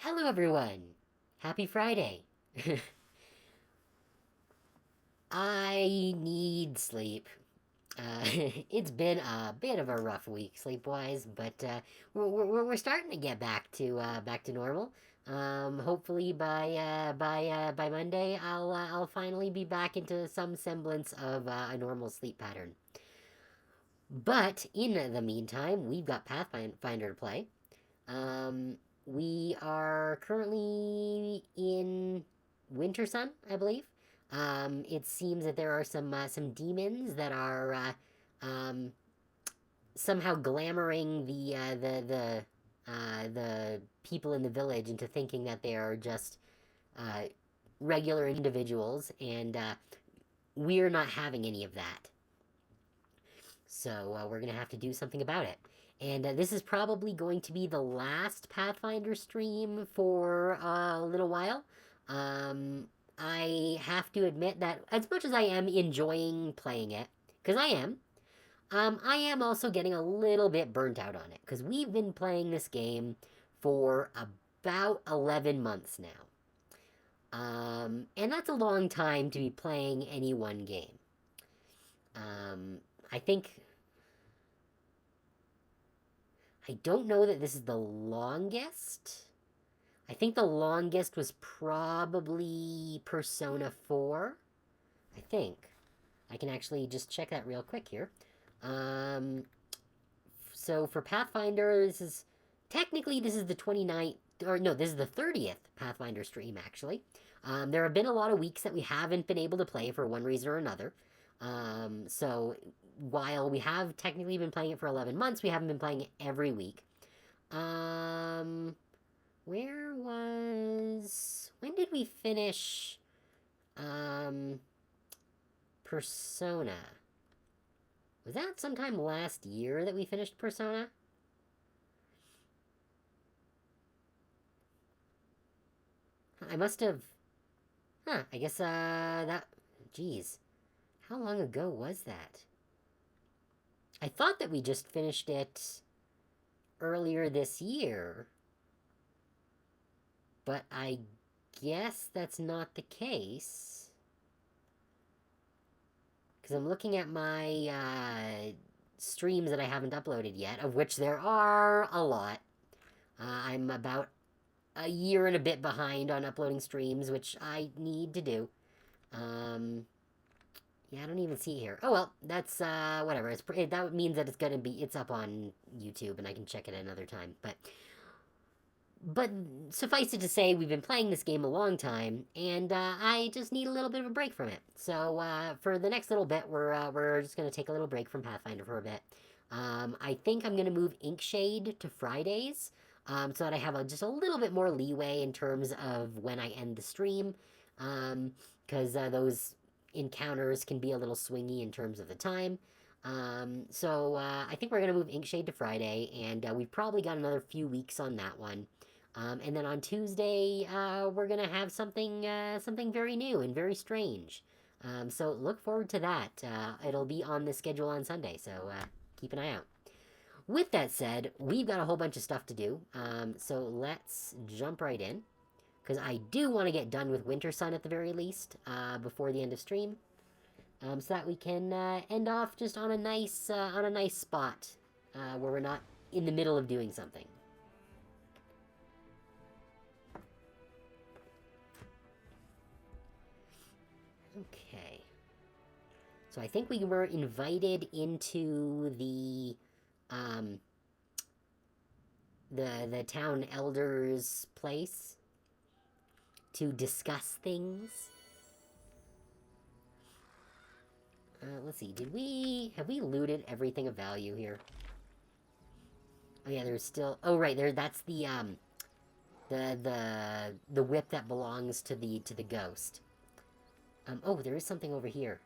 Hello, everyone. Happy Friday. I need sleep. It's been a bit of a rough week sleep-wise, but we're starting to get back to normal. Hopefully by Monday, I'll finally be back into some semblance of a normal sleep pattern. But in the meantime, we've got Pathfinder to play. Um, we are currently in Winter Sun, I believe. It seems that there are some demons that are somehow glamoring the people in the village into thinking that they are just uh, regular individuals, and we're not having any of that. So we're going to have to do something about it. And this is probably going to be the last Pathfinder stream for a little while. Um, I have to admit that as much as I am enjoying playing it, because I am also getting a little bit burnt out on it, because we've been playing this game for about 11 months now. And that's a long time to be playing any one game. Um, I think I don't know that this is the longest. I think the longest was probably Persona 4. I think. I can actually just check that real quick here. Um, so for Pathfinder, this is the 29th, or no, this is the 30th Pathfinder stream, actually. There have been a lot of weeks that we haven't been able to play for one reason or another. So while we have technically been playing it for 11 months, we haven't been playing it every week. Um, when did we finish, um, Persona? Was that sometime last year that we finished Persona? I must have, I guess, geez, how long ago was that? I thought that we just finished it earlier this year, but I guess that's not the case. Because I'm looking at my streams that I haven't uploaded yet, of which there are a lot. I'm about a year and a bit behind on uploading streams, which I need to do. Um, yeah, I don't even see it here. Oh well, that's whatever. That means that it's up on YouTube, and I can check it another time. But suffice it to say, we've been playing this game a long time, and I just need a little bit of a break from it. So for the next little bit, we're just gonna take a little break from Pathfinder for a bit. I think I'm gonna move Inkshade to Fridays, so that I have just a little bit more leeway in terms of when I end the stream, because those encounters can be a little swingy in terms of the time. So I think we're gonna move Inkshade to Friday, and we've probably got another few weeks on that one. And then on Tuesday, we're gonna have something very new and very strange. So look forward to that. It'll be on the schedule on Sunday, so keep an eye out. With that said, we've got a whole bunch of stuff to do. So let's jump right in, because I do want to get done with Winter Sun at the very least before the end of stream, so that we can end off just on a nice spot where we're not in the middle of doing something. Okay. So I think we were invited into um the town elder's place to discuss things. Let's see. Have we looted everything of value here? Oh yeah, there's still. Oh right, there. That's the whip that belongs to the ghost. Oh, there is something over here.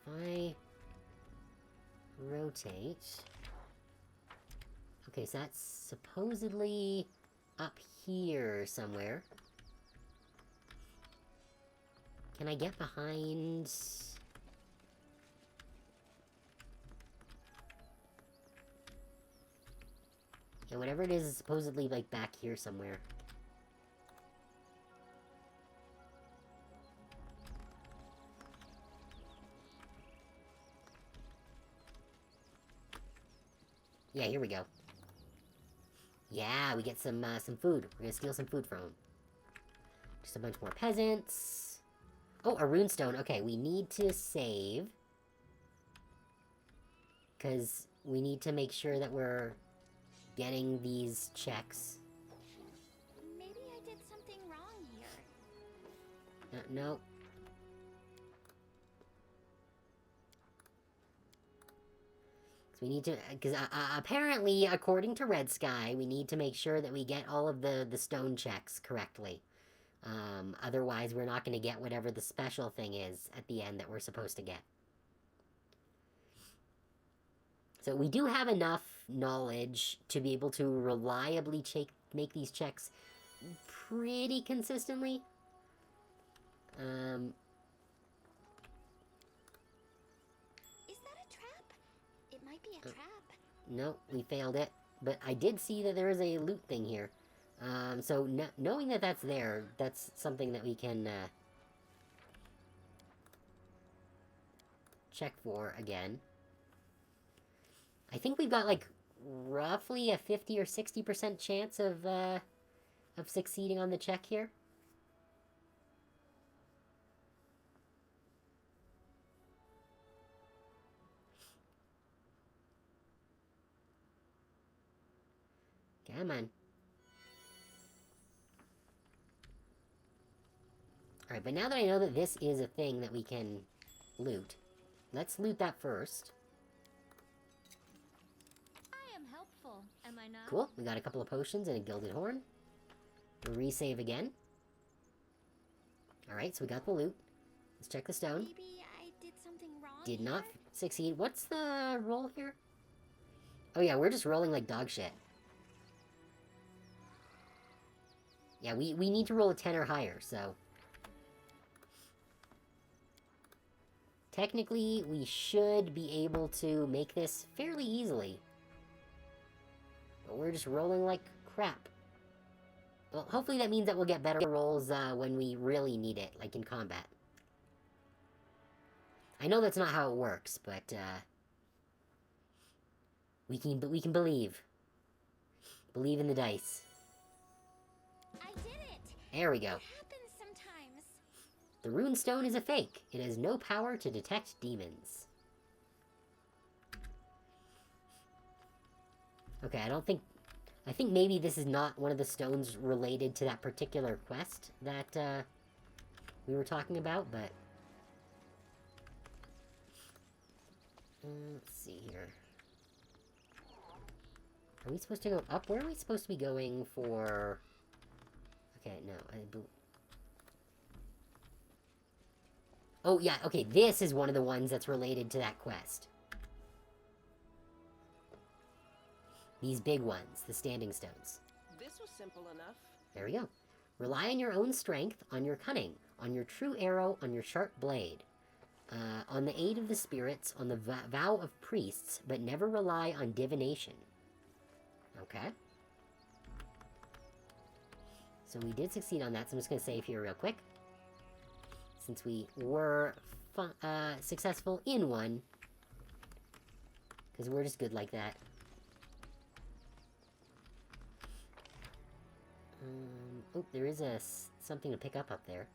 If I rotate. Okay, so that's supposedly up here somewhere. Can I get behind? And whatever it is supposedly, like, back here somewhere. Yeah, here we go. Yeah, we get some food. We're gonna steal some food from them. Just a bunch more peasants. Oh, a runestone. Okay, we need to save. Because we need to make sure that we're getting these checks. Maybe I did something wrong here. No. We need to, because apparently, according to Red Sky, we need to make sure that we get all of the stone checks correctly. Otherwise, we're not going to get whatever the special thing is at the end that we're supposed to get. So we do have enough knowledge to be able to reliably make these checks pretty consistently. Is that a trap? It might be a trap. No, we failed it. But I did see that there is a loot thing here. So knowing that that's there, that's something that we can check for again. I think we've got like roughly a 50 or 60% chance of succeeding on the check here. Come on. Alright, but now that I know that this is a thing that we can loot, let's loot that first. I am helpful, am I not? Cool, we got a couple of potions and a gilded horn. Resave again. Alright, so we got the loot. Let's check the stone. Maybe I did something wrong. Did not succeed. What's the roll here? Oh yeah, we're just rolling like dog shit. Yeah, we need to roll a 10 or higher, so... Technically, we should be able to make this fairly easily. But we're just rolling like crap. Well, hopefully that means that we'll get better rolls when we really need it, like in combat. I know that's not how it works, but we can believe. Believe in the dice. I did it. There we go. It happens sometimes. The rune stone is a fake. It has no power to detect demons. Okay, I think maybe this is not one of the stones related to that particular quest that we were talking about, but... let's see here. Are we supposed to go up? Where are we supposed to be going for... Okay, no, oh, yeah, okay, this is one of the ones that's related to that quest. These big ones, the standing stones. This was simple enough. There we go. Rely on your own strength, on your cunning, on your true arrow, on your sharp blade. On the aid of the spirits, on the vow of priests, but never rely on divination. Okay. So we did succeed on that, so I'm just going to save here real quick. Since we were successful in one. Because we're just good like that. Oh, there is something to pick up there.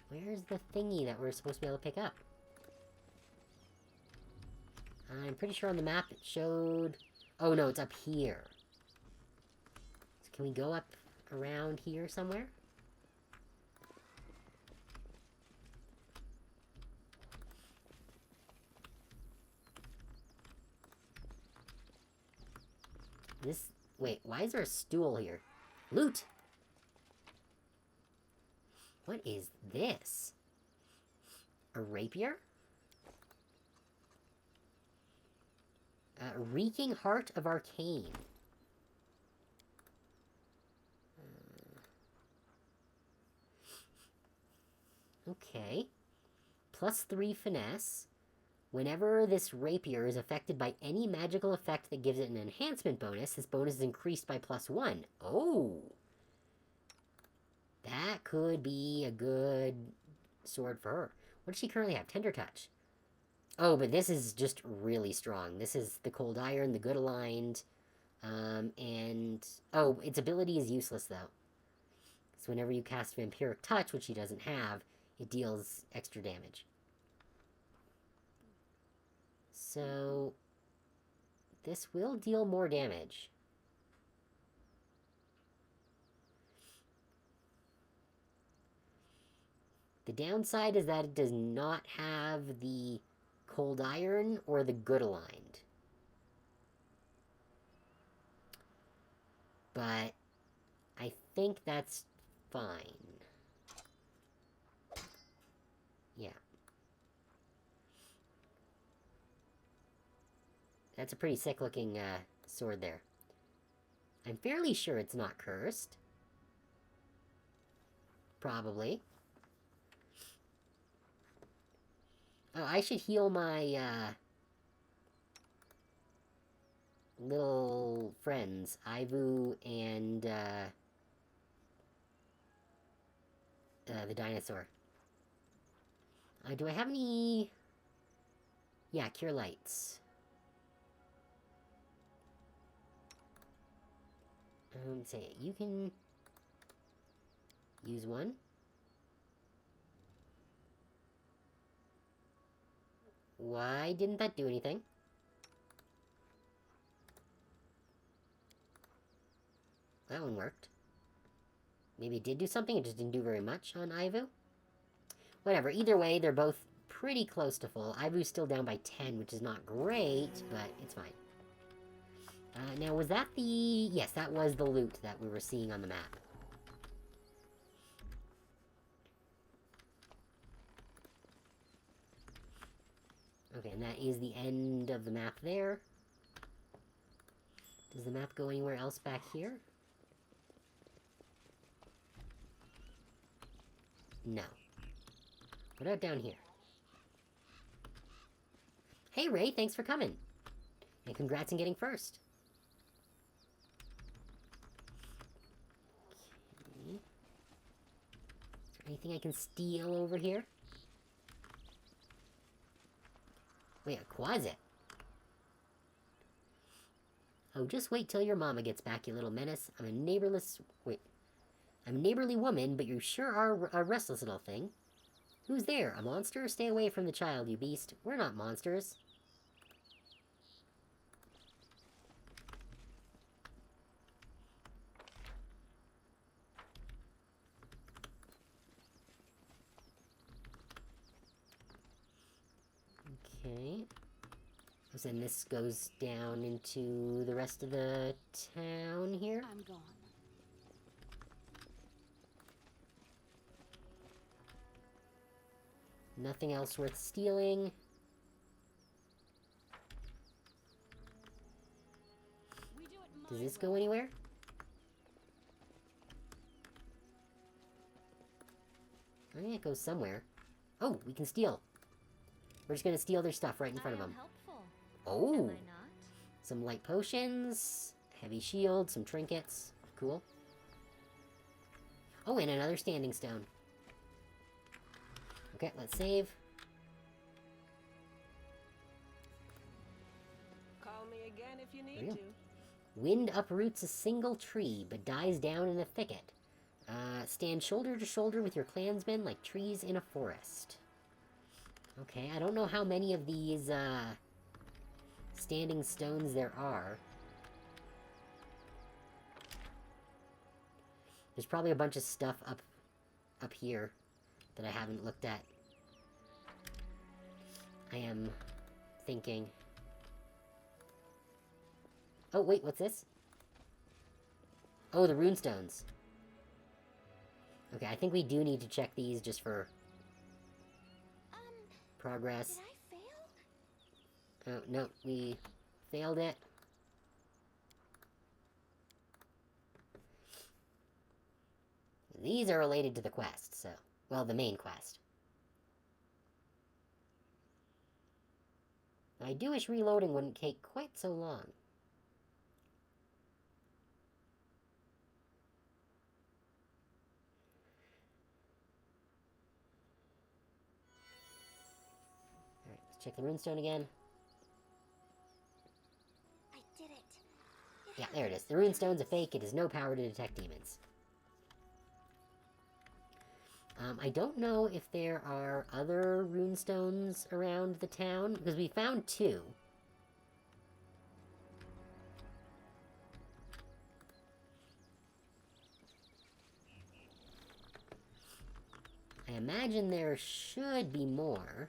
Where's the thingy that we're supposed to be able to pick up? I'm pretty sure on the map it showed... Oh no, it's up here. So can we go up around here somewhere? This... Wait, why is there a stool here? Loot! What is this? A rapier? Reeking Heart of Arcane. Okay. +3 finesse. Whenever this rapier is affected by any magical effect that gives it an enhancement bonus, this bonus is increased by +1. Oh! That could be a good sword for her. What does she currently have? Tender touch. Oh, but this is just really strong. This is the cold iron, the good aligned, and... Oh, its ability is useless, though. So whenever you cast Vampiric Touch, which she doesn't have, it deals extra damage. So... this will deal more damage. The downside is that it does not have the cold iron or the good aligned. But I think that's fine. Yeah. That's a pretty sick looking sword there. I'm fairly sure it's not cursed. Probably. Oh, I should heal my little friends, Ivu and the dinosaur. Do I have any... Yeah, Cure Lights. Say, you can use one. Why didn't that do anything? That one worked. Maybe it did do something, it just didn't do very much on Ivu. Whatever, either way, they're both pretty close to full. Ivu's still down by 10, which is not great, but it's fine. Now, was that the... Yes, that was the loot that we were seeing on the map. Okay, and that is the end of the map there. Does the map go anywhere else back here? No. What about down here? Hey, Ray, thanks for coming. And congrats on getting first. Okay. Is there anything I can steal over here? Wait, a closet? Oh, just wait till your mama gets back, you little menace. I'm a neighborly woman, but you sure are a restless little thing. Who's there? A monster? Stay away from the child, you beast. We're not monsters. Okay. So then this goes down into the rest of the town here. I'm gone. Nothing else worth stealing. Does this go anywhere? I think it goes somewhere. Oh, we can steal. We're just gonna steal their stuff right in front of them. Oh! Some light potions, heavy shield, some trinkets. Cool. Oh, and another standing stone. Okay, let's save. Call me again if you need to. Wind uproots a single tree, but dies down in a thicket. Stand shoulder to shoulder with your clansmen like trees in a forest. Okay, I don't know how many of these, standing stones there are. There's probably a bunch of stuff up here that I haven't looked at. I am thinking... Oh, wait, what's this? Oh, the runestones. Okay, I think we do need to check these just for progress. Did I fail? Oh, no, we failed it. These are related to the quest, so... Well, the main quest. I do wish reloading wouldn't take quite so long. Alright, let's check the runestone again. I did it. Yeah, there it is. The runestone's a fake. It has no power to detect demons. I don't know if there are other runestones around the town, because we found 2. I imagine there should be more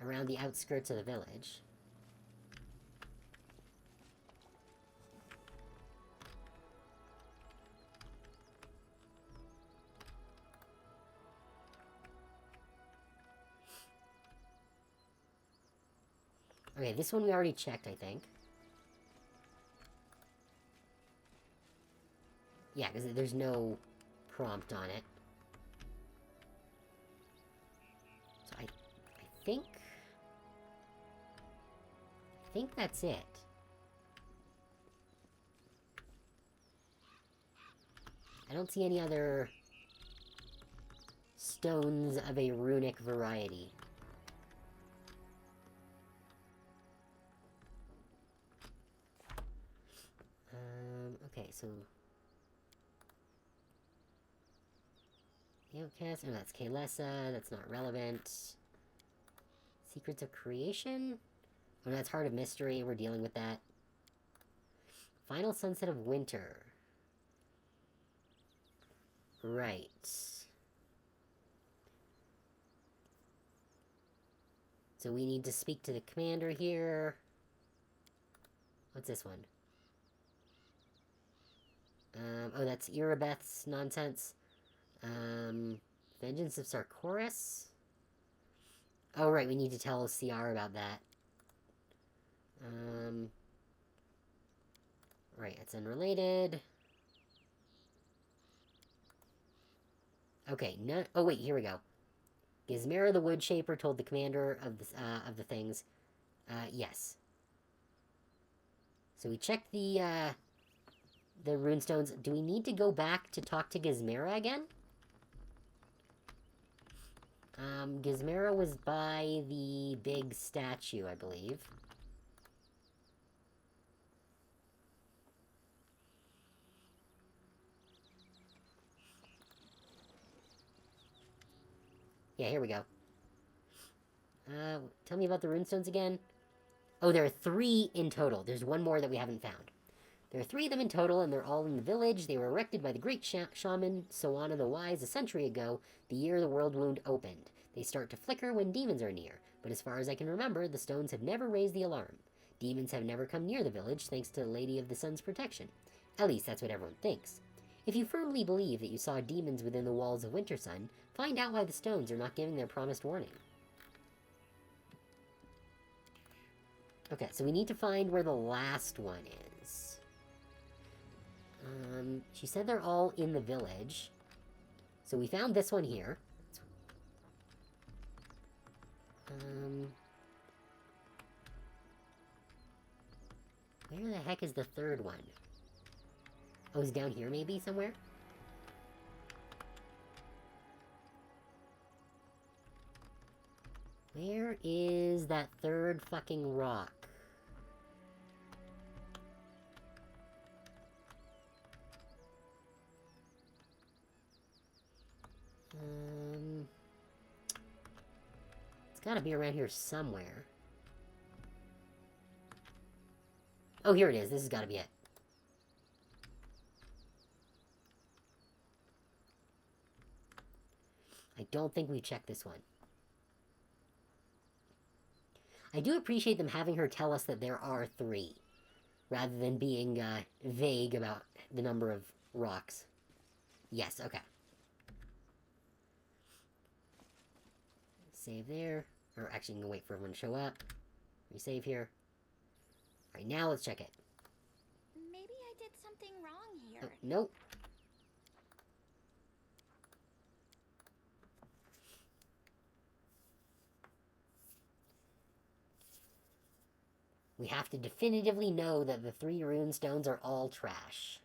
around the outskirts of the village. Okay, this one we already checked, I think. Yeah, because there's no prompt on it. So I think that's it. I don't see any other stones of a runic variety. Okay, so... Outcast, oh, that's Kalesa, that's not relevant. Secrets of Creation? Oh, that's Heart of Mystery, we're dealing with that. Final Sunset of Winter. Right. So we need to speak to the commander here. What's this one? Oh, that's Irabeth's nonsense. Vengeance of Sarkoris? Oh, right, we need to tell CR about that. Right, it's unrelated. Okay, no... Oh, wait, here we go. Casimira the Wood Shaper told the commander of the things. Yes. So we checked the runestones. Do we need to go back to talk to Casimira again? Casimira was by the big statue, I believe. Yeah, here we go. Tell me about the runestones again. Oh, there are 3 in total. There's one more that we haven't found. There are 3 of them in total, and they're all in the village. They were erected by the great shaman Soana the Wise a century ago, the year the world wound opened. They start to flicker when demons are near, but as far as I can remember, the stones have never raised the alarm. Demons have never come near the village, thanks to Lady of the Sun's protection. At least that's what everyone thinks. If you firmly believe that you saw demons within the walls of Wintersun, find out why the stones are not giving their promised warning. Okay, so we need to find where the last one is. She said they're all in the village. So we found this one here. Where the heck is the third one? Oh, it's down here maybe somewhere? Where is that third fucking rock? It's gotta be around here somewhere. Oh, here it is. This has gotta be it. I don't think we checked this one. I do appreciate them having her tell us that there are 3, rather than being vague about the number of rocks. Yes, okay. Save there. Or actually, I'm gonna wait for everyone to show up. Resave here. Alright, now let's check it. Maybe I did something wrong here. Oh, nope. We have to definitively know that the 3 rune stones are all trash.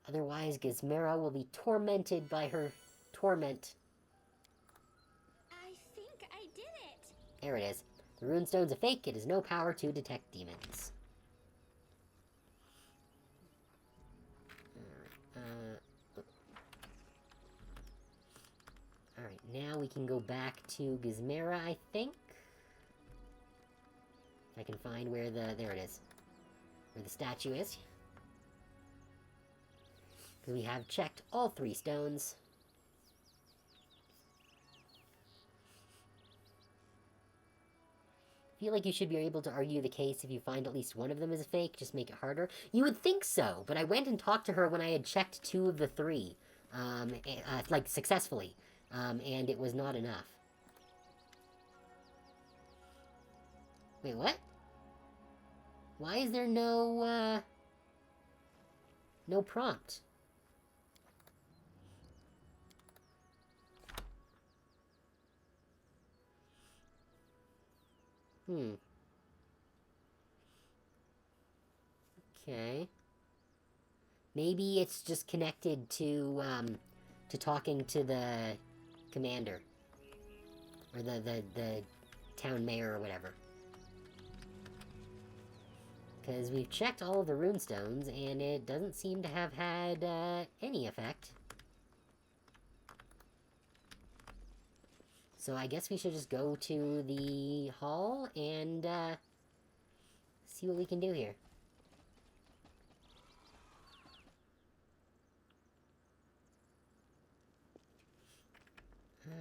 Otherwise, Gizmira will be tormented by her torment. I think I did it. There it is. The runestone's a fake. It has no power to detect demons. Alright, now we can go back to Gizmira, I think. If I can find where the... there it is. Where the statue is. Because we have checked all 3 stones. I feel like you should be able to argue the case if you find at least one of them is a fake, just make it harder. You would think so, but I went and talked to her when I had checked 2 of the 3. Like, successfully. And it was not enough. Wait, what? Why is there no, no prompt? Okay. Maybe it's just connected to talking to the commander. Or the town mayor or whatever. Because we've checked all of the runestones, and it doesn't seem to have had any effect. So I guess we should just go to the hall and see what we can do here.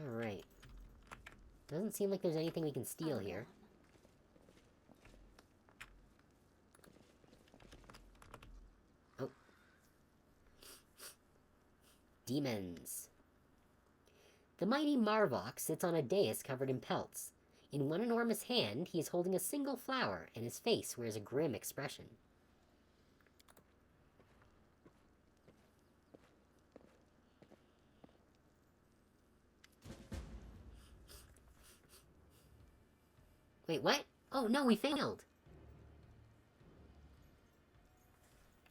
Alright. Doesn't seem like there's anything we can steal here. Oh. Demons. The mighty Marvok sits on a dais covered in pelts. In one enormous hand, he is holding a single flower, and his face wears a grim expression. Wait, what? Oh, no, we failed!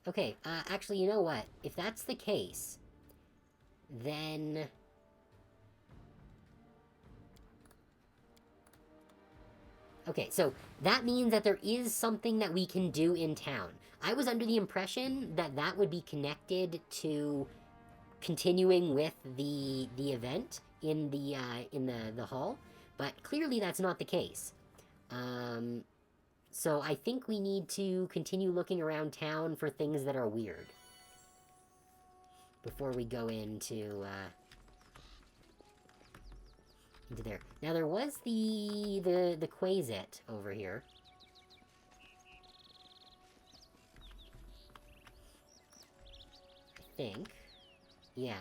Okay, actually, you know what? If that's the case, then... Okay, so that means that there is something that we can do in town. I was under the impression that that would be connected to continuing with the event in the hall, but clearly that's not the case. So I think we need to continue looking around town for things that are weird before we go into there. Now there was the Quasit over here. I think. Yeah.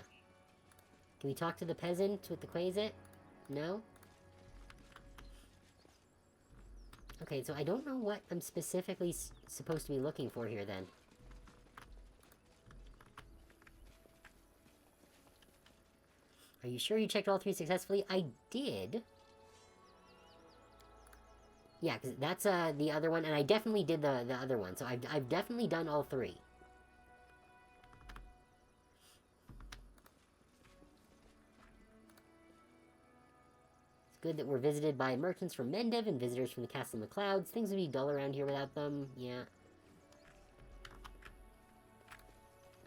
Can we talk to the peasant with the Quasit? No? Okay, so I don't know what I'm specifically supposed to be looking for here, then. Are you sure you checked all 3 successfully? I did. Yeah, because that's the other one, and I definitely did the other one, so I've definitely done all 3. It's good that we're visited by merchants from Mendev and visitors from the Castle in the Clouds. Things would be dull around here without them. Yeah.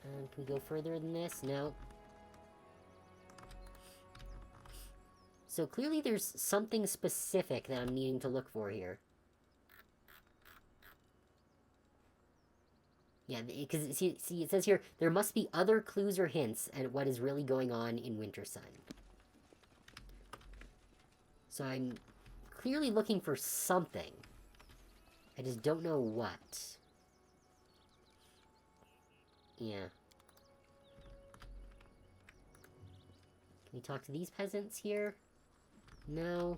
Can we go further than this? No. So clearly there's something specific that I'm needing to look for here. Yeah, because see, it says here, there must be other clues or hints at what is really going on in Winter Sun. So I'm clearly looking for something. I just don't know what. Yeah. Can we talk to these peasants here? No.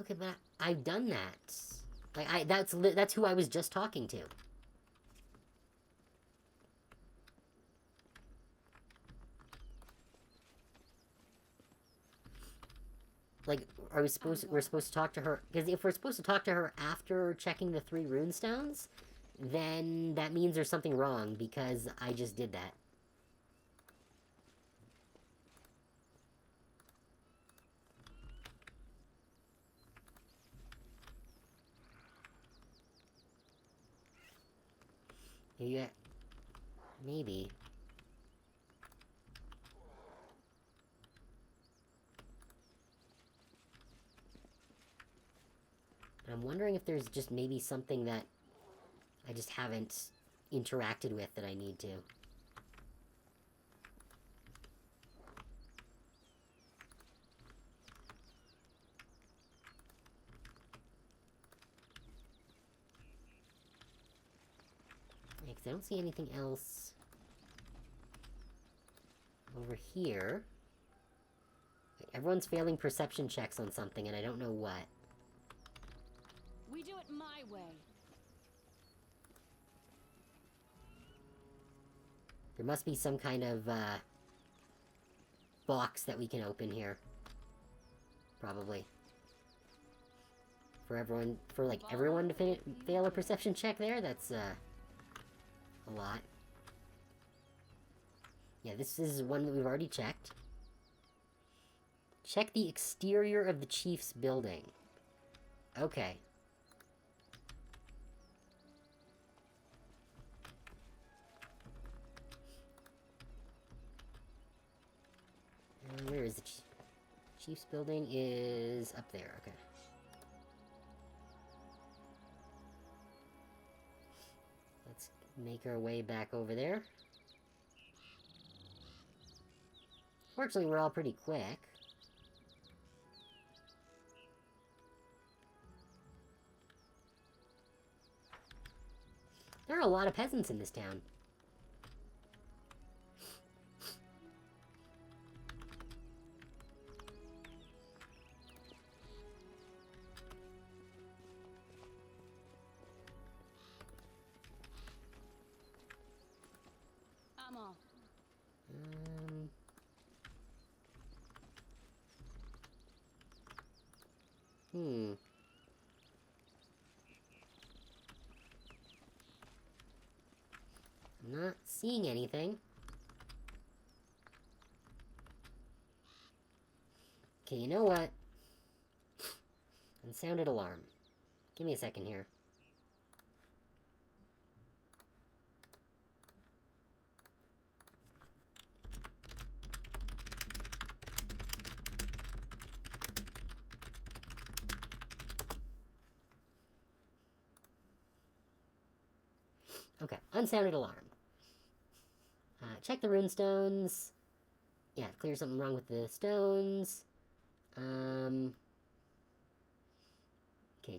Okay, but I've done that. Like, that's who I was just talking to. Like, we're supposed to talk to her, because if we're supposed to talk to her after checking the 3 runestones, then that means there's something wrong, because I just did that. Yeah, maybe. I'm wondering if there's just maybe something that I just haven't interacted with that I need to. Yeah, 'cause I don't see anything else over here. Everyone's failing perception checks on something, and I don't know what. We do it my way. There must be some kind of, box that we can open here. Probably. For everyone to fail a perception check there, that's, a lot. Yeah, this is one that we've already checked. Check the exterior of the chief's building. Okay. Where is the chief's building? Is up there, okay. Let's make our way back over there. Fortunately, we're all pretty quick. There are a lot of peasants in this town. I'm off. I'm not seeing anything. Okay, you know what? Unsounded alarm. Give me a second here. Okay, unsounded alarm. Check the rune stones. Yeah, clear something wrong with the stones. Okay,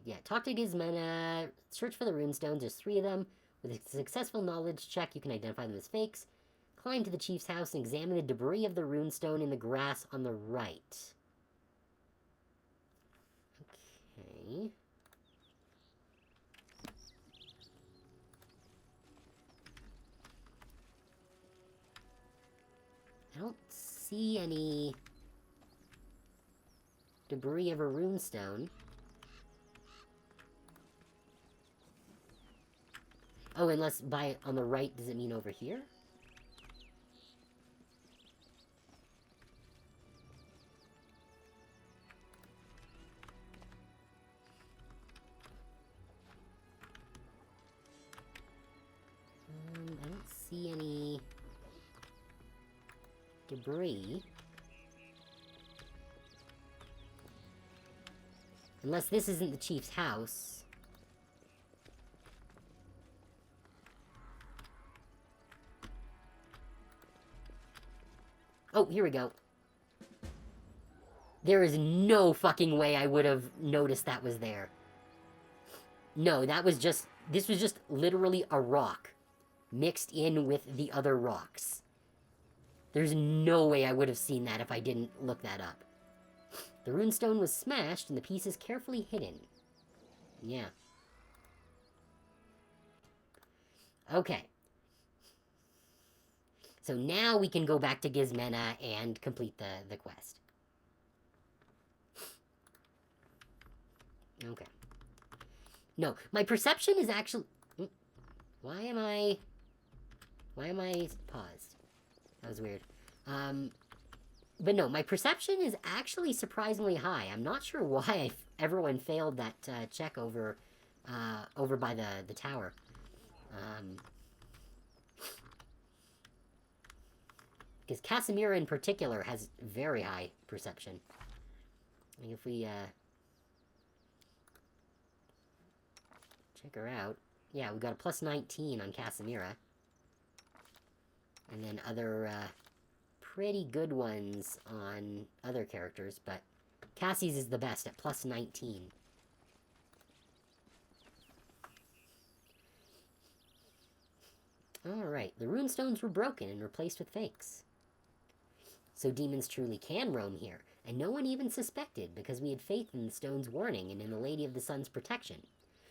yeah, talk to Gizmena. Search for the rune stones. There's 3 of them. With a successful knowledge check, you can identify them as fakes. Climb to the chief's house and examine the debris of the rune stone in the grass on the right. Okay. I don't see any debris of a runestone. Oh, unless by on the right, does it mean over here? I don't see any debris. Unless this isn't the chief's house. Oh, here we go. There is no fucking way I would have noticed that was there. No, that was just... This was just literally a rock mixed in with the other rocks. There's no way I would have seen that if I didn't look that up. The runestone was smashed and the pieces carefully hidden. Yeah. Okay. So now we can go back to Gizmena and complete the quest. Okay. No, my perception is actually... Why am I paused? That was weird. But no, my perception is actually surprisingly high. I'm not sure why everyone failed that check over by the tower. Because Casimira in particular has very high perception. I mean, if we check her out, yeah, we got a plus 19 on Casimira, and then other pretty good ones on other characters, but Cassie's is the best at plus 19. Alright, the runestones were broken and replaced with fakes. So demons truly can roam here, and no one even suspected because we had faith in the stone's warning and in the Lady of the Sun's protection.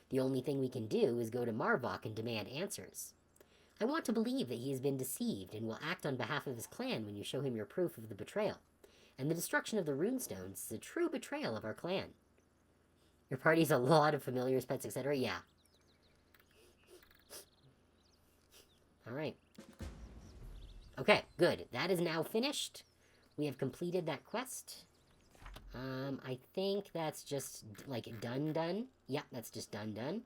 The only thing we can do is go to Marvok and demand answers. I want to believe that he has been deceived and will act on behalf of his clan when you show him your proof of the betrayal. And the destruction of the runestones is a true betrayal of our clan. Your party's a lot of familiars, pets, etc. Yeah. Alright. Okay, good. That is now finished. We have completed that quest. I think that's just, like, done. Yep, that's just done.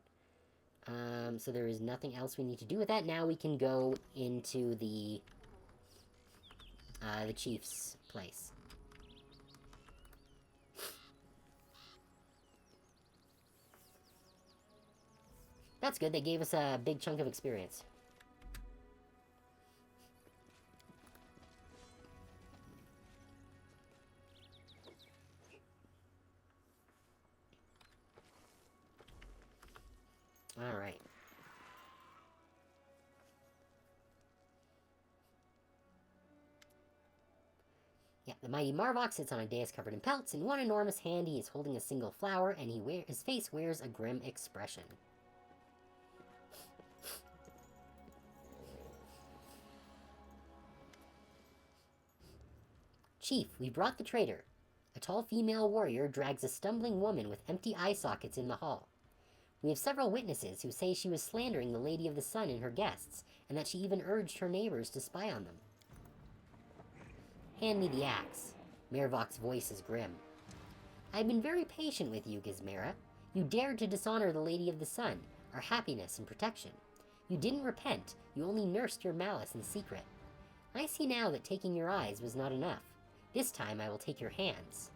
So there is nothing else we need to do with that. Now we can go into the chief's place. That's good. They gave us a big chunk of experience. Alright. Yeah, the mighty Marvok sits on a dais covered in pelts. In one enormous hand he is holding a single flower, and his face wears a grim expression. Chief, we brought the traitor. A tall female warrior drags a stumbling woman with empty eye sockets in the hall. We have several witnesses who say she was slandering the Lady of the Sun and her guests, and that she even urged her neighbors to spy on them. Hand me the axe. Mervok's voice is grim. I have been very patient with you, Gizmira. You dared to dishonor the Lady of the Sun, our happiness and protection. You didn't repent, you only nursed your malice in secret. I see now that taking your eyes was not enough. This time I will take your hands.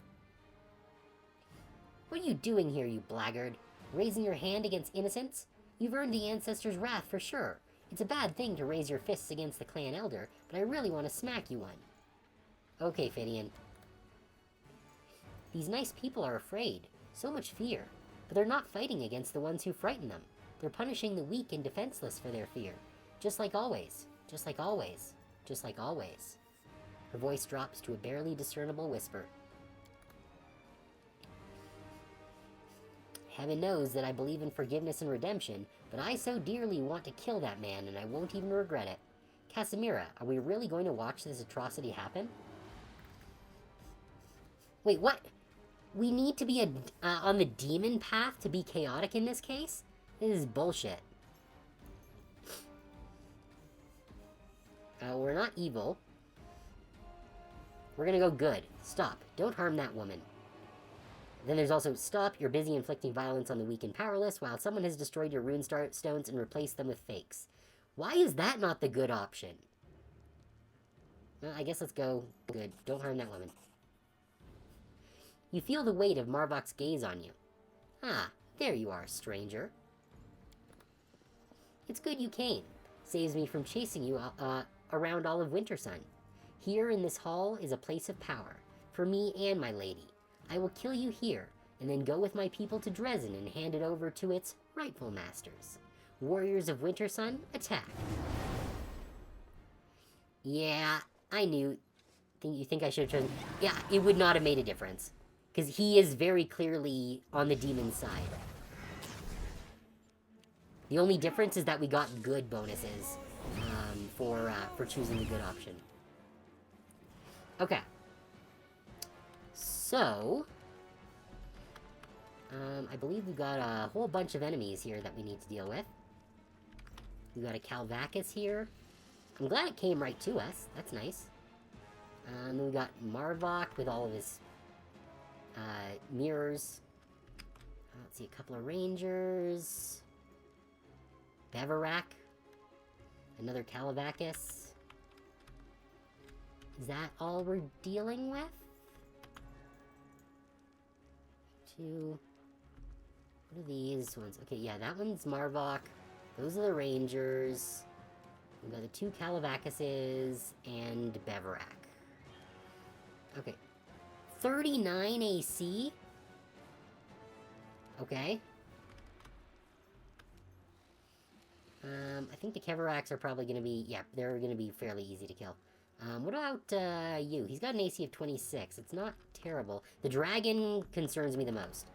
What are you doing here, you blackguard? Raising your hand against innocents? You've earned the ancestors' wrath for sure. It's a bad thing to raise your fists against the clan elder, but I really want to smack you one. Okay, Phidian. These nice people are afraid. So much fear. But they're not fighting against the ones who frighten them. They're punishing the weak and defenseless for their fear. Just like always. Just like always. Just like always. Her voice drops to a barely discernible whisper. Heaven knows that I believe in forgiveness and redemption, but I so dearly want to kill that man, and I won't even regret it. Casimira, are we really going to watch this atrocity happen? Wait, what? We need to be on the demon path to be chaotic in this case? This is bullshit. We're not evil. We're gonna go good. Stop. Don't harm that woman. Then there's also, stop, you're busy inflicting violence on the weak and powerless while someone has destroyed your rune stones and replaced them with fakes. Why is that not the good option? Well, I guess let's go good. Don't harm that woman. You feel the weight of Marvok's gaze on you. Ah, there you are, stranger. It's good you came. Saves me from chasing you around all of Wintersun. Here in this hall is a place of power, for me and my lady. I will kill you here, and then go with my people to Dresden and hand it over to its rightful masters. Warriors of Wintersun, attack. Yeah, I knew. You think I should have chosen... Yeah, it would not have made a difference. Because he is very clearly on the demon side. The only difference is that we got good bonuses for choosing the good option. Okay. So, I believe we've got a whole bunch of enemies here that we need to deal with. We got a Calvacus here. I'm glad it came right to us. That's nice. Then we got Marvok with all of his mirrors. Let's see, a couple of Rangers. Beverak. Another Calvacus. Is that all we're dealing with? Two. What are these ones? Okay, yeah, that one's Marvok. Those are the Rangers. We've got the two Calvacuses and Beverak. Okay. 39 AC? Okay. I think the Kevoraks are probably going to be... Yeah, they're going to be fairly easy to kill. What about you? He's got an AC of 26. It's not terrible. The dragon concerns me the most.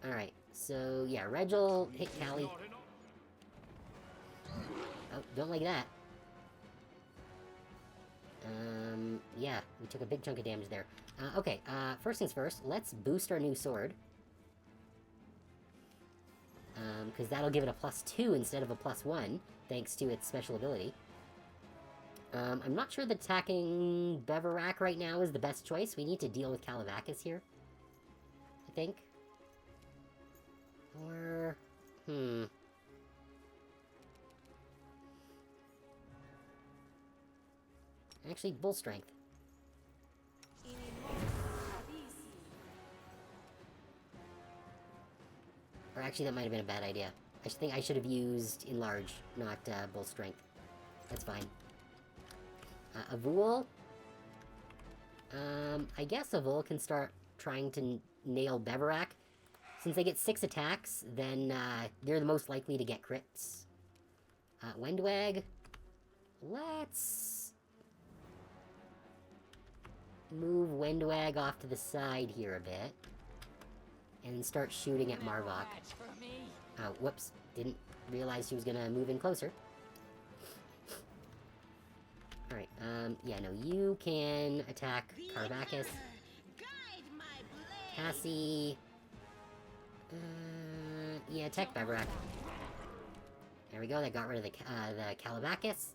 Alright. So, yeah, Regil, hit Callie. Oh, don't like that. Yeah, we took a big chunk of damage there. Okay, first things first, let's boost our new sword. Because that'll give it a +2 instead of a +1, thanks to its special ability. I'm not sure that attacking Beverak right now is the best choice. We need to deal with Calvacus here, I think. Or... Actually, Bull Strength. Or actually, that might have been a bad idea. I think I should have used Enlarge, not Bull Strength. That's fine. Avul. I guess Avul can start trying to nail Beverak. Since they get 6 attacks, then they're the most likely to get crits. Wendwag. Let's move Wendwag off to the side here a bit. And start shooting at Marvok. Oh, whoops. Didn't realize he was gonna move in closer. Alright, yeah, no, you can attack Calvacus. Cassie. Yeah, attack Beverak. There we go, that got rid of the Calvacus.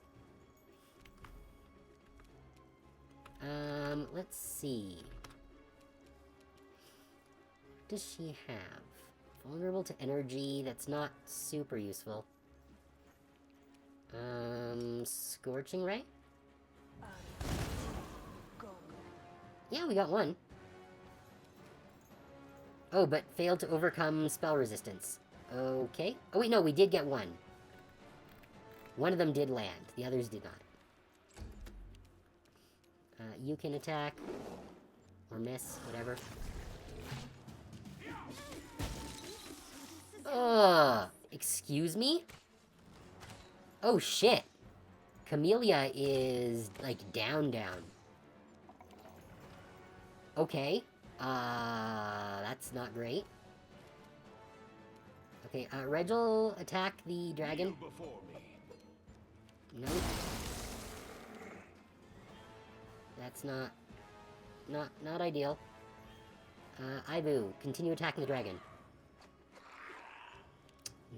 Let's see. What does she have? Vulnerable to energy, that's not super useful. Scorching Ray? Yeah, we got one. Oh, but failed to overcome spell resistance. Okay. Oh wait, no, we did get one. One of them did land, the others did not. You can attack. Or miss, whatever. Excuse me? Oh shit. Camellia is, like, down. Okay. That's not great. Okay, Regil, attack the dragon. Nope. That's not ideal. Ibu, continue attacking the dragon.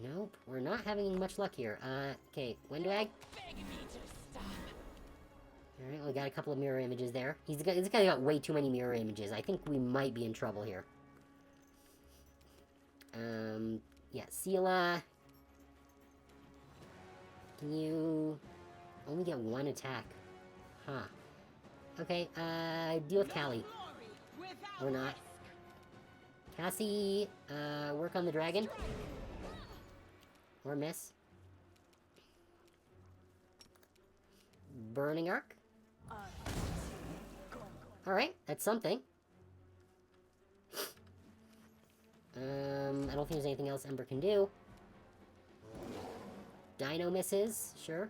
Nope, we're not having much luck here. Okay, Wendwag. Alright, we got a couple of mirror images there. This guy got way too many mirror images. I think we might be in trouble here. Yeah, Sela. Can you only get one attack? Huh. Okay, deal with Callie. Or not. Cassie, work on the dragon. Or miss. Burning Arc. Alright, that's something. I don't think there's anything else Ember can do. Dino misses, sure.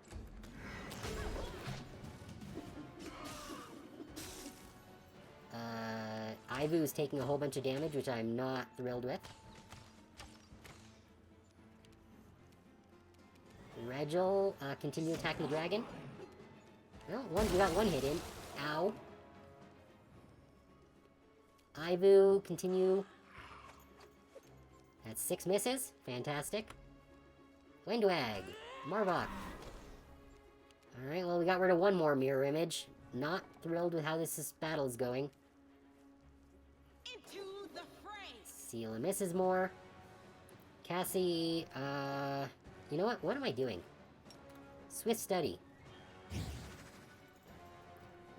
Ivu is taking a whole bunch of damage, which I'm not thrilled with. Regil, continue attacking the dragon. Well, we got one hit in. Ow. Ivu, continue. That's 6 misses. Fantastic. Windwag. Marvok. Alright, well, we got rid of one more mirror image. Not thrilled with how this battle is going. Into the fray. Seela misses more. Cassie, you know what? What am I doing? Swift study.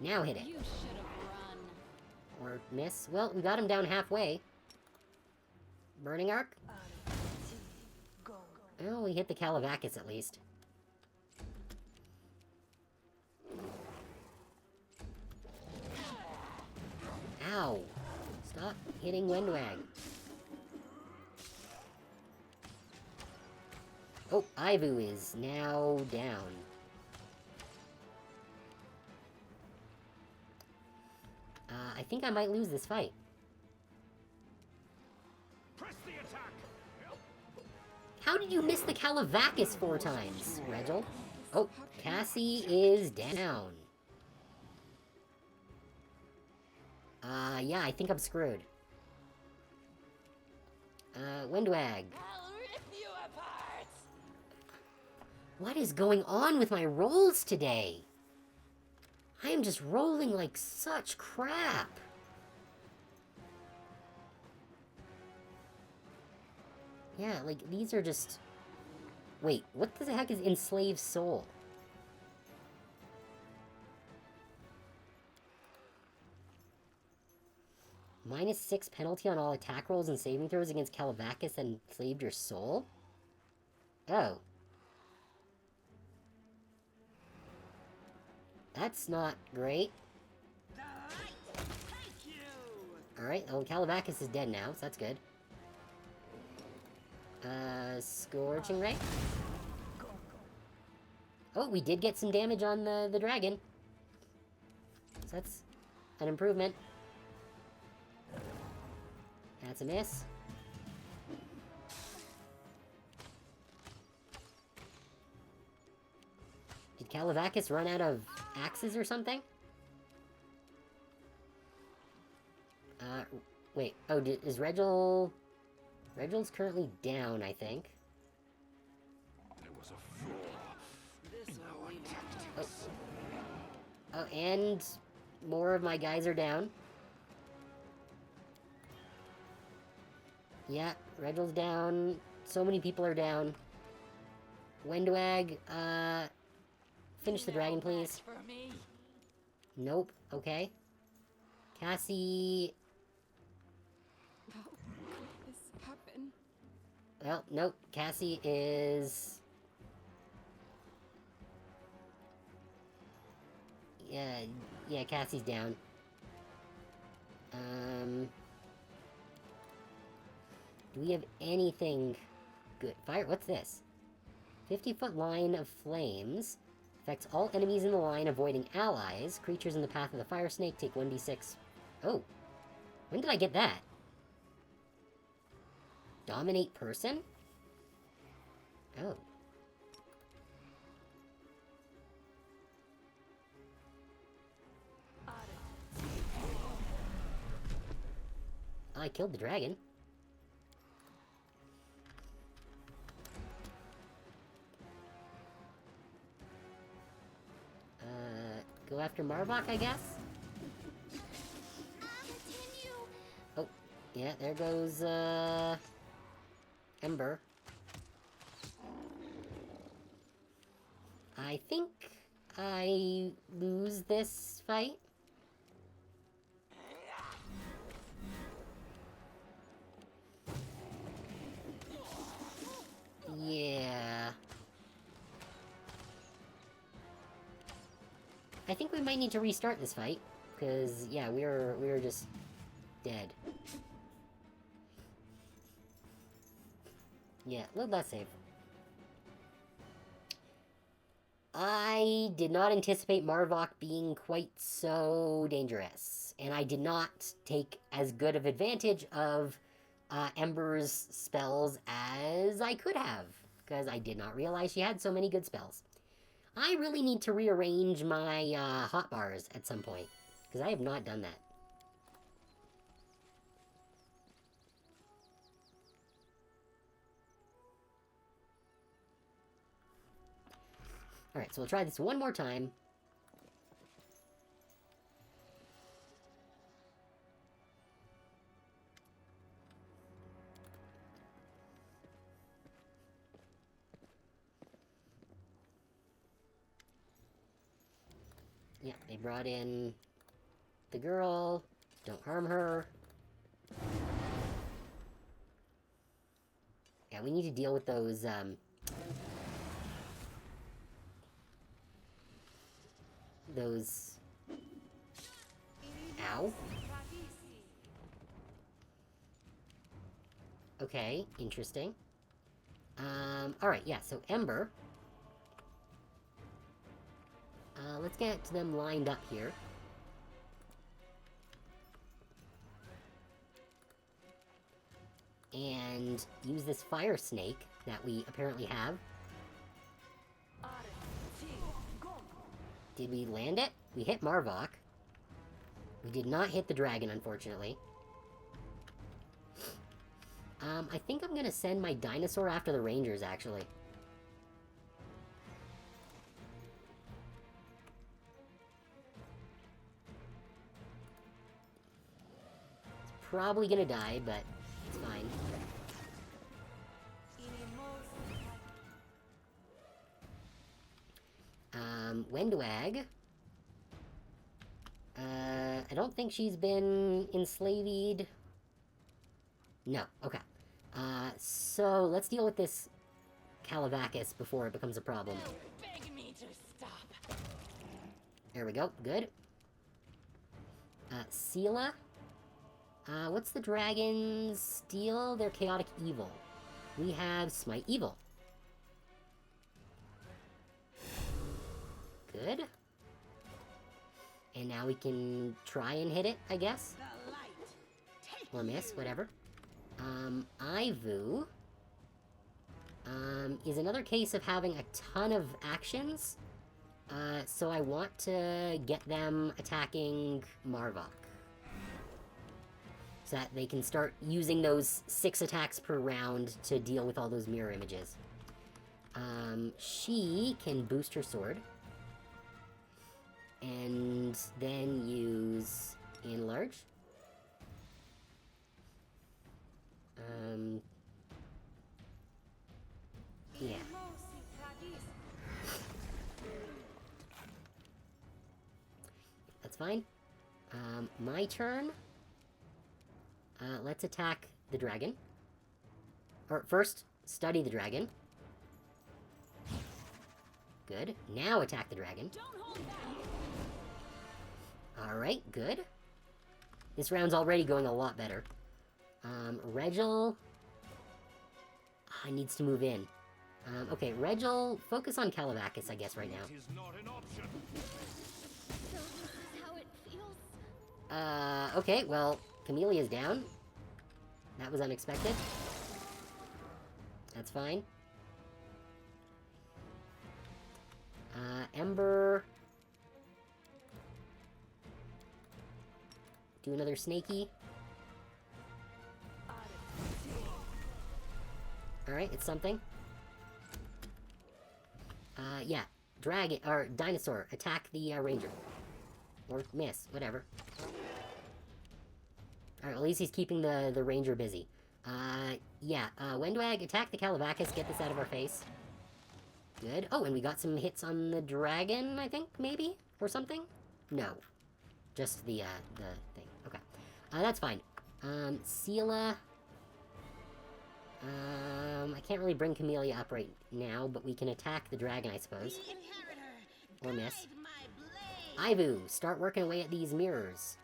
Now hit it. You should have run. Or miss. Well, we got him down halfway. Burning Arc? Oh, we hit the Calavacus at least. Ow! Stop hitting Windwag. Oh, Ivu is now down. I think I might lose this fight. Press the attack. How did you miss the Calavacus 4 times, Regil? Oh, Cassie is down. Yeah, I think I'm screwed. Windwag. I'll rip you apart. What is going on with my rolls today? I am just rolling like such crap. Yeah, like, these are just... Wait, what the heck is Enslaved Soul? -6 penalty on all attack rolls and saving throws against Calavacus and enslaved your soul? Oh. That's not great. Alright, well, Calavacus is dead now, so that's good. Scorching Ray? Oh, we did get some damage on the dragon. So that's an improvement. That's a miss. Did Calavacus run out of axes or something? Wait. Oh, is Regil... Regil's currently down, I think. There was a flaw in our tactics. Oh, and more of my guys are down. Yeah, Regil's down. So many people are down. Windwag, finish the dragon, please. For me. Nope. Okay. Cassie... How could this happen? Well, nope. Cassie is... Yeah, Cassie's down. Do we have anything good? Fire, what's this? 50-foot line of flames. Affects all enemies in the line, avoiding allies. Creatures in the path of the fire snake take 1d6. Oh. When did I get that? Dominate person? Oh. I killed the dragon. Go after Marvok, I guess? Continue. Oh, yeah, there goes, Ember. I think I lose this fight. Yeah. I think we might need to restart this fight, because, yeah, we were just dead. Yeah, load that save. I did not anticipate Marvok being quite so dangerous, and I did not take as good of advantage of Ember's spells as I could have, because I did not realize she had so many good spells. I really need to rearrange my hotbars at some point, because I have not done that. Alright, so we'll try this one more time. Yeah, they brought in the girl. Don't harm her. Yeah, we need to deal with those, Ow. Okay, interesting. Alright, yeah, so Ember. Let's get them lined up here. And use this fire snake that we apparently have. Did we land it? We hit Marvok. We did not hit the dragon, unfortunately. I think I'm gonna send my dinosaur after the rangers, actually. It's probably gonna die, but it's fine. Wendwag. I don't think she's been enslaved. No, okay. So let's deal with this Calavacus before it becomes a problem. Beg me to stop. There we go, good. Sela. What's the dragon's steel? They're chaotic evil. We have Smite Evil. Good. And now we can try and hit it, I guess. Or miss, whatever. Ivu is another case of having a ton of actions. So I want to get them attacking Marvok. So that they can start using those 6 attacks per round to deal with all those mirror images. She can boost her sword. And then use Enlarge. Yeah. That's fine. My turn. Let's attack the dragon. Or first, study the dragon. Good. Now attack the dragon. Alright, good. This round's already going a lot better. Regil... needs to move in. Okay, Regil, focus on Calavacus, I guess, right now. It is not an option. So this is how it feels. Okay, well, Chamelea's down. That was unexpected. That's fine. Ember... Do another snaky. Alright, it's something. Yeah. Dragon, or dinosaur, attack the ranger. Or miss, whatever. Alright, at least he's keeping the ranger busy. Yeah, Wendwag, attack the Calavacus, get this out of our face. Good. Oh, and we got some hits on the dragon, I think, maybe? Or something? No. Just the thing. Okay. That's fine. Sela... I can't really bring Camellia up right now, but we can attack the dragon, I suppose. Or miss. Ivu, start working away at these mirrors.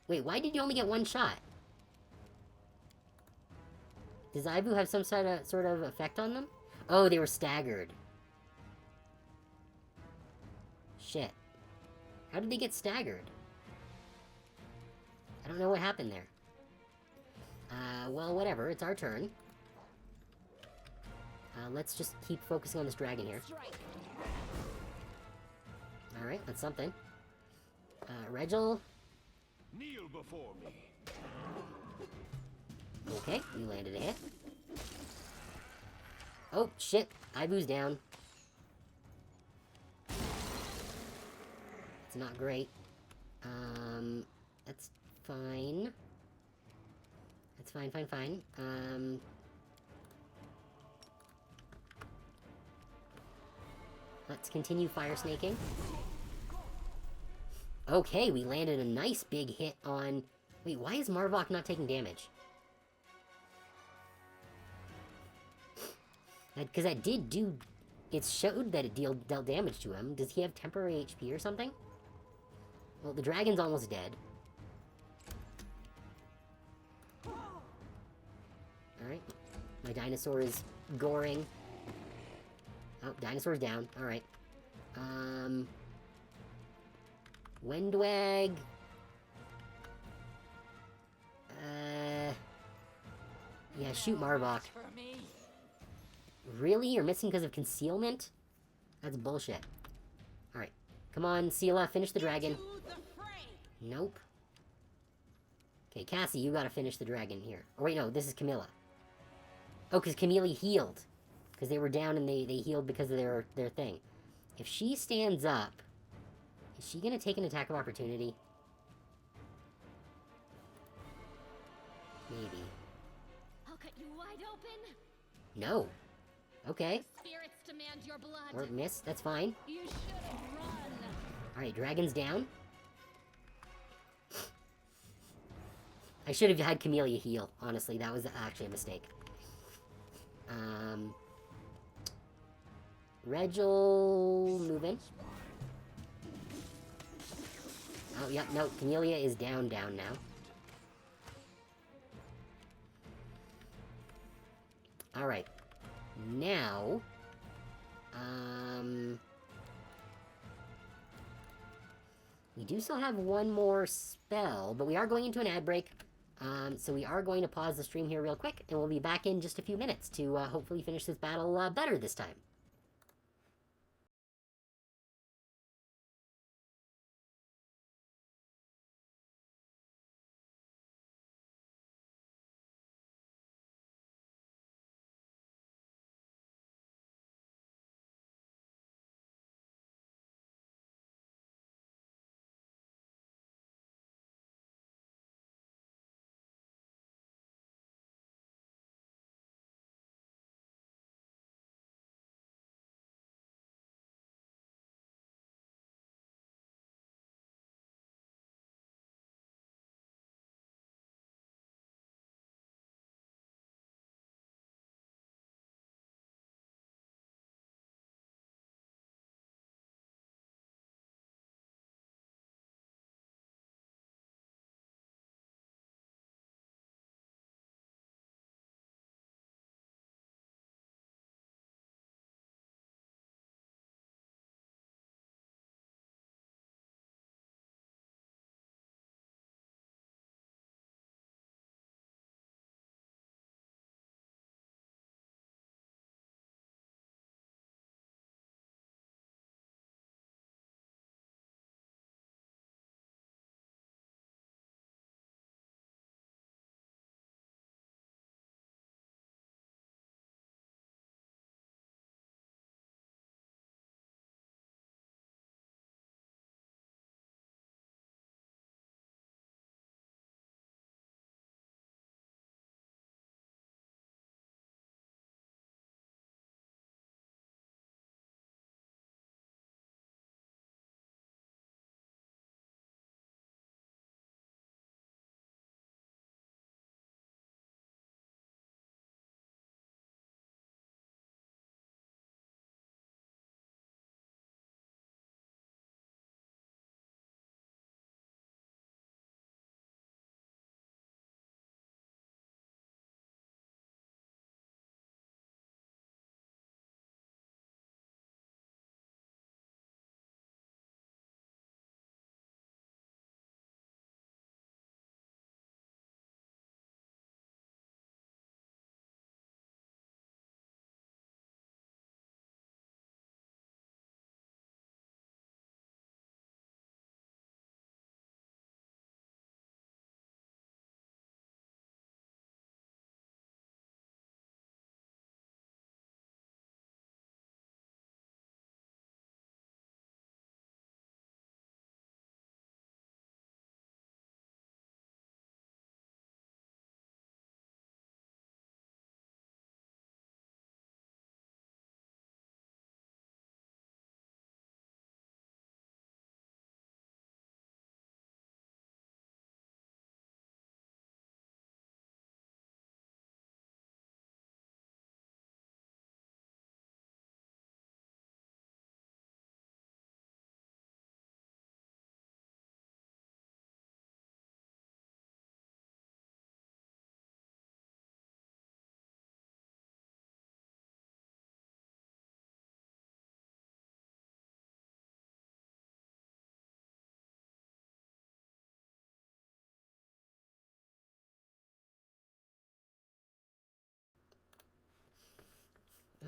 Wait, why did you only get 1 shot? Does Ivu have some sort of effect on them? Oh, they were staggered. Shit. How did they get staggered? I don't know what happened there. Well, whatever. It's our turn. Let's just keep focusing on this dragon here. Alright, that's something. Regil. Kneel before me. Okay, you landed a hit. Oh, shit. Ibu's down. It's not great. That's fine. That's fine. Let's continue fire snaking. Okay, we landed a nice big hit on... Wait, why is Marvok not taking damage? Because that did do... It showed that it dealt damage to him. Does he have temporary HP or something? Well, the dragon's almost dead. Alright. My dinosaur is goring. Oh, dinosaur's down. Alright. Windwag. Yeah, shoot Marvok. Really? You're missing because of concealment? That's bullshit. Alright. Come on, Sela, finish the dragon. Nope. Okay, Cassie, you gotta finish the dragon here. Oh, wait, no, this is Camilla. Oh, because Camilla healed. Because they were down and they healed because of their thing. If she stands up, is she gonna take an attack of opportunity? Maybe. I'll cut you wide open. No. Okay. Spirits demand your blood. Or miss, that's fine. You should have run. Alright, dragon's down. I should have had Camellia heal, honestly. That was actually a mistake. Regil... move in. Oh, yep, no, Camellia is down now. Alright. Now... we do still have one more spell, but we are going into an ad break. So we are going to pause the stream here real quick, and we'll be back in just a few minutes to hopefully finish this battle better this time.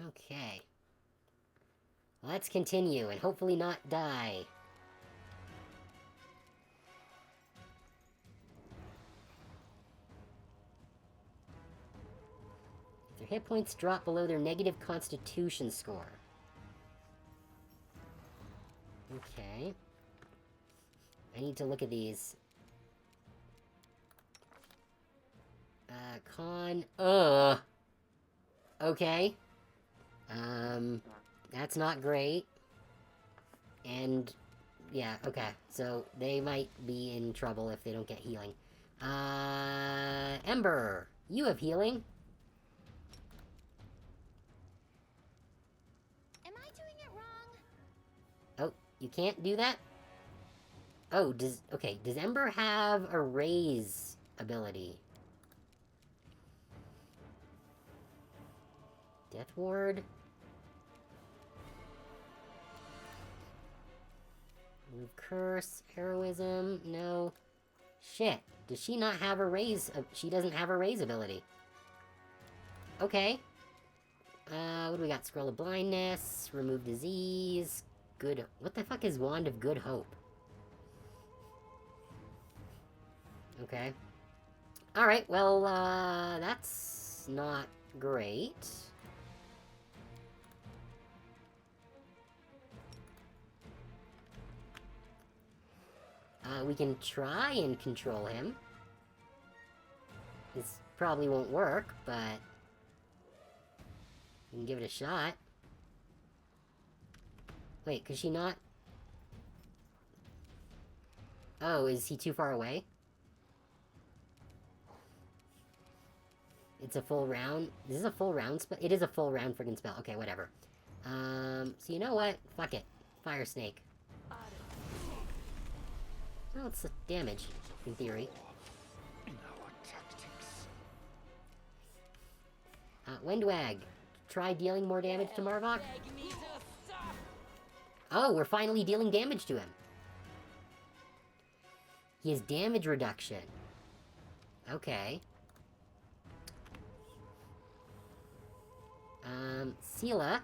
Okay. Let's continue and hopefully not die. If their hit points drop below their negative constitution score. Okay. I need to look at these. Con... Okay. That's not great. And, yeah, okay. So, they might be in trouble if they don't get healing. Ember! You have healing. Am I doing it wrong? Oh, you can't do that? Oh, does Ember have a raise ability? Death Ward? Remove Curse, Heroism, no. Shit, does she not have a raise? She doesn't have a raise ability. Okay. What do we got? Scroll of Blindness, Remove Disease, Good... What the fuck is Wand of Good Hope? Okay. Alright, well, that's not great. We can try and control him. This probably won't work, but... we can give it a shot. Wait, could she not... Oh, is he too far away? It's a full round? This is a full round spell? It is a full round friggin' spell. Okay, whatever. So you know what? Fuck it. Fire Snake. Well, it's damage, in theory. In our tactics. Windwag. Try dealing more damage to Marvok. Oh, we're finally dealing damage to him. He has damage reduction. Okay. Sela.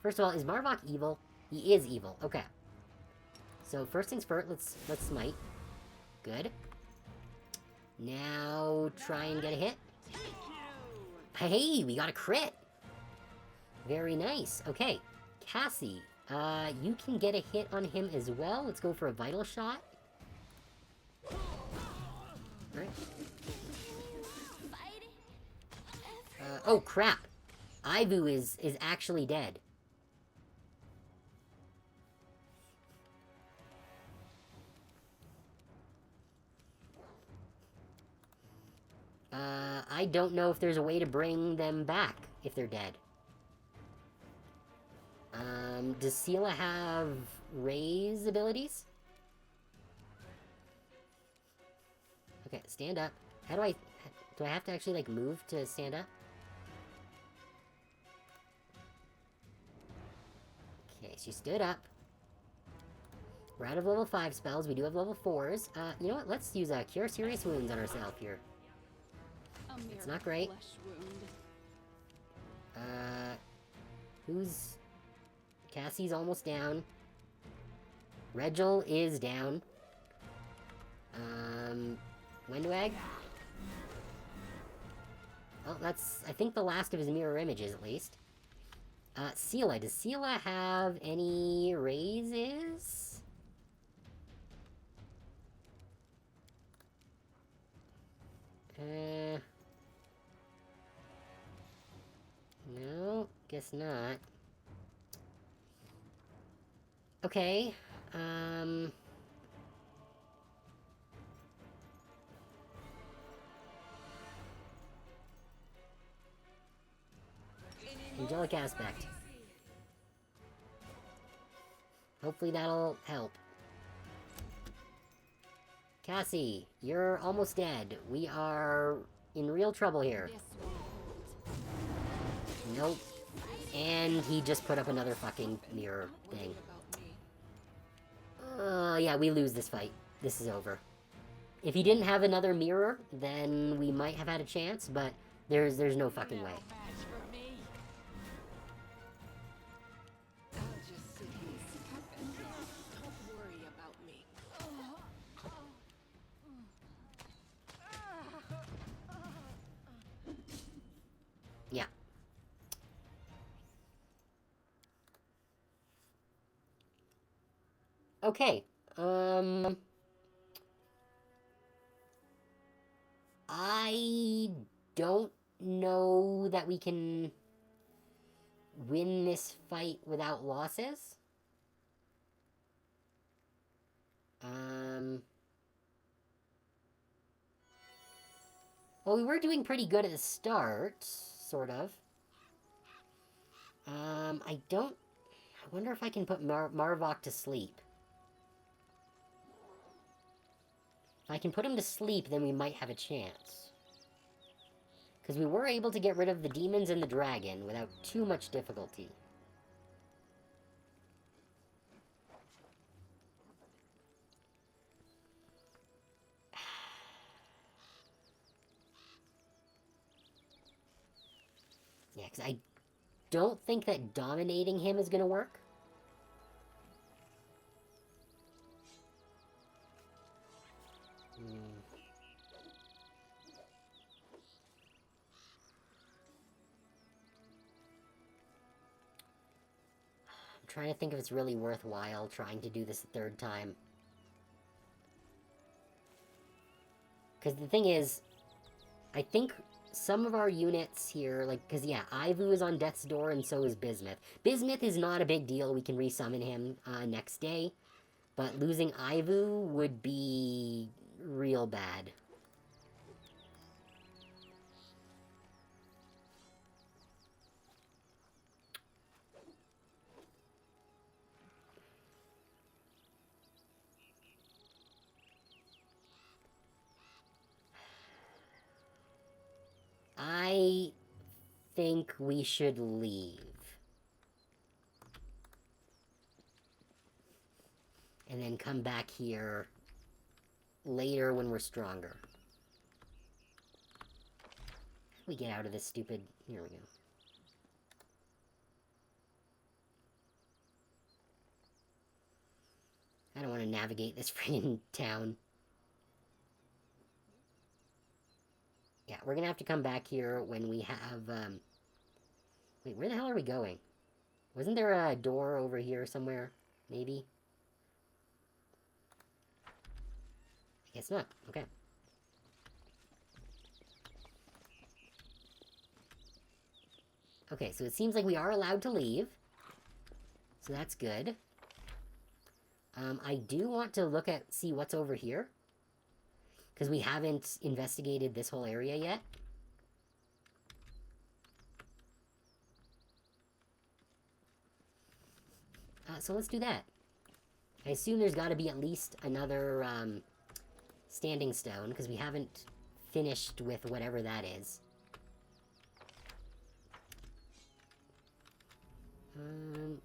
First of all, is Marvok evil? He is evil. Okay. So first things first, let's smite. Good. Now try and get a hit. Hey, we got a crit. Very nice. Okay, Cassie, you can get a hit on him as well. Let's go for a vital shot. All right. Oh crap! Ivu is actually dead. I don't know if there's a way to bring them back if they're dead. Does Sela have raise abilities? Okay, stand up. How do I have to actually, like, move to stand up? Okay, she stood up. We're out of level 5 spells. We do have level 4s. You know what? Let's use Cure Serious Wounds on ourselves here. It's not great. Who's... Cassie's almost down. Regil is down. Windwag? Well, that's, I think, the last of his mirror images, at least. Sela. Does Sela have any raises? No, guess not. Okay, Angelic Aspect. Hopefully that'll help. Cassie, you're almost dead. We are in real trouble here. Nope. And he just put up another fucking mirror thing. Yeah, we lose this fight. This is over. If he didn't have another mirror, then we might have had a chance, but there's no fucking way. Okay. I don't know that we can win this fight without losses. Well, we were doing pretty good at the start, sort of. I don't... I wonder if I can put Marvok to sleep. If I can put him to sleep, then we might have a chance. Because we were able to get rid of the demons and the dragon without too much difficulty. Yeah, because I don't think that dominating him is going to work. I'm trying to think if it's really worthwhile trying to do this a third time. Because the thing is, I think some of our units here, like, because yeah, Ivu is on death's door and so is Bismuth. Bismuth is not a big deal, we can resummon him next day. But losing Ivu would be real bad. I think we should leave. And then come back here later when we're stronger. How do we get out of this stupid... Here we go. I don't want to navigate this freaking town. Yeah, we're gonna have to come back here when we have, Wait, where the hell are we going? Wasn't there a door over here somewhere? Maybe? I guess not. Okay. Okay, so it seems like we are allowed to leave. So that's good. I do want to see what's over here. Because we haven't investigated this whole area yet. So let's do that. I assume there's got to be at least another standing stone, because we haven't finished with whatever that is.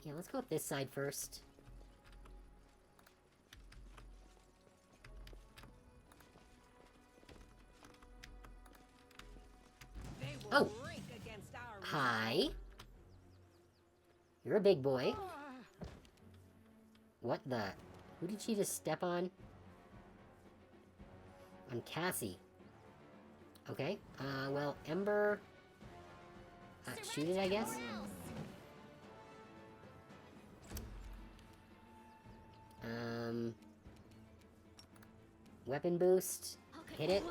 Yeah, let's go up this side first. Oh! Hi. You're a big boy. What the... Who did she just step on? On Cassie. Okay. Well, Ember... shoot it, I guess? Weapon boost. Hit it.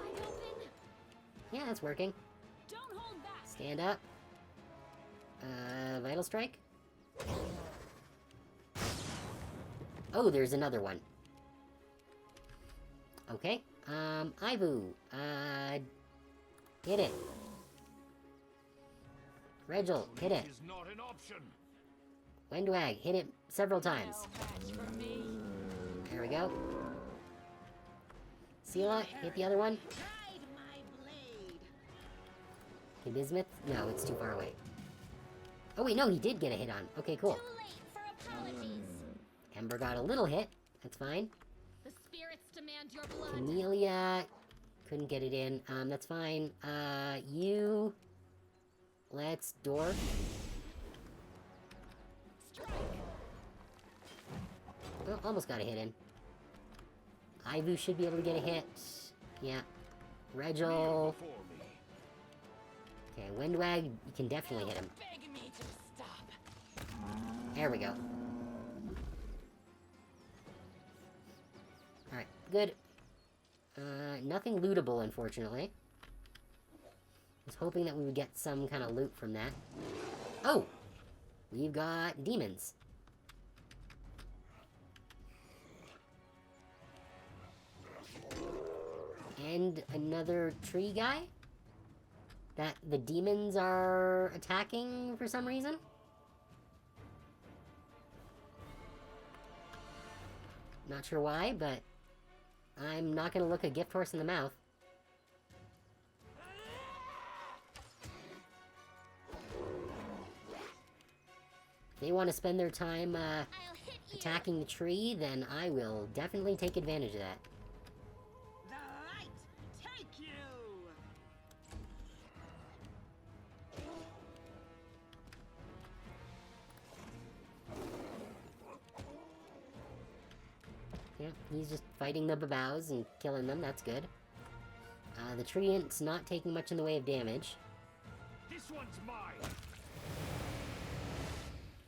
Yeah, that's working. Stand up. Vital Strike. Oh, there's another one. Okay. Ivu. Hit it. Regil, hit it. Wendwag, hit it several times. There we go. Sela, hit the other one. Okay, Bismuth? No, it's too far away. Oh wait, no, he did get a hit on. Okay, cool. Ember got a little hit. That's fine. The spirits demand your blood. Camellia couldn't get it in. That's fine. You... Let's door. Oh, almost got a hit in. Ivu should be able to get a hit. Yeah. Regil. Okay, Windwag, you can definitely hit him. There we go. good. Nothing lootable, unfortunately. I was hoping that we would get some kind of loot from that. Oh! We've got demons. And another tree guy? That the demons are attacking for some reason? Not sure why, but I'm not gonna look a gift horse in the mouth. If they want to spend their time attacking the tree, then I will definitely take advantage of that. The light take you. Yeah, he's just fighting the babows and killing them, that's good. The treant's not taking much in the way of damage. This one's mine.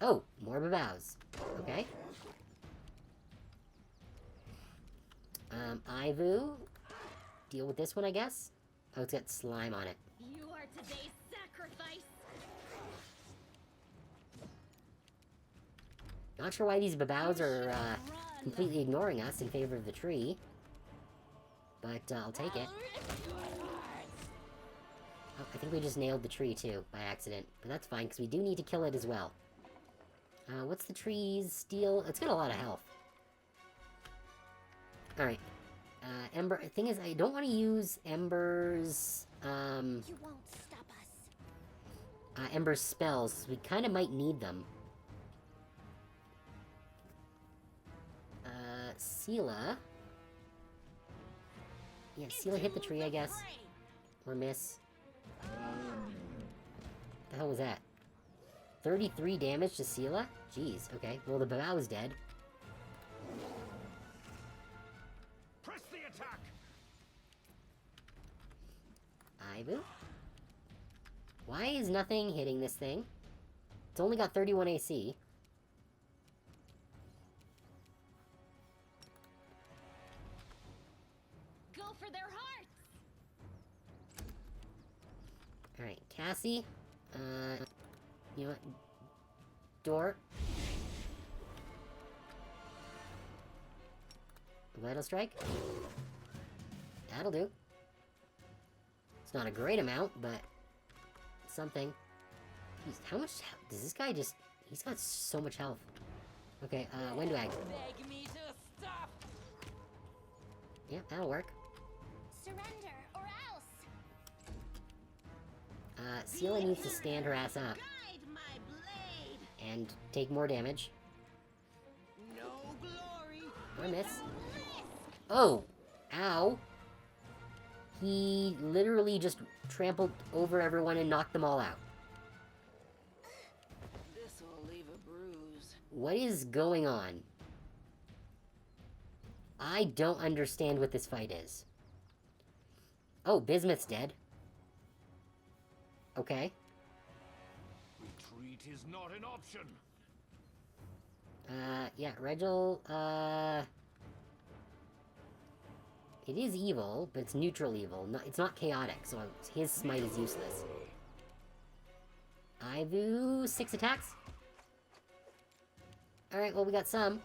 Oh, more babows. Okay. Ivu. Deal with this one, I guess? Oh, it's got slime on it. You are today's sacrifice. Not sure why these babows are, completely ignoring us in favor of the tree. But, I'll take it. Oh, I think we just nailed the tree, too, by accident. But that's fine, because we do need to kill it as well. What's the tree's deal? It's got a lot of health. Alright. Ember... The thing is, I don't want to use Ember's, You won't stop us. Ember's spells. We kind of might need them. Sela. Yeah, Sela hit the tree, I guess. Or miss. What the hell was that? 33 damage to Sela? Jeez, okay. Well, the Babao is dead. Press the attack. Ivu? Why is nothing hitting this thing? It's only got 31 AC. Go for their hearts. Alright, Cassie. You know what? Door. Vital Strike. That'll do. It's not a great amount, but something. Jeez, how much health does this guy just... He's got so much health. Okay, Windwag. Beg me to stop. Yeah, that'll work. Surrender or else. Sela needs to stand her ass up Guide my blade. and take more damage. No glory. Or miss. Oh! Ow! He literally just trampled over everyone and knocked them all out. This will leave a bruise. What is going on? I don't understand what this fight is. Oh, Bismuth's dead. Okay. Retreat is not an option. Yeah, Regil, it is evil, but it's neutral evil. No, it's not chaotic, so his smite is useless. Ivu, 6 attacks. Alright, well, we got some.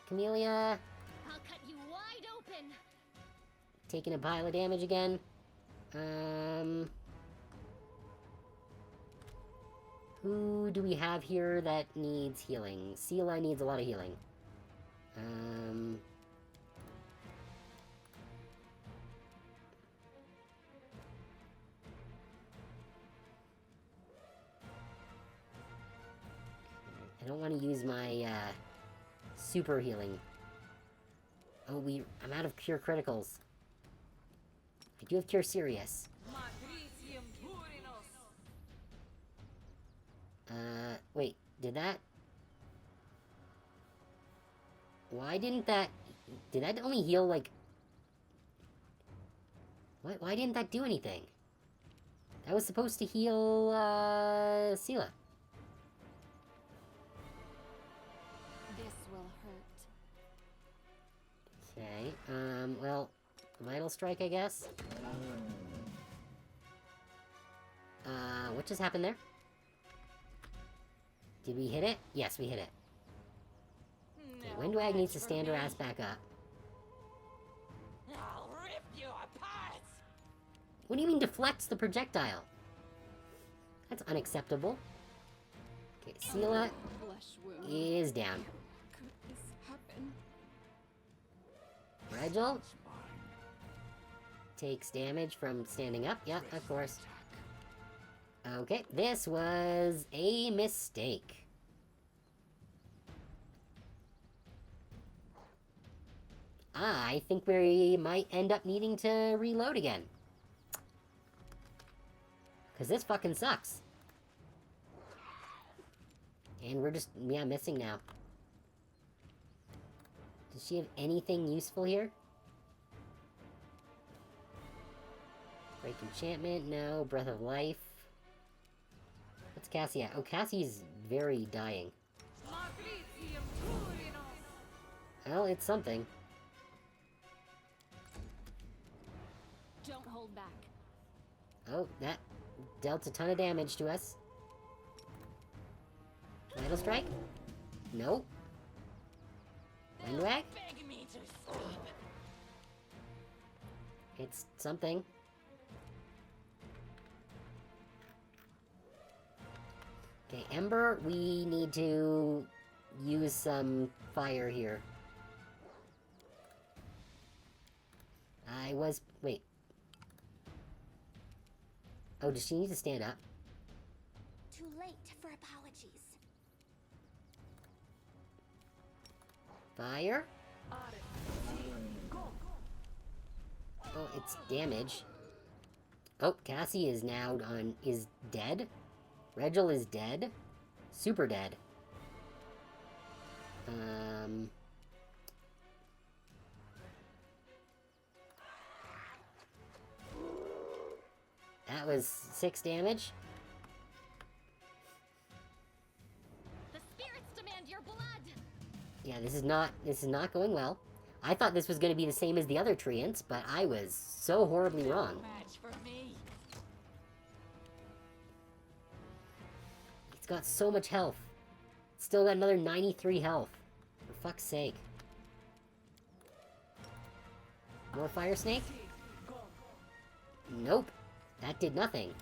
Camellia, I'll cut you wide open. taking a pile of damage again. Who do we have here that needs healing? Sela needs a lot of healing. I don't want to use my, super healing. Oh, I'm out of Cure Criticals. I do have Cure Serious. Wait, did that... Why didn't that... Did that only heal, like... Why didn't that do anything? That was supposed to heal, Sela. This will hurt. Okay, well, Vital Strike, I guess. What just happened there? Did we hit it? Yes, we hit it. Okay, Windwag needs to stand her ass back up. I'll rip you apart. What do you mean deflects the projectile? That's unacceptable. Okay, Seela Flesh wound. is down. Could this happen? Regil takes damage from standing up. Yeah, of course. Okay, this was a mistake. I think we might end up needing to reload again. Because this fucking sucks. And we're just, yeah, missing now. Does she have anything useful here? Break enchantment? No. Breath of life? What's Cassie at? Oh, Cassie's very dying. Well, it's something. Don't hold back. Oh, that dealt a ton of damage to us. Vital Strike? Nope. Windwag? Beg me to stop. It's something. Okay, Ember, we need to use some fire here. Wait. Oh, does she need to stand up? Too late for apologies. Fire? Oh, it's damage. Oh, Cassie is now is dead. Regil is dead. Super dead. That was 6 damage. The spirits demand your blood. Yeah, this is not going well. I thought this was going to be the same as the other treants, but I was so horribly wrong. Match for me. He's got so much health. Still got another 93 health. For fuck's sake. More fire snake? Nope. That did nothing.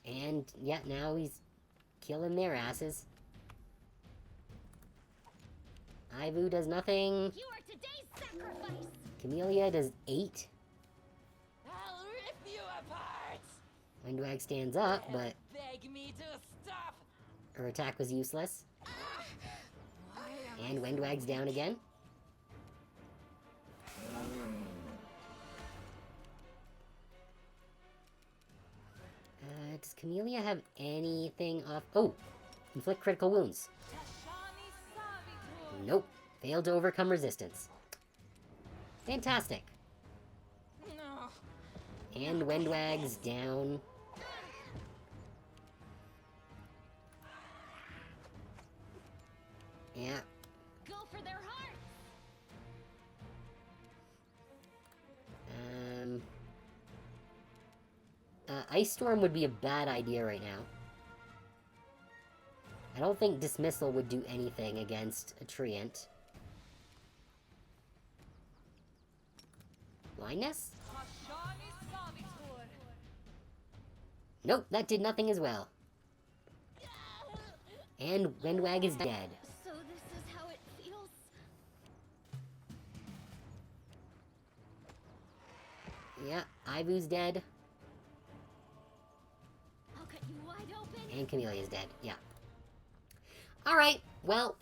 And, yeah, now he's killing their asses. Ivu does nothing. You are today's sacrifice. Camellia does 8. I'll rip you apart. Windwag stands up, but Beg me to stop. her attack was useless. Why am And Windwag's down again. Does Camellia have anything off? Oh! Inflict critical wounds. Nope. Failed to overcome resistance. Fantastic. no? And Windwag's down. Yeah. Go for their hearts. Ice Storm would be a bad idea right now. I don't think Dismissal would do anything against a Treant. Blindness? Nope, that did nothing as well. And Windwag is dead. So this is how it feels. Yeah, Ivu's dead. I'll cut you wide open. And Camellia's dead, yeah. Alright, well,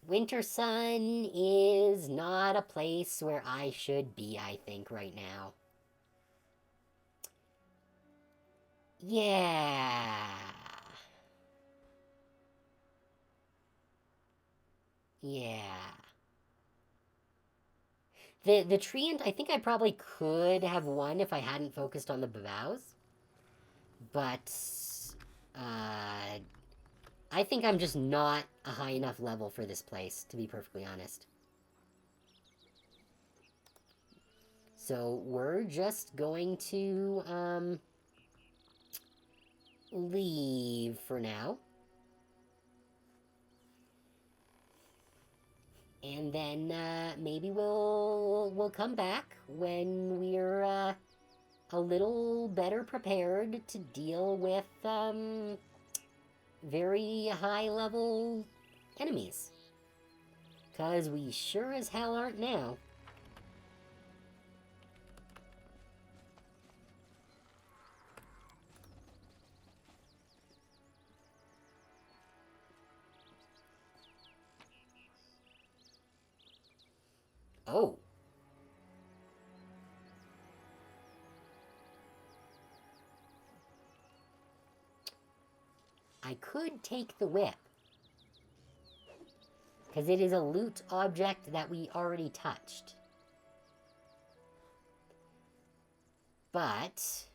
Winter Sun is not a place where I should be, I think, right now. Yeah. Yeah. The Treant, I think I probably could have won if I hadn't focused on the Bows. But, I think I'm just not a high enough level for this place, to be perfectly honest. So we're just going to, leave for now. And then, maybe we'll come back when we're, a little better prepared to deal with, very high-level enemies. 'Cause we sure as hell aren't now. Oh. I could take the whip. Because it is a loot object that we already touched. But...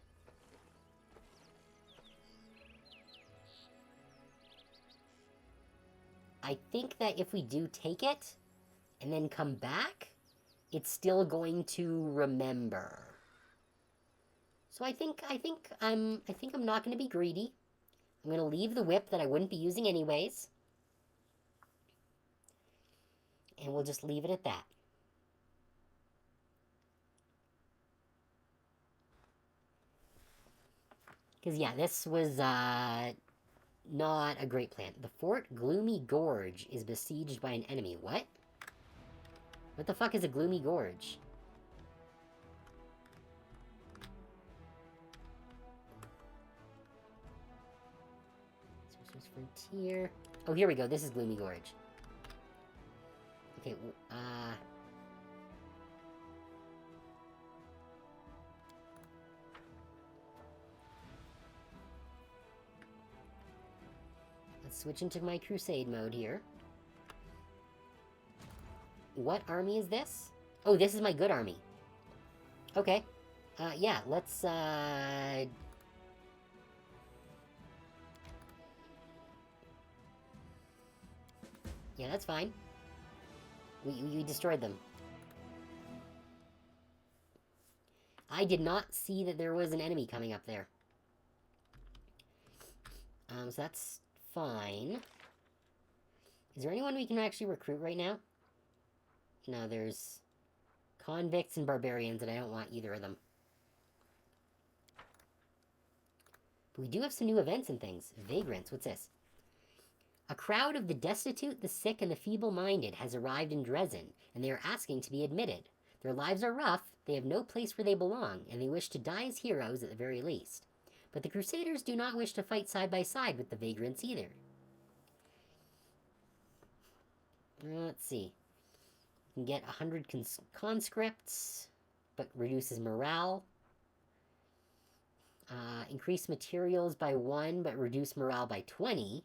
I think that if we do take it, and then come back, it's still going to remember. So I think I'm not going to be greedy. I'm going to leave the whip that I wouldn't be using anyways. And we'll just leave it at that. Because, yeah, this was, not a great plan. The Fort Gloomy Gorge is besieged by an enemy. What? What the fuck is a Gloomy Gorge? Sorcerer's Frontier. Oh, here we go. This is Gloomy Gorge. Okay, let's switch into my crusade mode here. What army is this? Oh, this is my good army. Okay. Yeah, let's, yeah, that's fine. We destroyed them. I did not see that there was an enemy coming up there. So that's fine. Is there anyone we can actually recruit right now? No, there's convicts and barbarians, and I don't want either of them. But we do have some new events and things. Vagrants, what's this? A crowd of the destitute, the sick, and the feeble-minded has arrived in Dresden, and they are asking to be admitted. Their lives are rough, they have no place where they belong, and they wish to die as heroes at the very least. But the Crusaders do not wish to fight side by side with the vagrants either. Let's see. You can get 100 conscripts, but reduces morale. Increase materials by 1, but reduce morale by 20.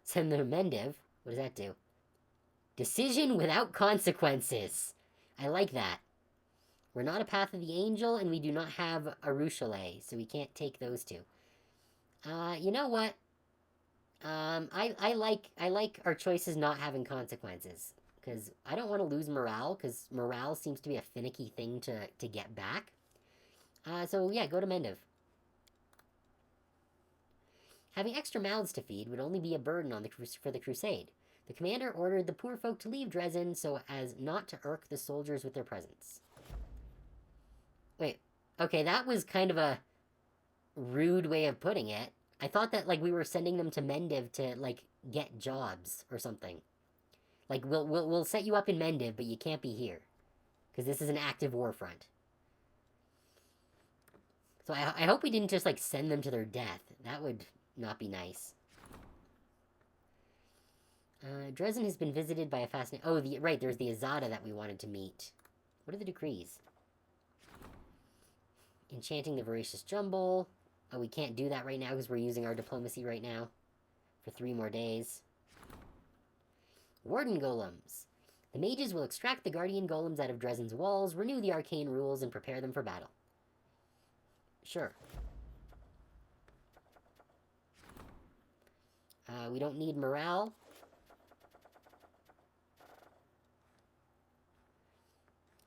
Send them to Mendiv. What does that do? Decision without consequences. I like that. We're not a Path of the Angel, and we do not have a Ruchelet, so we can't take those two. You know what? I like our choices not having consequences. Because I don't want to lose morale, because morale seems to be a finicky thing to get back. So yeah, go to Mendiv. Having extra mouths to feed would only be a burden on for the crusade. The commander ordered the poor folk to leave Dresden so as not to irk the soldiers with their presence. Wait, okay, that was kind of a rude way of putting it. I thought that, like, we were sending them to Mendiv to, like, get jobs or something. Like, we'll set you up in Mendiv, but you can't be here. Because this is an active war front. So I hope we didn't just, like, send them to their death. That would not be nice. Dresden has been visited by a fascinating... Oh, right, there's the Azada that we wanted to meet. What are the decrees? Enchanting the Voracious Jumble. Oh, we can't do that right now because we're using our diplomacy right now. For 3 more days. Warden Golems. The mages will extract the guardian golems out of Dresden's walls, renew the arcane rules, and prepare them for battle. Sure. We don't need morale.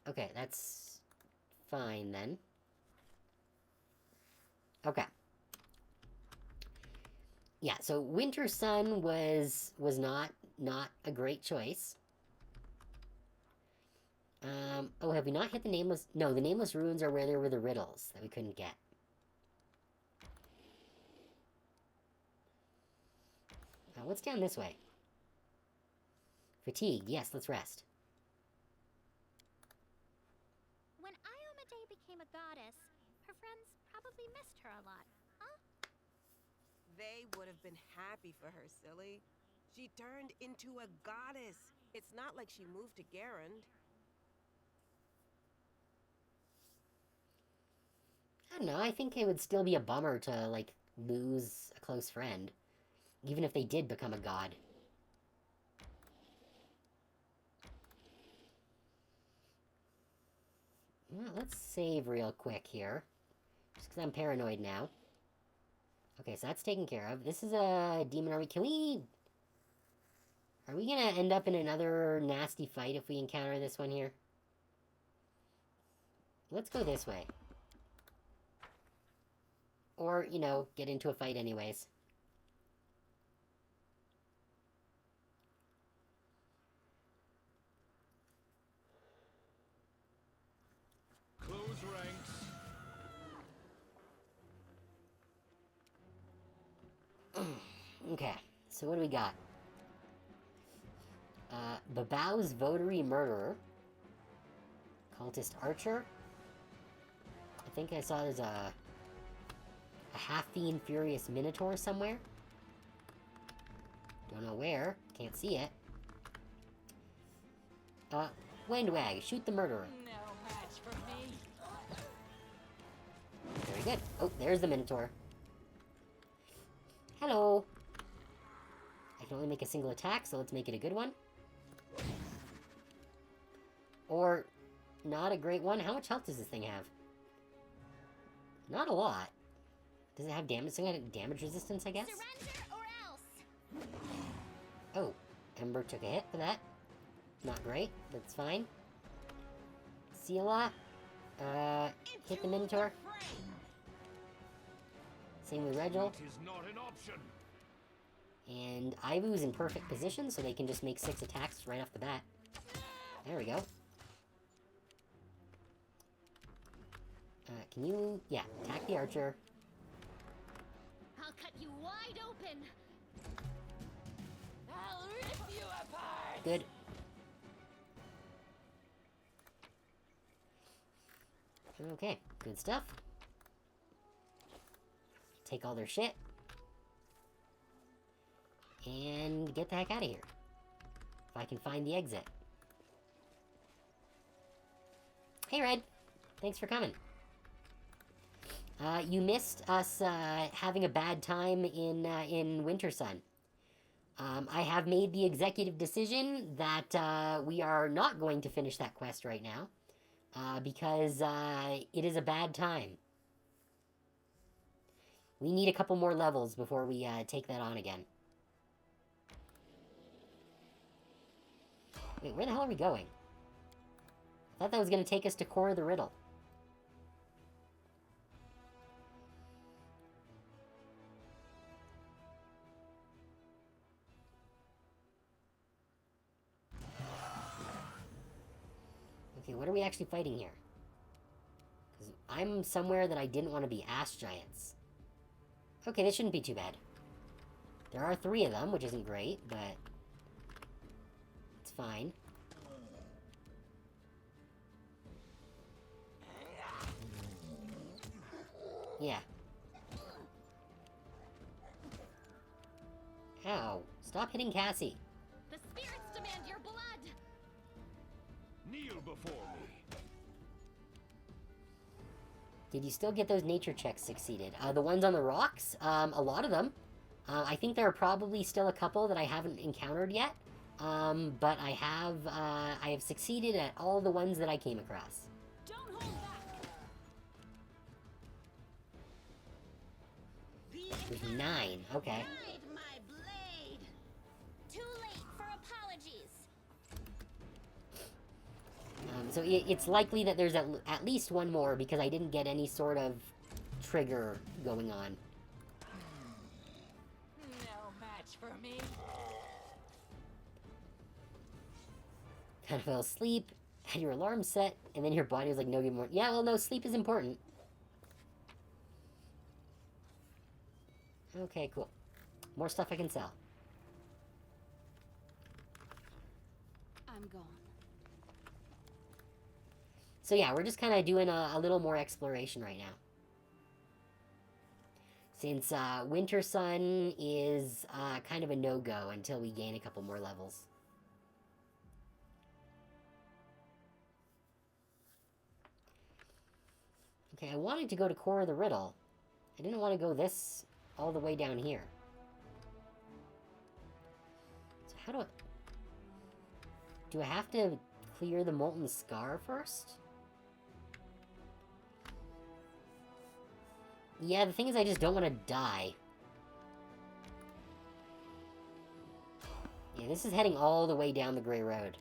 Okay, that's fine then. Okay. Yeah, so Winter Sun was not a great choice. Oh, have we not hit the Nameless? No, the Nameless Ruins are where there were the riddles that we couldn't get. What's down this way? Fatigued. Yes, let's rest. When Iomade became a goddess, her friends probably missed her a lot, huh? They would have been happy for her, silly. She turned into a goddess. It's not like she moved to Garand. I don't know, I think it would still be a bummer to, like, lose a close friend. Even if they did become a god. Well, let's save real quick here. Just because I'm paranoid now. Okay, so that's taken care of. This is a demon army. Can we... Are we gonna end up in another nasty fight if we encounter this one here? Let's go this way. Or, you know, get into a fight anyways. Close ranks. Okay, so what do we got? Babau's Votary Murderer. Cultist Archer. I think I saw there's a half-fiend Furious Minotaur somewhere. Don't know where. Can't see it. Windwag, shoot the murderer. No match for me. Very good. Oh, there's the Minotaur. Hello. I can only make a single attack, so let's make it a good one. Or, not a great one. How much health does this thing have? Not a lot. Does it have damage? Some kind of damage resistance, I guess? Surrender or else! Oh, Ember took a hit for that. Not great, but it's fine. See a lot. Hit the Minotaur. Same with Regil. It is not an option. And Ivu's in perfect position, so they can just make 6 attacks right off the bat. There we go. Can you... Yeah, attack the archer. I'll cut you wide open! I'll rip you apart. Good. Okay, good stuff. Take all their shit. And get the heck out of here. If I can find the exit. Hey, Red. Thanks for coming. You missed us having a bad time in Winter Sun. I have made the executive decision that we are not going to finish that quest right now. Because it is a bad time. We need a couple more levels before we take that on again. Wait, where the hell are we going? I thought that was going to take us to Core of the Riddle. Okay, what are we actually fighting here? Because I'm somewhere that I didn't want to be. Ash Giants. Okay, this shouldn't be too bad. There are 3 of them, which isn't great, but... it's fine. Yeah. Ow. Stop hitting Cassie. The spirits demand your blood! Kneel before me. Did you still get those nature checks succeeded? The ones on the rocks? A lot of them. I think there are probably still a couple that I haven't encountered yet. But I have succeeded at all the ones that I came across. Don't hold back! There's 9, okay. Ride my blade! So it's likely that there's at least one more, because I didn't get any sort of trigger going on. No match for me. Kind of fell asleep, had your alarm set, and then your body was like, no, good morning. Yeah, well, no, sleep is important. Okay, cool. More stuff I can sell. I'm gone. So yeah, we're just kind of doing a little more exploration right now. Since Winter Sun is kind of a no-go until we gain a couple more levels. Okay, I wanted to go to Core of the Riddle. I didn't want to go this all the way down here. So how do I... Do I have to clear the Molten Scar first? Yeah, the thing is I just don't want to die. Yeah, this is heading all the way down the Grey Road.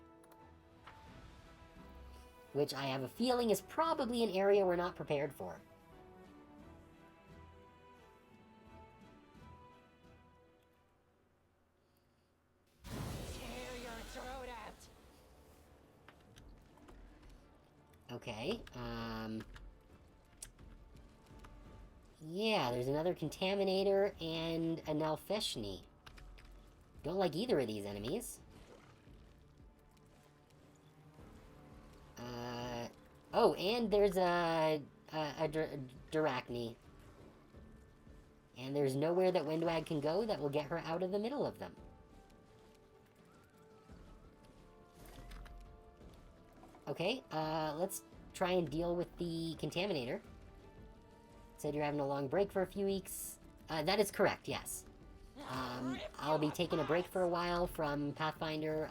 Which I have a feeling is probably an area we're not prepared for. Tear your throat out. Okay, yeah, there's another Contaminator and a Nalfeshni. Don't like either of these enemies. Oh, and there's a Duracni. And there's nowhere that Windwag can go that will get her out of the middle of them. Okay, let's try and deal with the Contaminator. Said you're having a long break for a few weeks. That is correct, yes. I'll be taking a break for a while from Pathfinder,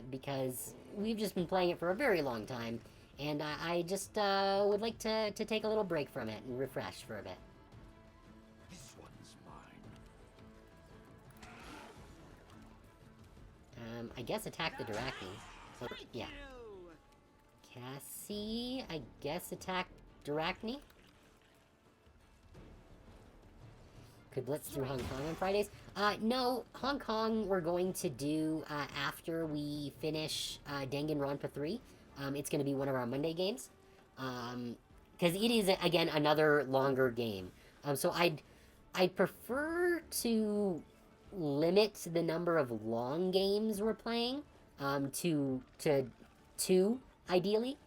because we've just been playing it for a very long time, and I just would like to take a little break from it and refresh for a bit. This one's mine. I guess attack the Duracni. Or, yeah. Cassie, I guess attack Duracni? Could blitz through Hong Kong on Fridays? No, Hong Kong we're going to do after we finish Danganronpa 3. It's going to be one of our Monday games. Because it is, again, another longer game. So I'd prefer to limit the number of long games we're playing to two, ideally.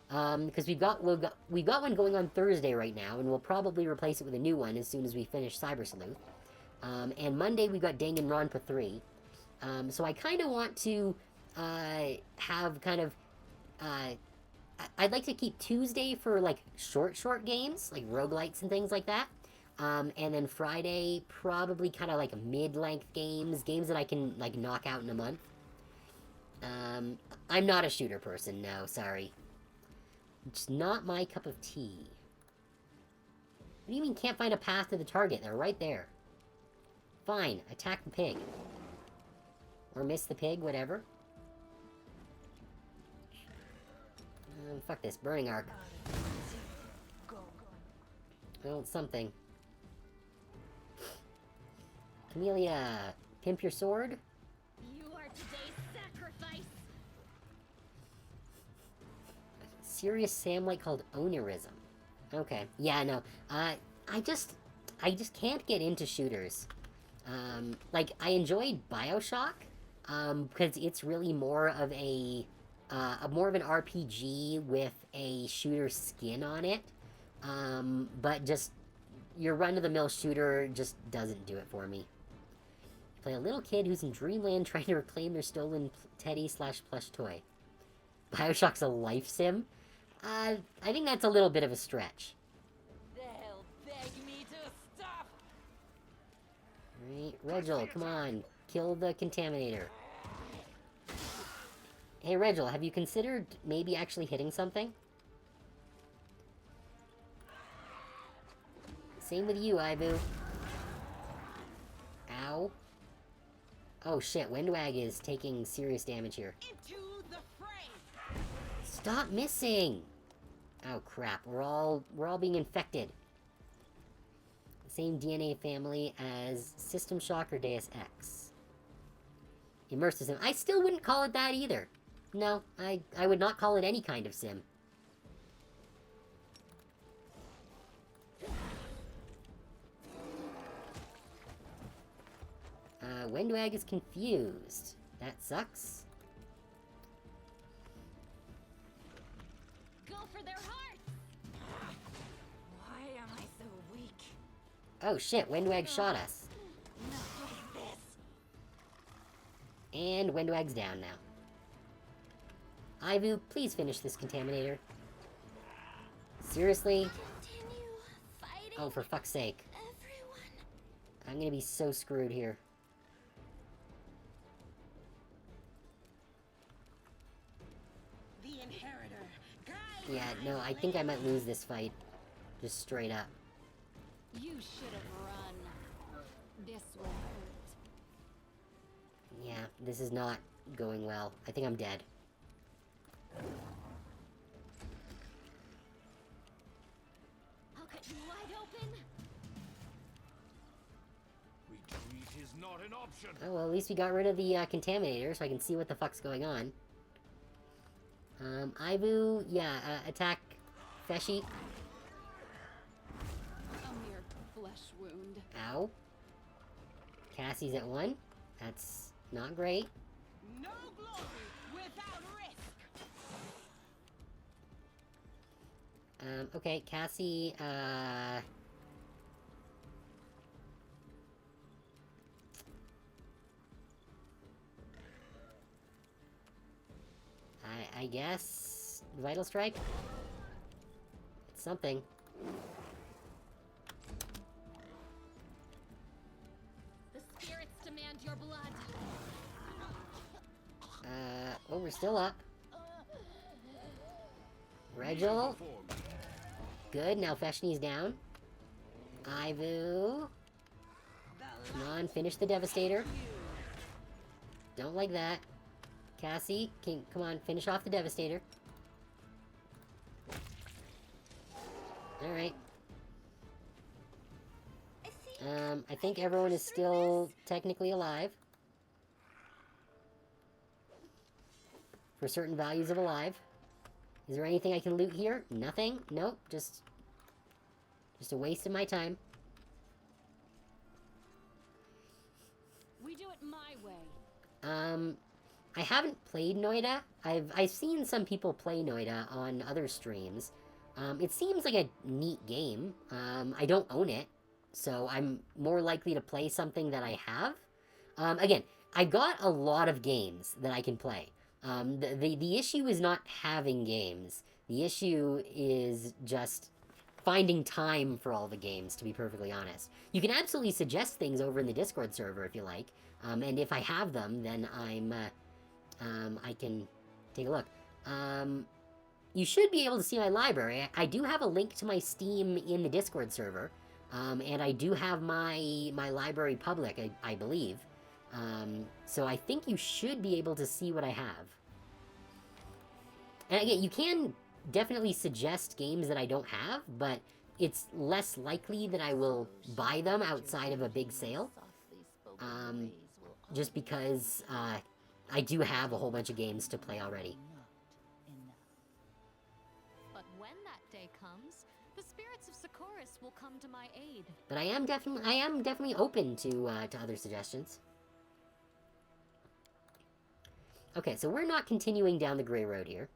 Because we've got one going on Thursday right now, and we'll probably replace it with a new one as soon as we finish Cyber Sleuth. And Monday we've got Danganronpa 3. So I kind of want to have kind of... I'd like to keep Tuesday for, like, short games, like roguelites and things like that. And then Friday, probably kind of like mid-length games that I can, like, knock out in a month. I'm not a shooter person, no, sorry. It's not my cup of tea. What do you mean can't find a path to the target? They're right there. Fine, attack the pig. Or miss the pig, whatever. Fuck this, burning arc. Well, it's something. Camellia, pimp your sword. You are today's sacrifice. Serious Samlight called Onirism. Okay, yeah, no. I just can't get into shooters. Like, I enjoyed BioShock, because it's really more of an RPG with a shooter skin on it. But just, your run-of-the-mill shooter just doesn't do it for me. You play a little kid who's in dreamland trying to reclaim their stolen teddy/plush toy. BioShock's a life sim? I think that's a little bit of a stretch. They'll beg me to stop. Alright, Regil, come on. Kill the Contaminator. Hey, Regil, have you considered maybe actually hitting something? Same with you, Ibu. Ow. Oh shit, Windwag is taking serious damage here. Into the fray. Stop missing! Oh crap, we're all being infected. Same DNA family as System Shock or Deus Ex. Immersive sim. I still wouldn't call it that either. No, I would not call it any kind of sim. Wendwag is confused. That sucks. Go for their hearts! Why am I so weak? Oh shit, Wendwag shot us. Not like this. And Wendwag's down now. Ivu, please finish this contaminator. Seriously? Continue fighting Oh, for fuck's sake. everyone. I'm gonna be so screwed here. The inheritor. Guide Yeah, no, I think I might lose this fight. Just straight up. You should have run. This will hurt. Yeah, this is not going well. I think I'm dead. I'll cut you wide open. Retreat is not an option. Oh, well, at least we got rid of the contaminator, so I can see what the fuck's going on. Ivu, yeah, attack Feshi. A mere flesh wound. Ow. Cassie's at 1. That's not great. no glory without risk. Okay, Cassie, I guess Vital Strike? It's something. The spirits demand your blood. Oh, we're still up. Regil. Before me. Good, now Feshni's down. Ivu. Come on, finish the Devastator. Don't like that. Cassie, come on, finish off the Devastator. Alright. I think everyone is still technically alive. For certain values of alive. Is there anything I can loot here? Nothing? Nope, just a waste of my time. We do it my way. I haven't played Noida. I've seen some people play Noida on other streams. It seems like a neat game. I don't own it, so I'm more likely to play something that I have. Again, I got a lot of games that I can play. The issue is not having games. The issue is just finding time for all the games, to be perfectly honest. You can absolutely suggest things over in the Discord server if you like. And if I have them, then I can take a look. You should be able to see my library. I do have a link to my Steam in the Discord server. And I do have my library public, I believe. So I think you should be able to see what I have. And again, you can definitely suggest games that I don't have, but it's less likely that I will buy them outside of a big sale. Just because I do have a whole bunch of games to play already. But when that day comes, the spirits of Sikoris will come to my aid. But I am definitely open to other suggestions. Okay, so we're not continuing down the gray road here.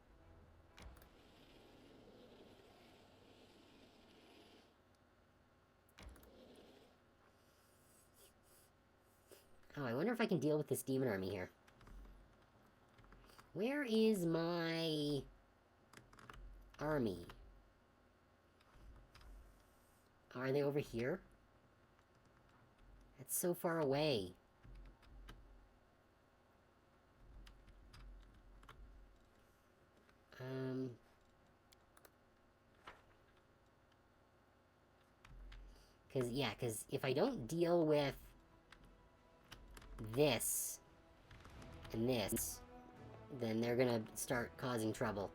Oh, I wonder if I can deal with this demon army here. Where is my army? Are they over here? That's so far away. Because if I don't deal with this and this, then they're gonna start causing trouble.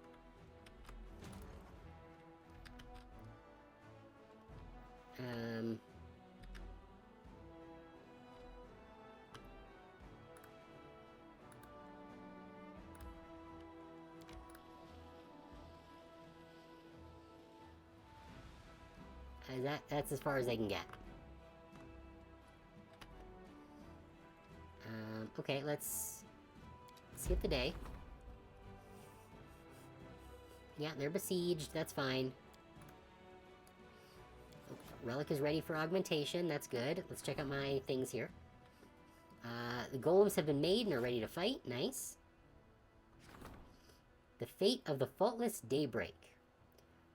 Um... That's as far as I can get. Okay, let's skip the day. Yeah, they're besieged, that's fine. Relic is ready for augmentation, that's good. Let's check out my things here. The golems have been made and are ready to fight, nice. The fate of the Faultless Daybreak.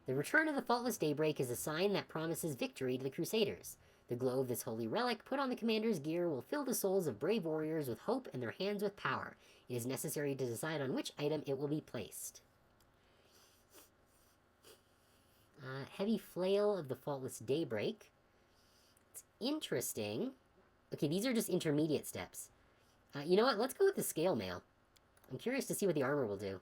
The return of the Faultless Daybreak is a sign that promises victory to the Crusaders. The glow of this holy relic put on the commander's gear will fill the souls of brave warriors with hope and their hands with power. It is necessary to decide on which item it will be placed. Heavy Flail of the Faultless Daybreak. It's interesting. Okay, these are just intermediate steps. You know what? Let's go with the Scale Mail. I'm curious to see what the armor will do.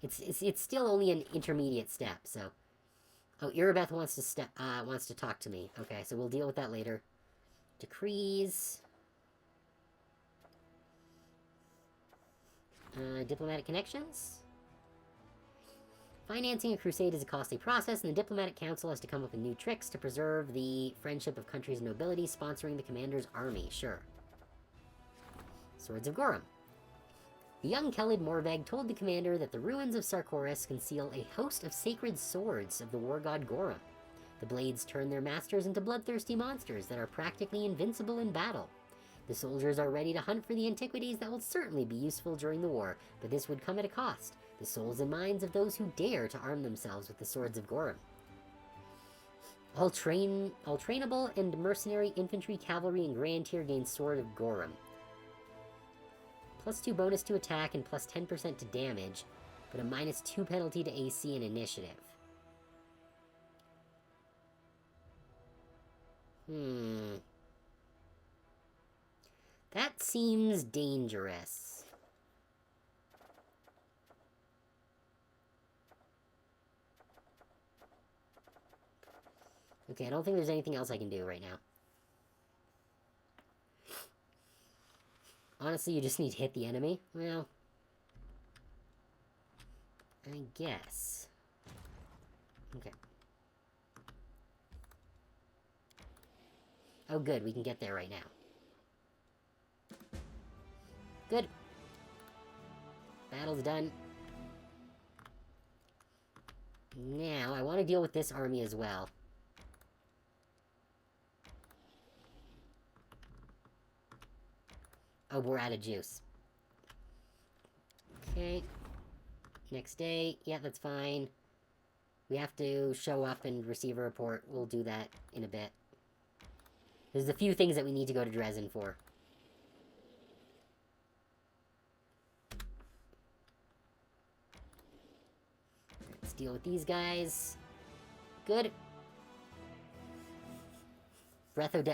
It's still only an intermediate step, so... Oh, Irabeth wants to talk to me. Okay, so we'll deal with that later. Decrees. Diplomatic connections. Financing a crusade is a costly process, and the diplomatic council has to come up with new tricks to preserve the friendship of countries and nobility, sponsoring the commander's army. Sure. Swords of Gorum. The young Kelid Morveg told the commander that the ruins of Sarkoris conceal a host of sacred swords of the war god Gorum. The blades turn their masters into bloodthirsty monsters that are practically invincible in battle. The soldiers are ready to hunt for the antiquities that will certainly be useful during the war, but this would come at a cost. The souls and minds of those who dare to arm themselves with the swords of Gorum. All trainable and mercenary infantry, cavalry, and grand tier gain Sword of Gorum. +2 bonus to attack and +10% to damage, but a -2 penalty to AC and initiative. That seems dangerous. Okay, I don't think there's anything else I can do right now. Honestly, you just need to hit the enemy? Well, I guess. Okay. Oh good, we can get there right now. Good. Battle's done. Now, I want to deal with this army as well. Oh, we're out of juice. Okay. Next day. Yeah, that's fine. We have to show up and receive a report. We'll do that in a bit. There's a few things that we need to go to Dresden for. Let's deal with these guys. Good. Breath of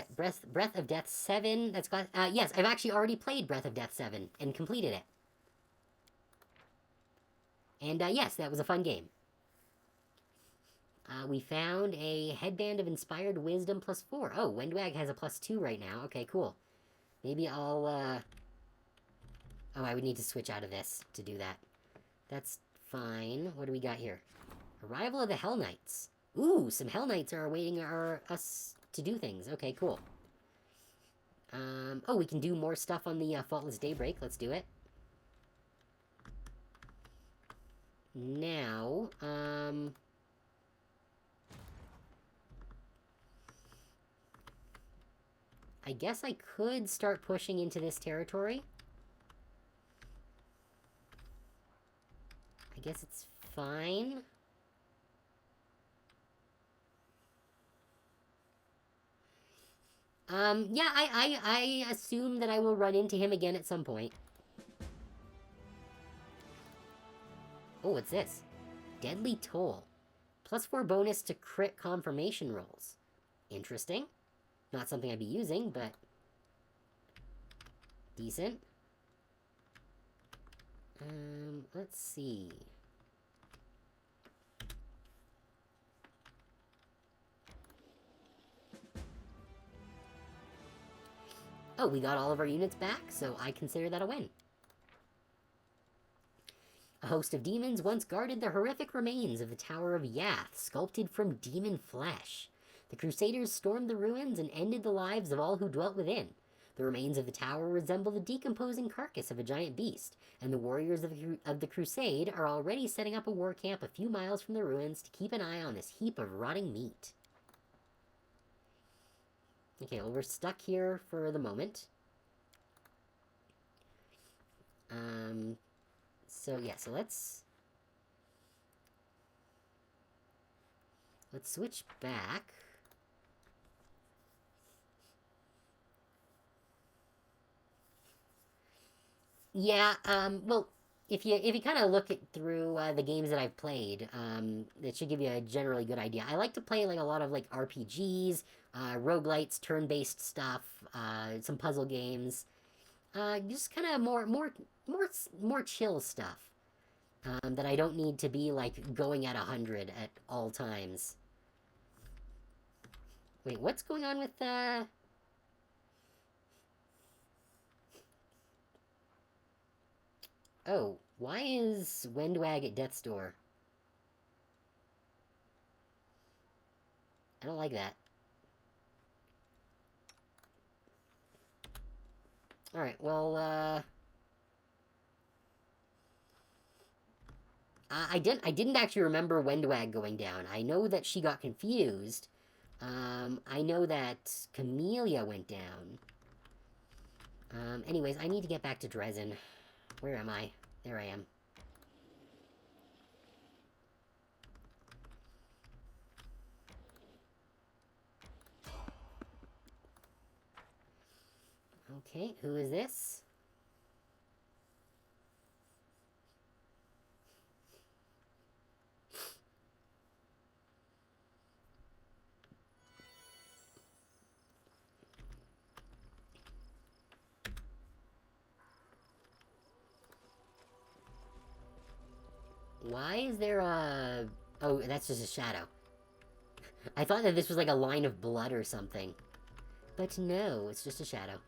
Death 7. That's got. Yes, I've actually already played Breath of Death 7 and completed it. And yes, that was a fun game. We found a Headband of Inspired Wisdom +4. Oh, Wendwag has a +2 right now. Okay, cool. Maybe I'll. Oh, I would need to switch out of this to do that. That's fine. What do we got here? Arrival of the Hell Knights. Ooh, some Hell Knights are awaiting us to do things. Okay, cool. Oh, we can do more stuff on the Faultless Daybreak. Let's do it. Now, I guess I could start pushing into this territory. I guess it's fine. Yeah, I assume that I will run into him again at some point. Oh, what's this? Deadly Toll. +4 bonus to crit confirmation rolls. Interesting. Not something I'd be using, but... decent. Let's see. Oh, we got all of our units back, so I consider that a win. A host of demons once guarded the horrific remains of the Tower of Yath, sculpted from demon flesh. The Crusaders stormed the ruins and ended the lives of all who dwelt within. The remains of the tower resemble the decomposing carcass of a giant beast, and the warriors of the Crusade are already setting up a war camp a few miles from the ruins to keep an eye on this heap of rotting meat. Okay, well, we're stuck here for the moment. So yeah, so let's switch back. Yeah, well, if you kind of look through the games that I've played, it should give you a generally good idea. I like to play like a lot of like RPGs, roguelites, turn-based stuff, some puzzle games, just kind of more chill stuff. That I don't need to be like going at 100 at all times. Wait, what's going on with Oh, why is Wendwag at death's door? I don't like that. Alright, well, I didn't actually remember Wendwag going down. I know that she got confused. I know that Camellia went down. Anyways, I need to get back to Dresden. Where am I? There I am. Okay, who is this? Why is there a... Oh, that's just a shadow. I thought that this was like a line of blood or something. But no, it's just a shadow.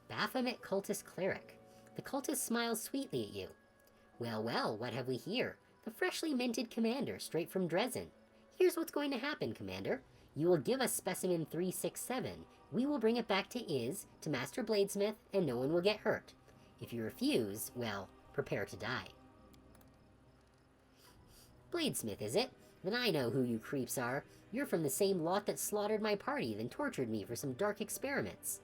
Baphomet Cultist Cleric. The cultist smiles sweetly at you. Well, well, what have we here? The freshly minted commander, straight from Dresden. Here's what's going to happen, Commander. You will give us Specimen 367. We will bring it back to Iz, to Master Bladesmith, and no one will get hurt. If you refuse, well, prepare to die. Bladesmith, is it? Then I know who you creeps are. You're from the same lot that slaughtered my party, then tortured me for some dark experiments.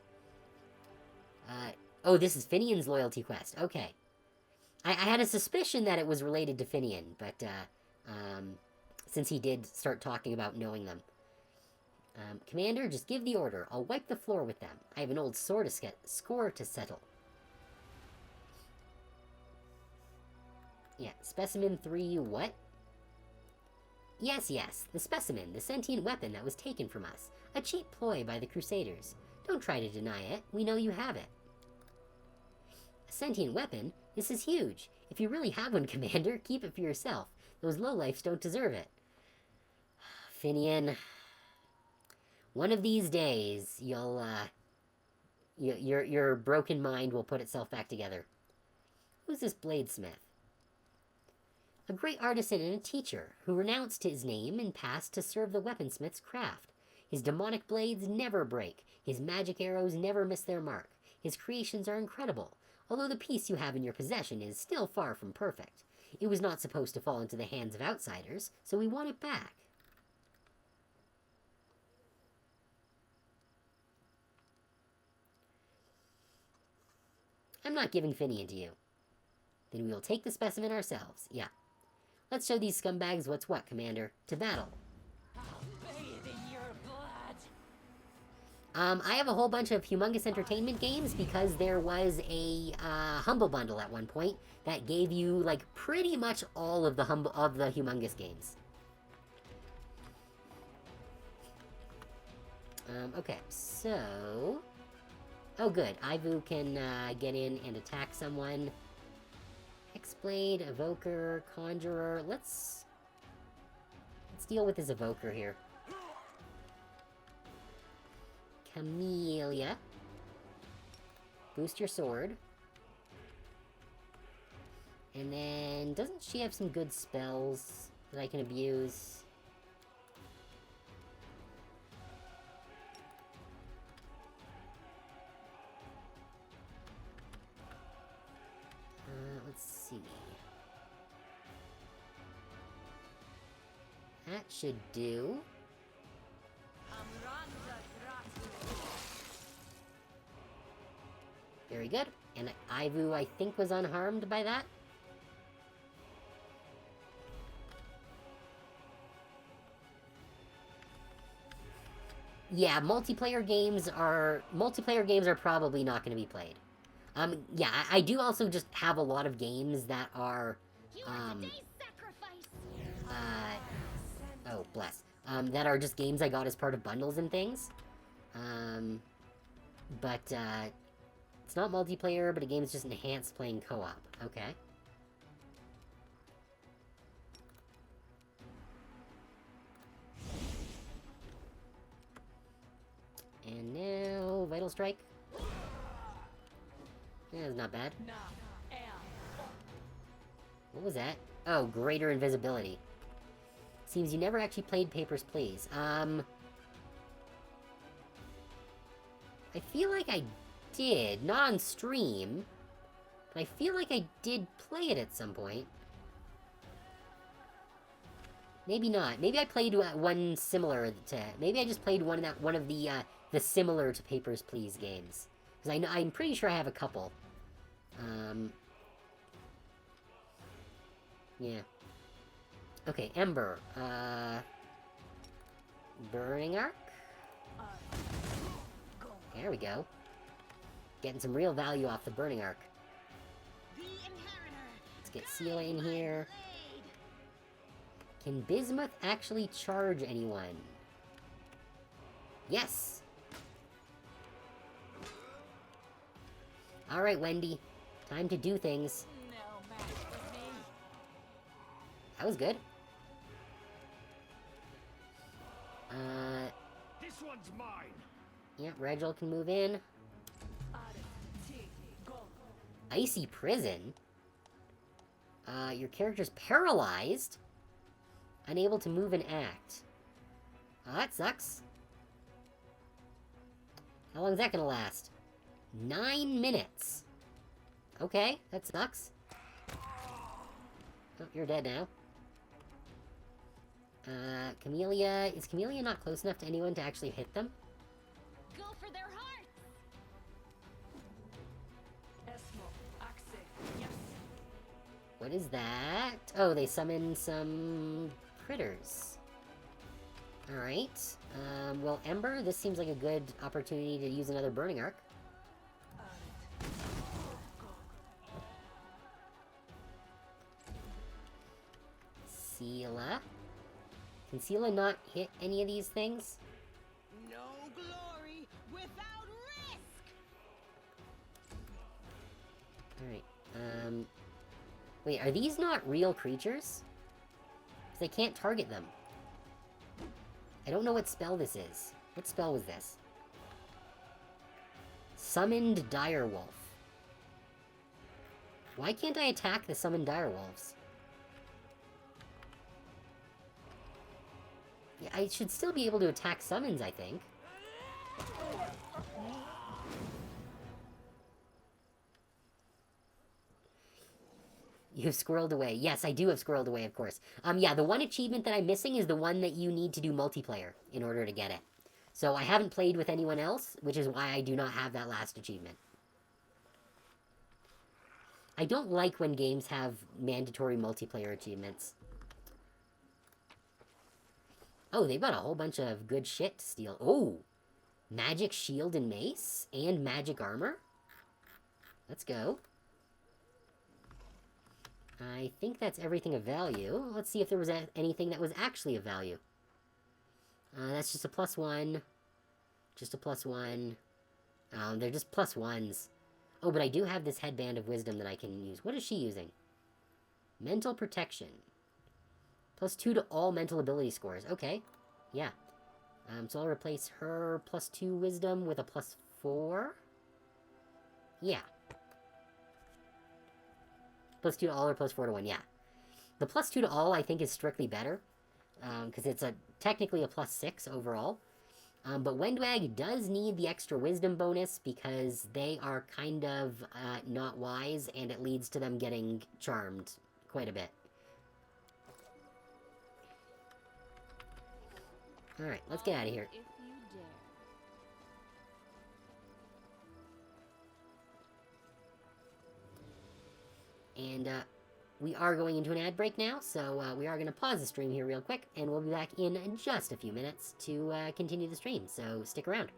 Oh, this is Finian's loyalty quest. Okay. I had a suspicion that it was related to Finian, but, since he did start talking about knowing them. Commander, just give the order. I'll wipe the floor with them. I have an old score to settle. Yeah, Specimen 3 what? Yes, the specimen, the sentient weapon that was taken from us. A cheap ploy by the Crusaders. Don't try to deny it. We know you have it. A sentient weapon? This is huge. If you really have one, Commander, keep it for yourself. Those lowlifes don't deserve it. Finian... One of these days, you'll, your broken mind will put itself back together. Who's this bladesmith? A great artisan and a teacher, who renounced his name and passed to serve the weaponsmith's craft. His demonic blades never break. His magic arrows never miss their mark. His creations are incredible, although the piece you have in your possession is still far from perfect. It was not supposed to fall into the hands of outsiders, so we want it back. I'm not giving Finian to you. Then we will take the specimen ourselves. Yeah. Let's show these scumbags what's what, Commander. To battle. I'll bathe in your blood. I have a whole bunch of Humongous Entertainment games because there was a Humble Bundle at one point that gave you like pretty much all of the Humongous games. Okay, so... Oh, good. Ivu can get in and attack someone. Hexblade, Evoker, Conjurer. Let's Let's deal with this evoker here. Camellia. Boost your sword. And then, doesn't she have some good spells that I can abuse? Let's see. That should do. Very good. And Ivu, I think, was unharmed by that. Yeah, multiplayer games are probably not going to be played. Yeah, I do also just have a lot of games that are, oh, bless. That are just games I got as part of bundles and things. But, it's not multiplayer, but a game's just enhanced playing co-op. Okay. And now, Vital Strike. Yeah, it's not bad. What was that? Oh, greater invisibility. Seems you never actually played Papers, Please. I feel like I did. Not on stream. But I feel like I did play it at some point. Maybe not. Maybe I played one similar to... Maybe I just played one of the similar to Papers, Please games. Because I'm pretty sure I have a couple. Yeah. Okay, Ember. Burning Arc? There we go. Getting some real value off the Burning Arc. Let's get Seela in here. Can Bismuth actually charge anyone? Yes! Alright, Wendy. Time to do things. That was good. This one's mine. Yep, Regil can move in. Icy Prison? Your character's paralyzed. Unable to move and act. Oh, that sucks. How long is that gonna last? 9 minutes. Okay, that sucks. Oh, you're dead now. Camellia... Is Camellia not close enough to anyone to actually hit them? Go for their hearts! What is that? Oh, they summon some... critters. Alright. Well, Ember, this seems like a good opportunity to use another Burning Arc. Seela. Can Seela not hit any of these things? No glory without risk. Alright, wait, are these not real creatures? Because I can't target them. I don't know what spell this is. What spell was this? Summoned Direwolf. Why can't I attack the summoned Direwolves? Yeah, I should still be able to attack summons, I think. You've squirreled away. Yes, I do have squirreled away, of course. Yeah, the one achievement that I'm missing is the one that you need to do multiplayer in order to get it. So I haven't played with anyone else, which is why I do not have that last achievement. I don't like when games have mandatory multiplayer achievements. Oh, they've got a whole bunch of good shit to steal. Oh! Magic shield and mace? And magic armor? Let's go. I think that's everything of value. Let's see if there was anything that was actually of value. That's just a +1. Just a +1. They're just +1s. Oh, but I do have this headband of wisdom that I can use. What is she using? Mental protection. +2 to all mental ability scores. Okay. Yeah. So I'll replace her +2 wisdom with a +4. Yeah. +2 to all or +4 to 1, yeah. The +2 to all, I think, is strictly better. Because it's technically a +6 overall. But Wendwag does need the extra wisdom bonus because they are kind of not wise, and it leads to them getting charmed quite a bit. Alright, let's get out of here. If you dare. And we are going into an ad break now, so we are going to pause the stream here real quick, and we'll be back in just a few minutes to continue the stream, so stick around.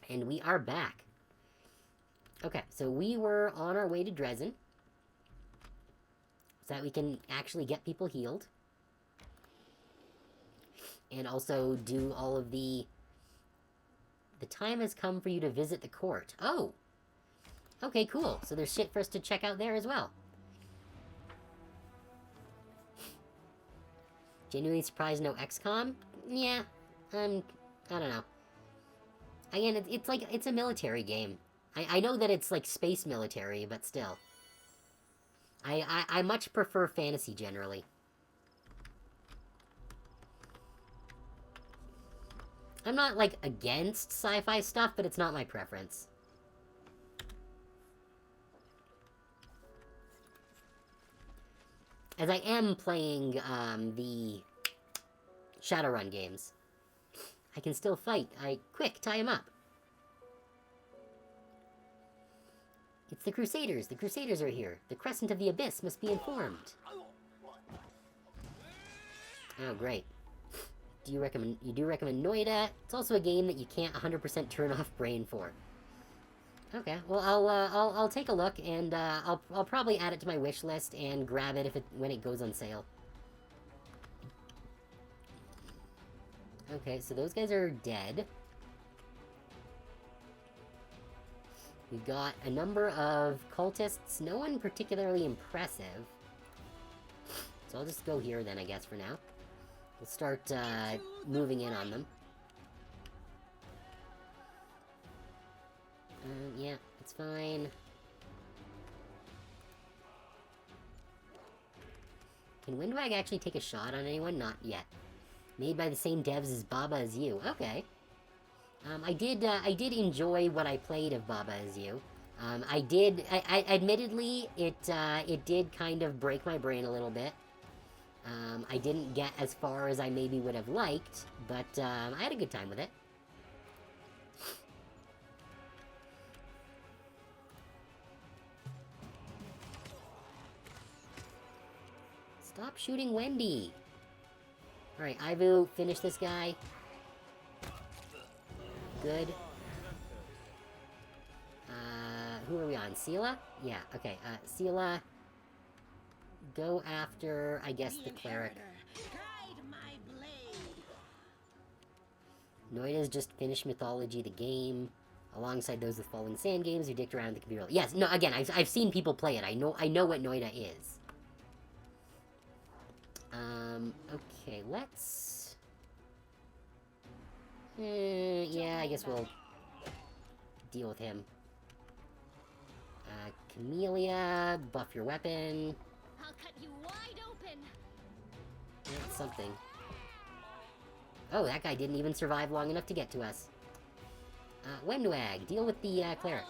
And we are back. Okay, so we were on our way to Dresden, so that we can actually get people healed. And also do all of the... The time has come for you to visit the court. Oh! Okay, cool. So there's shit for us to check out there as well. Genuinely surprised no XCOM? Yeah, I don't know. Again, it's like, it's a military game. I know that it's like space military, but still. I much prefer fantasy generally. I'm not, like, against sci-fi stuff, but it's not my preference. As I am playing, the Shadowrun games. I can still fight. Quick, tie him up. It's the Crusaders. The Crusaders are here. The Crescent of the Abyss must be informed. Oh, great. you do recommend Noida. It's also a game that you can't 100% turn off brain for. Okay, well I'll take a look, and I'll probably add it to my wish list and grab it when it goes on sale. Okay, so those guys are dead. We got a number of cultists, no one particularly impressive. So I'll just go here then, I guess, for now. We'll start moving in on them. Yeah, it's fine. Can Windwag actually take a shot on anyone? Not yet. Made by the same devs as Baba Is You. Okay. I did enjoy what I played of Baba Is You. I admittedly, it did kind of break my brain a little bit. I didn't get as far as I maybe would have liked, but, I had a good time with it. Stop shooting Wendy! Alright, Ivu, finish this guy. Good. Who are we on? Sela? Yeah, okay, Sela. Go after, I guess, the cleric. Noida's just finished Mythology the game, alongside those with Falling Sand games who dicked around the computer. Yes, no, again, I've seen people play it. I know what Noida is. Okay, let's... yeah, I guess we'll deal with him. Camellia, buff your weapon. I'll cut you wide open. That's something. Oh, that guy didn't even survive long enough to get to us. Wendwag, deal with the, cleric.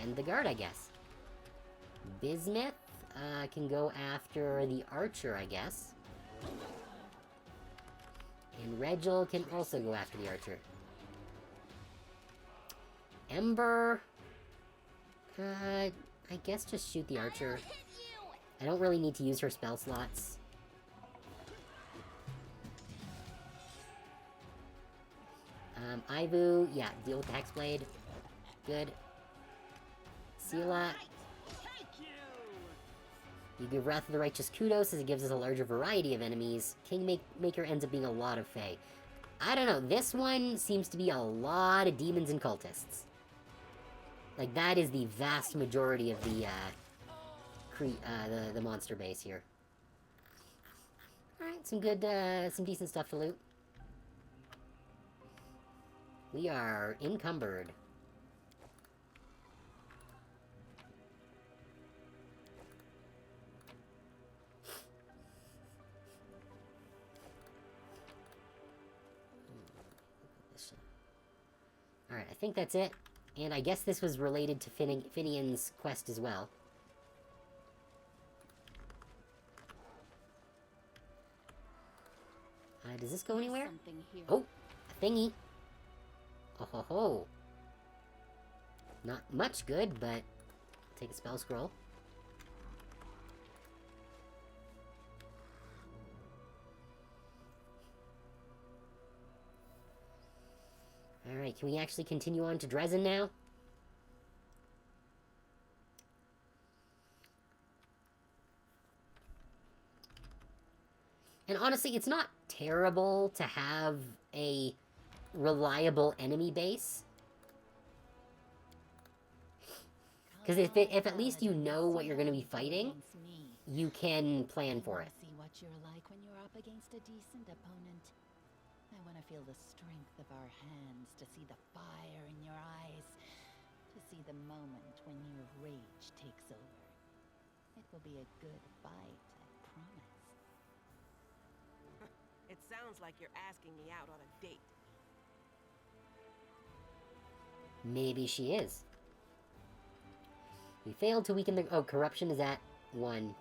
And the guard, I guess. Bismuth, can go after the archer, I guess. And Regil can also go after the archer. Ember... I guess just shoot the archer. I don't really need to use her spell slots. Ivu, yeah, deal with the Hexblade. Good. Sela. You give Wrath of the Righteous kudos as it gives us a larger variety of enemies. Kingmaker ends up being a lot of Fae. I don't know, this one seems to be a lot of demons and cultists. Like, that is the vast majority of the, the monster base here. Alright, some good, some decent stuff to loot. We are encumbered. Alright, I think that's it. And I guess this was related to Finian's quest as well. Does this go anywhere? Oh, a thingy. Oh ho ho. Not much good, but take a spell scroll. Alright, can we actually continue on to Dresden now? And honestly, it's not terrible to have a reliable enemy base. Because if at least you know what you're going to be fighting, you can plan for it. See what you're like when you're up against a decent opponent. I want to feel the strength of our hands, to see the fire in your eyes, to see the moment when your rage takes over. It will be a good fight, I promise. It sounds like you're asking me out on a date. Maybe she is. We failed to weaken the... Oh, corruption is at 1.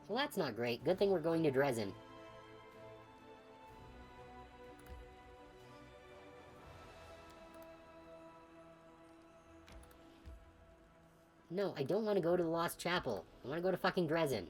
Well, that's not great. Good thing we're going to Dresden. No, I don't want to go to the Lost Chapel. I want to go to fucking Dresden.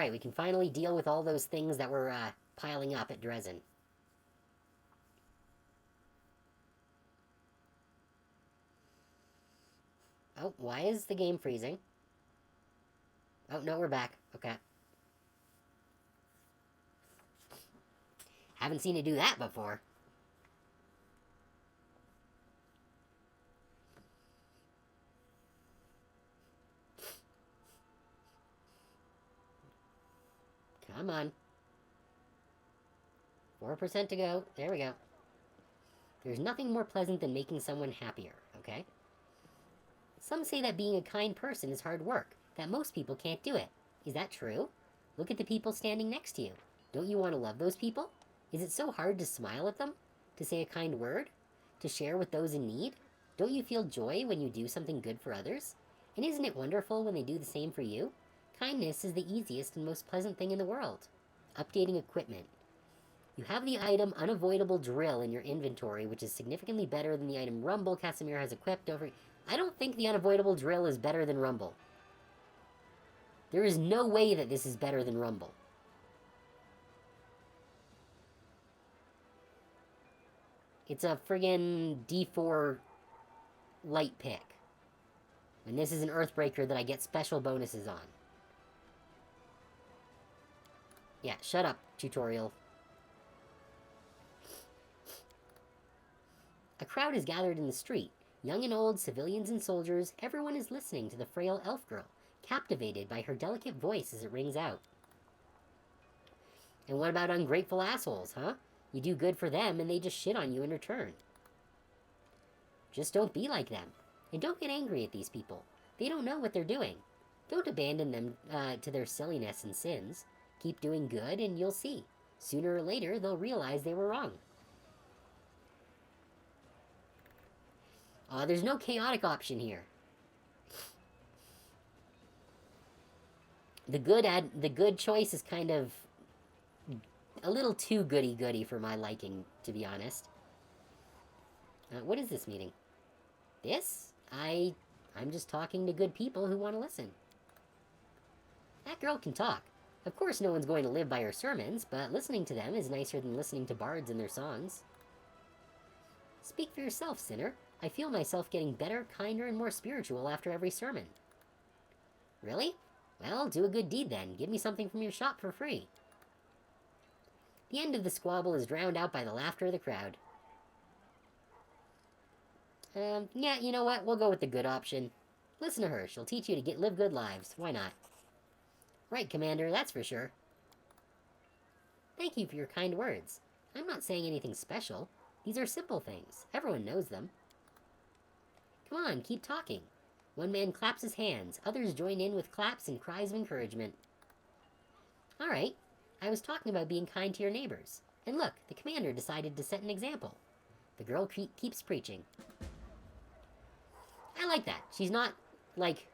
Alright, we can finally deal with all those things that were piling up at Dresden. Oh, why is the game freezing? Oh, no, we're back. Okay. Haven't seen it do that before. Come on. 4% to go. There we go. There's nothing more pleasant than making someone happier, okay? Some say that being a kind person is hard work, that most people can't do it. Is that true? Look at the people standing next to you. Don't you want to love those people? Is it so hard to smile at them? To say a kind word? To share with those in need? Don't you feel joy when you do something good for others? And isn't it wonderful when they do the same for you? Kindness is the easiest and most pleasant thing in the world. Updating equipment. You have the item Unavoidable Drill in your inventory, which is significantly better than the item Rumble Casimira has equipped over... I don't think the Unavoidable Drill is better than Rumble. There is no way that this is better than Rumble. It's a friggin' D4 light pick. And this is an Earthbreaker that I get special bonuses on. Yeah, shut up, tutorial. A crowd is gathered in the street. Young and old, civilians and soldiers, everyone is listening to the frail elf girl, captivated by her delicate voice as it rings out. And what about ungrateful assholes, huh? You do good for them and they just shit on you in return. Just don't be like them. And don't get angry at these people. They don't know what they're doing. Don't abandon them to their silliness and sins. Keep doing good and you'll see. Sooner or later, they'll realize they were wrong. There's no chaotic option here. The good choice is kind of a little too goody-goody for my liking, to be honest. What is this meeting? This? I'm just talking to good people who want to listen. That girl can talk. Of course no one's going to live by her sermons, but listening to them is nicer than listening to bards and their songs. Speak for yourself, sinner. I feel myself getting better, kinder, and more spiritual after every sermon. Really? Well, do a good deed then. Give me something from your shop for free. The end of the squabble is drowned out by the laughter of the crowd. Yeah, you know what? We'll go with the good option. Listen to her. She'll teach you to live good lives. Why not? Right, Commander, that's for sure. Thank you for your kind words. I'm not saying anything special. These are simple things. Everyone knows them. Come on, keep talking. One man claps his hands. Others join in with claps and cries of encouragement. All right. I was talking about being kind to your neighbors. And look, the commander decided to set an example. The girl keeps preaching. I like that. She's not, like,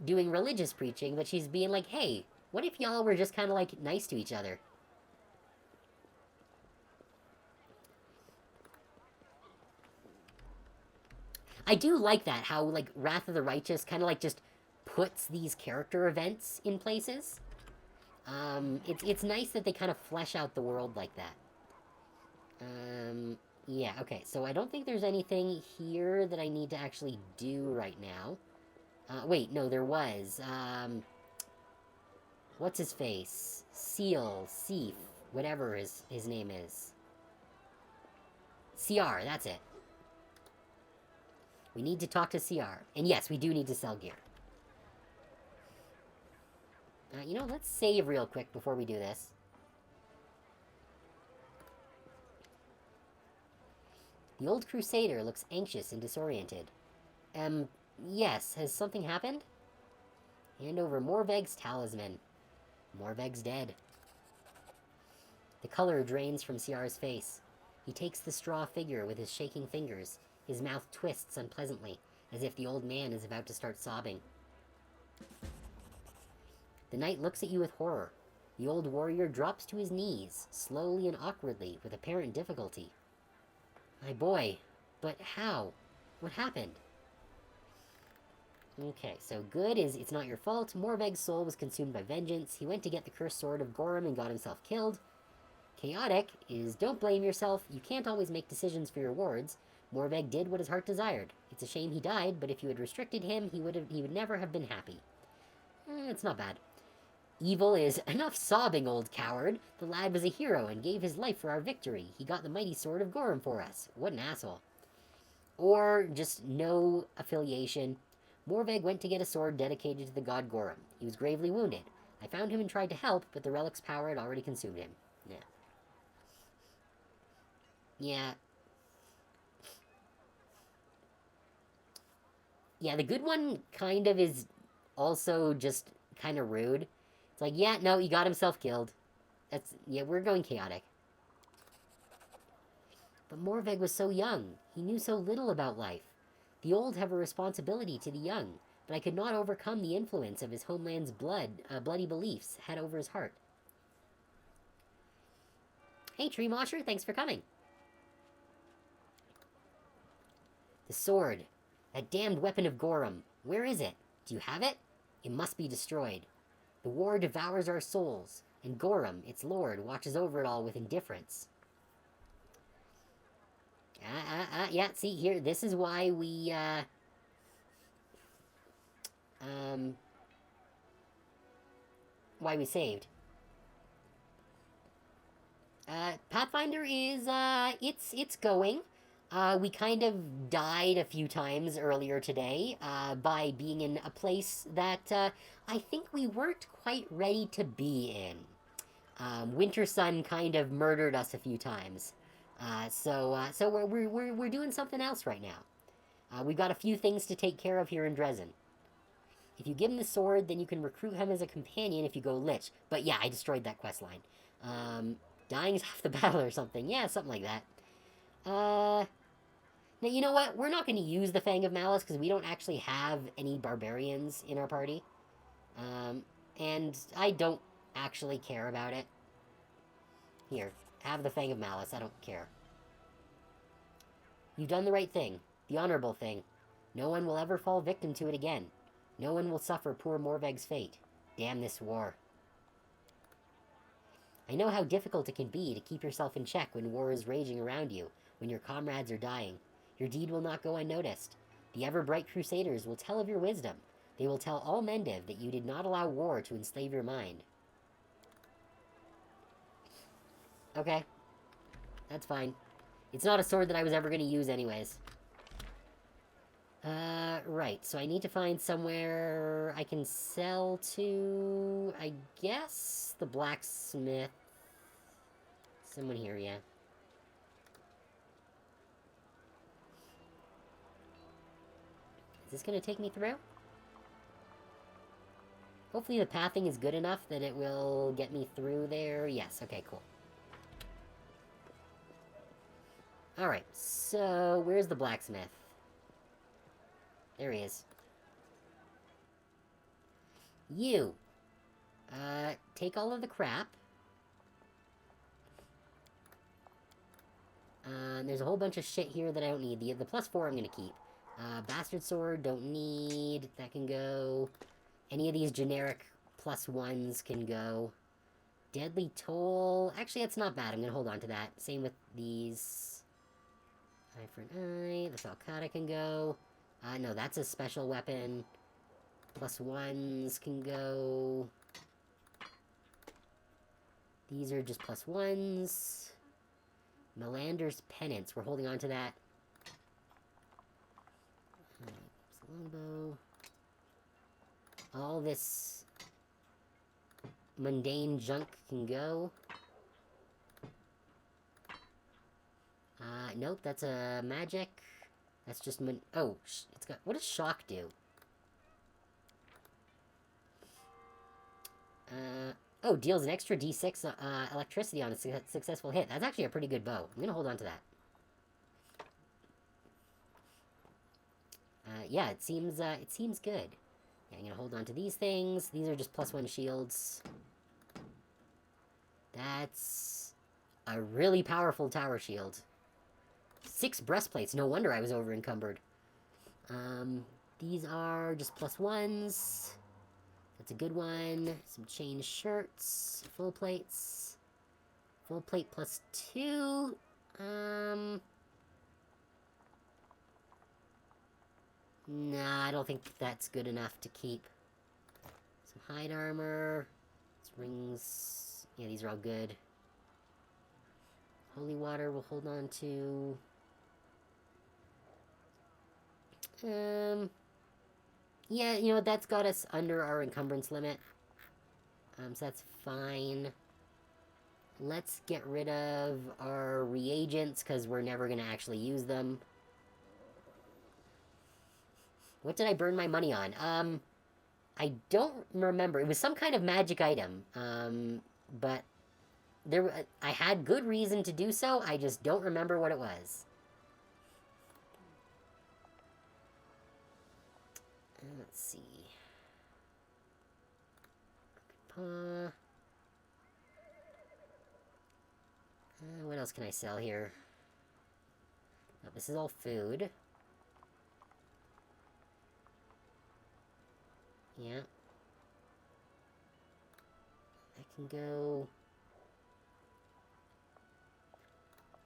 doing religious preaching, but she's being like, hey, what if y'all were just kind of, like, nice to each other? I do like that, how, like, Wrath of the Righteous kind of, like, just puts these character events in places. It's nice that they kind of flesh out the world like that. Yeah, okay, so I don't think there's anything here that I need to actually do right now. Wait, no, there was. What's his face? Seif, whatever his name is. CR, that's it. We need to talk to CR. And yes, we do need to sell gear. You know, let's save real quick before we do this. The old crusader looks anxious and disoriented. Yes, has something happened? Hand over Morveg's talisman. Morveg's dead. The color drains from CR's face. He takes the straw figure with his shaking fingers. His mouth twists unpleasantly, as if the old man is about to start sobbing. The knight looks at you with horror. The old warrior drops to his knees, slowly and awkwardly, with apparent difficulty. My boy, but how? What happened? Okay, so good is it's not your fault. Morveg's soul was consumed by vengeance. He went to get the cursed sword of Gorum and got himself killed. Chaotic is don't blame yourself. You can't always make decisions for your wards. Morveg did what his heart desired. It's a shame he died, but if you had restricted him, he would never have been happy. It's not bad. Evil is enough sobbing, old coward. The lad was a hero and gave his life for our victory. He got the mighty sword of Gorum for us. What an asshole. Or just no affiliation. Morveg went to get a sword dedicated to the god Gorum. He was gravely wounded. I found him and tried to help, but the relic's power had already consumed him. Yeah. Yeah. Yeah, the good one kind of is also just kind of rude. It's like, yeah, no, he got himself killed. Yeah, we're going chaotic. But Morveg was so young. He knew so little about life. The old have a responsibility to the young, but I could not overcome the influence of his homeland's bloody beliefs had over his heart. Hey, Tree Mosher, thanks for coming. The sword. That damned weapon of Gorum. Where is it? Do you have it? It must be destroyed. The war devours our souls, and Gorum, its lord, watches over it all with indifference. Yeah, see, here, this is why we, why we saved. Pathfinder is, it's going. We kind of died a few times earlier today, by being in a place that, I think we weren't quite ready to be in. Winter Sun kind of murdered us a few times. So we're doing something else right now. We've got a few things to take care of here in Dresden. If you give him the sword, then you can recruit him as a companion if you go Lich. But yeah, I destroyed that quest line. Dying's half the battle or something. Yeah, something like that. Now, you know what? We're not going to use the Fang of Malice because we don't actually have any barbarians in our party. And I don't actually care about it. Here, have the Fang of Malice. I don't care. You've done the right thing. The honorable thing. No one will ever fall victim to it again. No one will suffer poor Morveg's fate. Damn this war. I know how difficult it can be to keep yourself in check when war is raging around you, when your comrades are dying. Your deed will not go unnoticed. The ever-bright Crusaders will tell of your wisdom. They will tell all Mendiv that you did not allow war to enslave your mind. Okay. That's fine. It's not a sword that I was ever going to use anyways. Right. So I need to find somewhere I can sell to, I guess, the blacksmith. Someone here, yeah. Is this going to take me through? Hopefully the pathing is good enough that it will get me through there. Yes, okay, cool. Alright, so where's the blacksmith? There he is. You! Take all of the crap. There's a whole bunch of shit here that I don't need. The +4 I'm gonna keep. Bastard Sword, don't need. That can go. Any of these generic +1s can go. Deadly Toll. Actually, that's not bad. I'm gonna hold on to that. Same with these. Eye for an eye. The Falcata can go. No, that's a special weapon. +1s can go. These are just +1s. Melander's Penance. We're holding on to that. Longbow. All this mundane junk can go. Nope, that's a magic. That's just oh, it's got... What does shock do? Oh, deals an extra d6 electricity on a successful hit. That's actually a pretty good bow. I'm gonna hold on to that. Yeah, it seems good. Yeah, I'm gonna hold on to these things. These are just +1 shields. That's a really powerful tower shield. 6 breastplates. No wonder I was over encumbered. These are just +1s. That's a good one. Some chain shirts. Full plates. Full plate +2. Nah, I don't think that's good enough to keep. Some hide armor. Some rings. Yeah, these are all good. Holy water we'll hold on to. Yeah, you know, that's got us under our encumbrance limit. So that's fine. Let's get rid of our reagents, because we're never going to actually use them. What did I burn my money on? I don't remember. It was some kind of magic item. But I had good reason to do so. I just don't remember what it was. Let's see. What else can I sell here? Oh, this is all food. Yeah. That can go.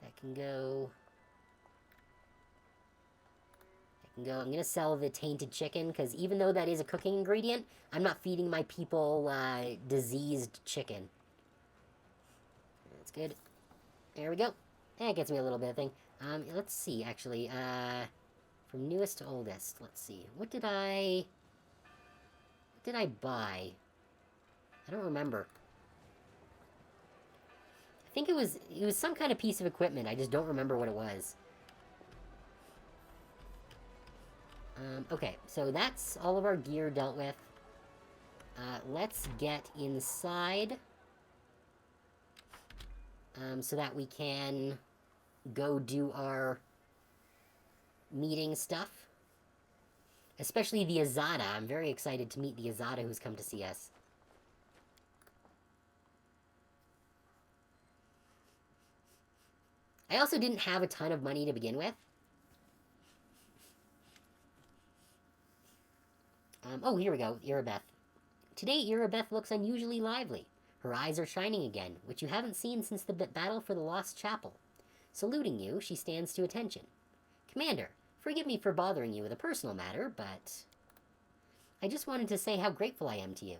That can go. I'm going to sell the tainted chicken, because even though that is a cooking ingredient, I'm not feeding my people diseased chicken. That's good. There we go. That gets me a little bit of thing. Let's see, actually. From newest to oldest. Let's see. What did I buy? I don't remember. I think it was some kind of piece of equipment. I just don't remember what it was. Okay, so that's all of our gear dealt with. Let's get inside. So that we can go do our meeting stuff. Especially the Azada. I'm very excited to meet the Azada who's come to see us. I also didn't have a ton of money to begin with. Oh, here we go. Irabeth. Today, Irabeth looks unusually lively. Her eyes are shining again, which you haven't seen since the battle for the Lost Chapel. Saluting you, she stands to attention. Commander, forgive me for bothering you with a personal matter, but I just wanted to say how grateful I am to you.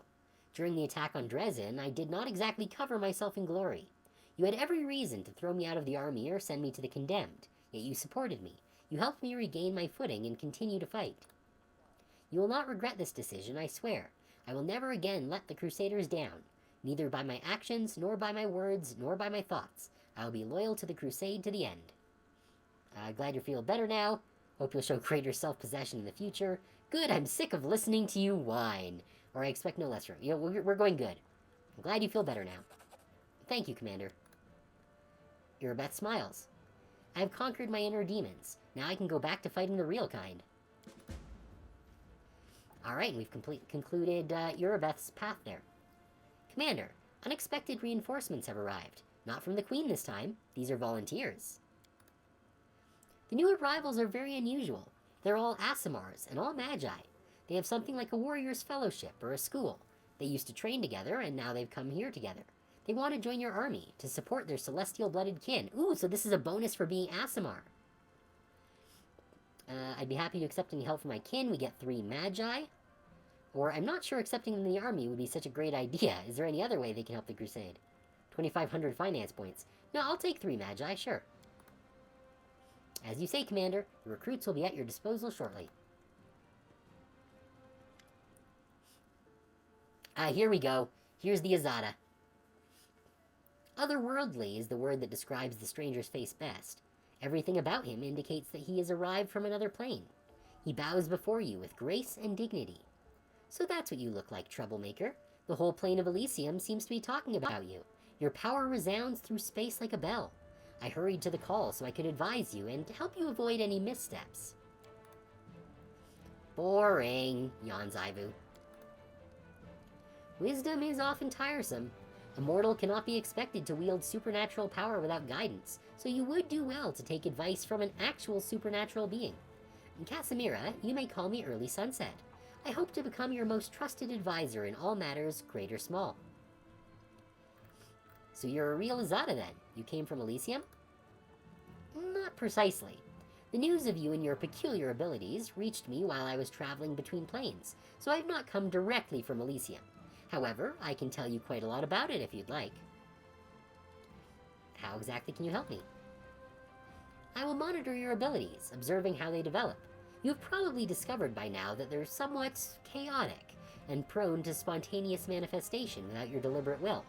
During the attack on Dresden, I did not exactly cover myself in glory. You had every reason to throw me out of the army or send me to the condemned, yet you supported me. You helped me regain my footing and continue to fight. You will not regret this decision, I swear. I will never again let the Crusaders down, neither by my actions, nor by my words, nor by my thoughts. I will be loyal to the Crusade to the end. Glad you feel better now. Hope you'll show greater self-possession in the future. Good, I'm sick of listening to you whine. Or I expect no less from you. We're going good. I'm glad you feel better now. Thank you, Commander. Irabeth smiles. I have conquered my inner demons. Now I can go back to fighting the real kind. Alright, we've concluded Irabeth's path there. Commander, unexpected reinforcements have arrived. Not from the Queen this time. These are volunteers. The new arrivals are very unusual. They're all Aasimars and all Magi. They have something like a warrior's fellowship or a school. They used to train together, and now they've come here together. They want to join your army to support their celestial-blooded kin. Ooh, so this is a bonus for being Aasimar. I'd be happy to accept any help from my kin. We get 3 Magi. Or, I'm not sure accepting them in the army would be such a great idea. Is there any other way they can help the Crusade? 2,500 finance points. No, I'll take 3 Magi, sure. As you say, Commander, the recruits will be at your disposal shortly. Here we go. Here's the Azada. Otherworldly is the word that describes the stranger's face best. Everything about him indicates that he has arrived from another plane. He bows before you with grace and dignity. So that's what you look like, troublemaker. The whole plane of Elysium seems to be talking about you. Your power resounds through space like a bell. I hurried to the call so I could advise you and to help you avoid any missteps. Boring, yawns Ivu. Wisdom is often tiresome. A mortal cannot be expected to wield supernatural power without guidance, so you would do well to take advice from an actual supernatural being. In Casimira, you may call me Early Sunset. I hope to become your most trusted advisor in all matters, great or small. So you're a real Azada then? You came from Elysium? Not precisely. The news of you and your peculiar abilities reached me while I was traveling between planes, so I've not come directly from Elysium. However, I can tell you quite a lot about it if you'd like. How exactly can you help me? I will monitor your abilities, observing how they develop. You've probably discovered by now that they're somewhat chaotic and prone to spontaneous manifestation without your deliberate will.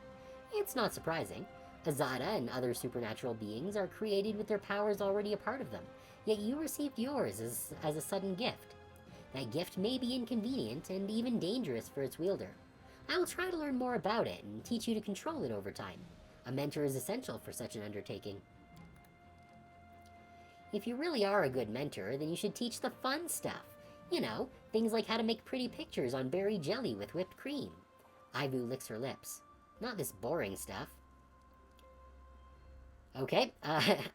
It's not surprising. Azada and other supernatural beings are created with their powers already a part of them, yet you received yours as a sudden gift. That gift may be inconvenient and even dangerous for its wielder. I will try to learn more about it and teach you to control it over time. A mentor is essential for such an undertaking. If you really are a good mentor, then you should teach the fun stuff. You know, things like how to make pretty pictures on berry jelly with whipped cream. Ivu licks her lips. Not this boring stuff. Okay,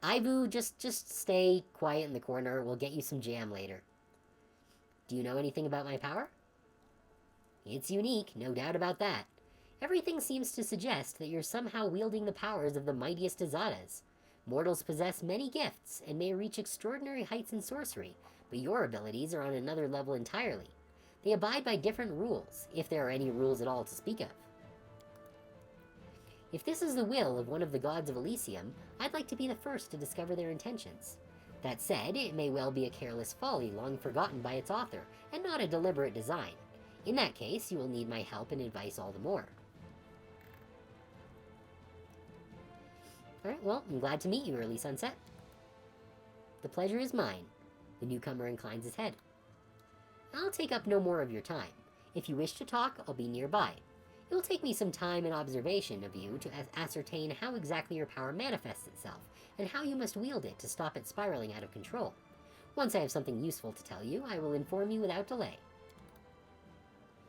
Ivu, just stay quiet in the corner. We'll get you some jam later. Do you know anything about my power? It's unique, no doubt about that. Everything seems to suggest that you're somehow wielding the powers of the mightiest Azadas. Mortals possess many gifts and may reach extraordinary heights in sorcery, but your abilities are on another level entirely. They abide by different rules, if there are any rules at all to speak of. If this is the will of one of the gods of Elysium, I'd like to be the first to discover their intentions. That said, it may well be a careless folly long forgotten by its author, and not a deliberate design. In that case, you will need my help and advice all the more. Alright, well, I'm glad to meet you, Early Sunset. The pleasure is mine. The newcomer inclines his head. I'll take up no more of your time. If you wish to talk, I'll be nearby. It will take me some time and observation of you to ascertain how exactly your power manifests itself, and how you must wield it to stop it spiraling out of control. Once I have something useful to tell you, I will inform you without delay.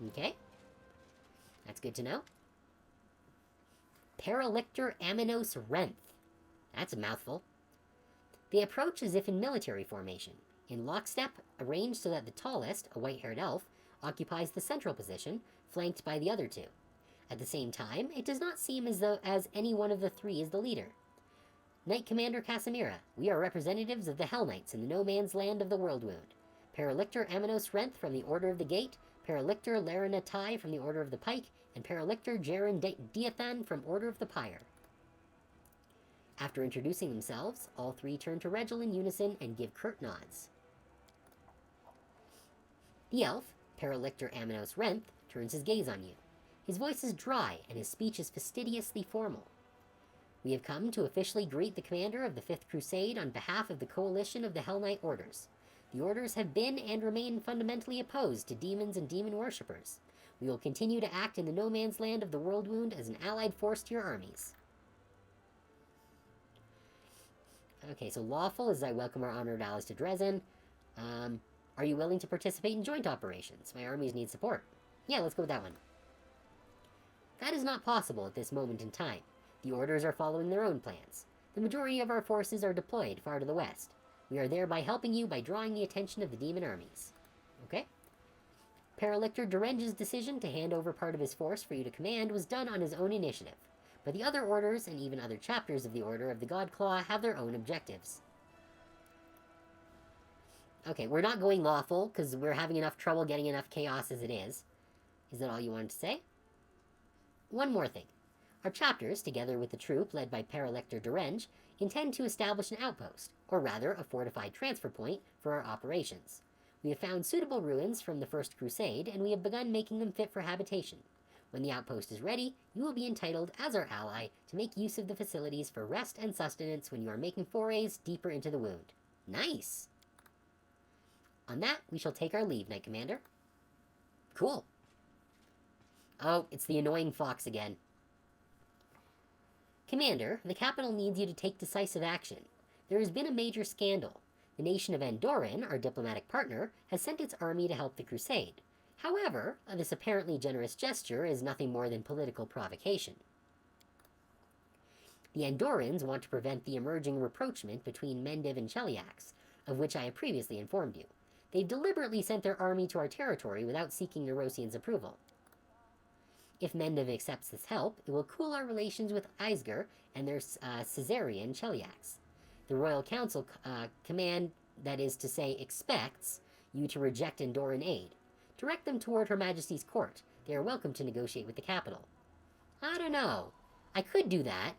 Okay? That's good to know. Paralictor Aminos Renth. That's a mouthful. They approach as if in military formation, in lockstep, arranged so that the tallest, a white-haired elf, occupies the central position, flanked by the other two. At the same time, it does not seem as though any one of the three is the leader. Knight Commander Casimira, we are representatives of the Hell Knights in the no man's land of the Worldwound. Paralictor Aminos Renth from the Order of the Gate, Paralictor Larina Tai from the Order of the Pike, and Paralictor Jaren Diathan from Order of the Pyre. After introducing themselves, all three turn to Regil in unison and give curt nods. The elf, Paralictor Aminos Renth, turns his gaze on you. His voice is dry, and his speech is fastidiously formal. We have come to officially greet the commander of the Fifth Crusade on behalf of the coalition of the Hell Knight Orders. The Orders have been and remain fundamentally opposed to demons and demon worshippers. We will continue to act in the no man's land of the Worldwound as an allied force to your armies. Okay, so lawful as I welcome our honored allies to Dresden. Are you willing to participate in joint operations? My armies need support. Yeah, let's go with that one. That is not possible at this moment in time. The Orders are following their own plans. The majority of our forces are deployed far to the west. We are thereby helping you by drawing the attention of the demon armies. Okay? Paralictor Durenge's decision to hand over part of his force for you to command was done on his own initiative, but the other orders and even other chapters of the Order of the Godclaw have their own objectives. Okay, we're not going lawful, because we're having enough trouble getting enough chaos as it is. Is that all you wanted to say? One more thing. Our chapters, together with the troop led by Paralictor Durenge, intend to establish an outpost, or rather a fortified transfer point, for our operations. We have found suitable ruins from the First Crusade, and we have begun making them fit for habitation. When the outpost is ready, you will be entitled, as our ally, to make use of the facilities for rest and sustenance when you are making forays deeper into the wound. Nice! On that, we shall take our leave, Knight Commander. Cool. Oh, it's the annoying fox again. Commander, the capital needs you to take decisive action. There has been a major scandal. The nation of Andoran, our diplomatic partner, has sent its army to help the crusade. However, this apparently generous gesture is nothing more than political provocation. The Andorans want to prevent the emerging rapprochement between Mendiv and Cheliax, of which I have previously informed you. They've deliberately sent their army to our territory without seeking Nerosian's approval. If Mendev accepts this help, it will cool our relations with Eisger and their Caesarian Cheliacs. The Royal Council command, that is to say, expects you to reject Andoran aid. Direct them toward Her Majesty's court. They are welcome to negotiate with the capital. I don't know. I could do that,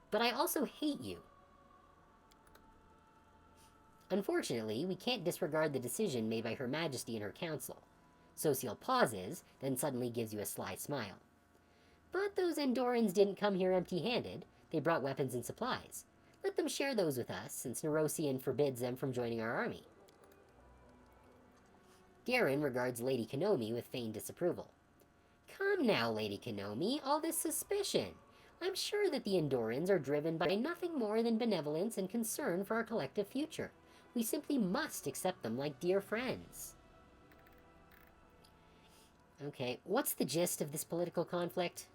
but I also hate you. Unfortunately, we can't disregard the decision made by Her Majesty and her council. Social pauses, then suddenly gives you a sly smile. But those Andorans didn't come here empty-handed. They brought weapons and supplies. Let them share those with us, since Nerosian forbids them from joining our army. Garen regards Lady Kenomi with feigned disapproval. Come now, Lady Kenomi, all this suspicion. I'm sure that the Andorans are driven by nothing more than benevolence and concern for our collective future. We simply must accept them like dear friends. Okay, what's the gist of this political conflict?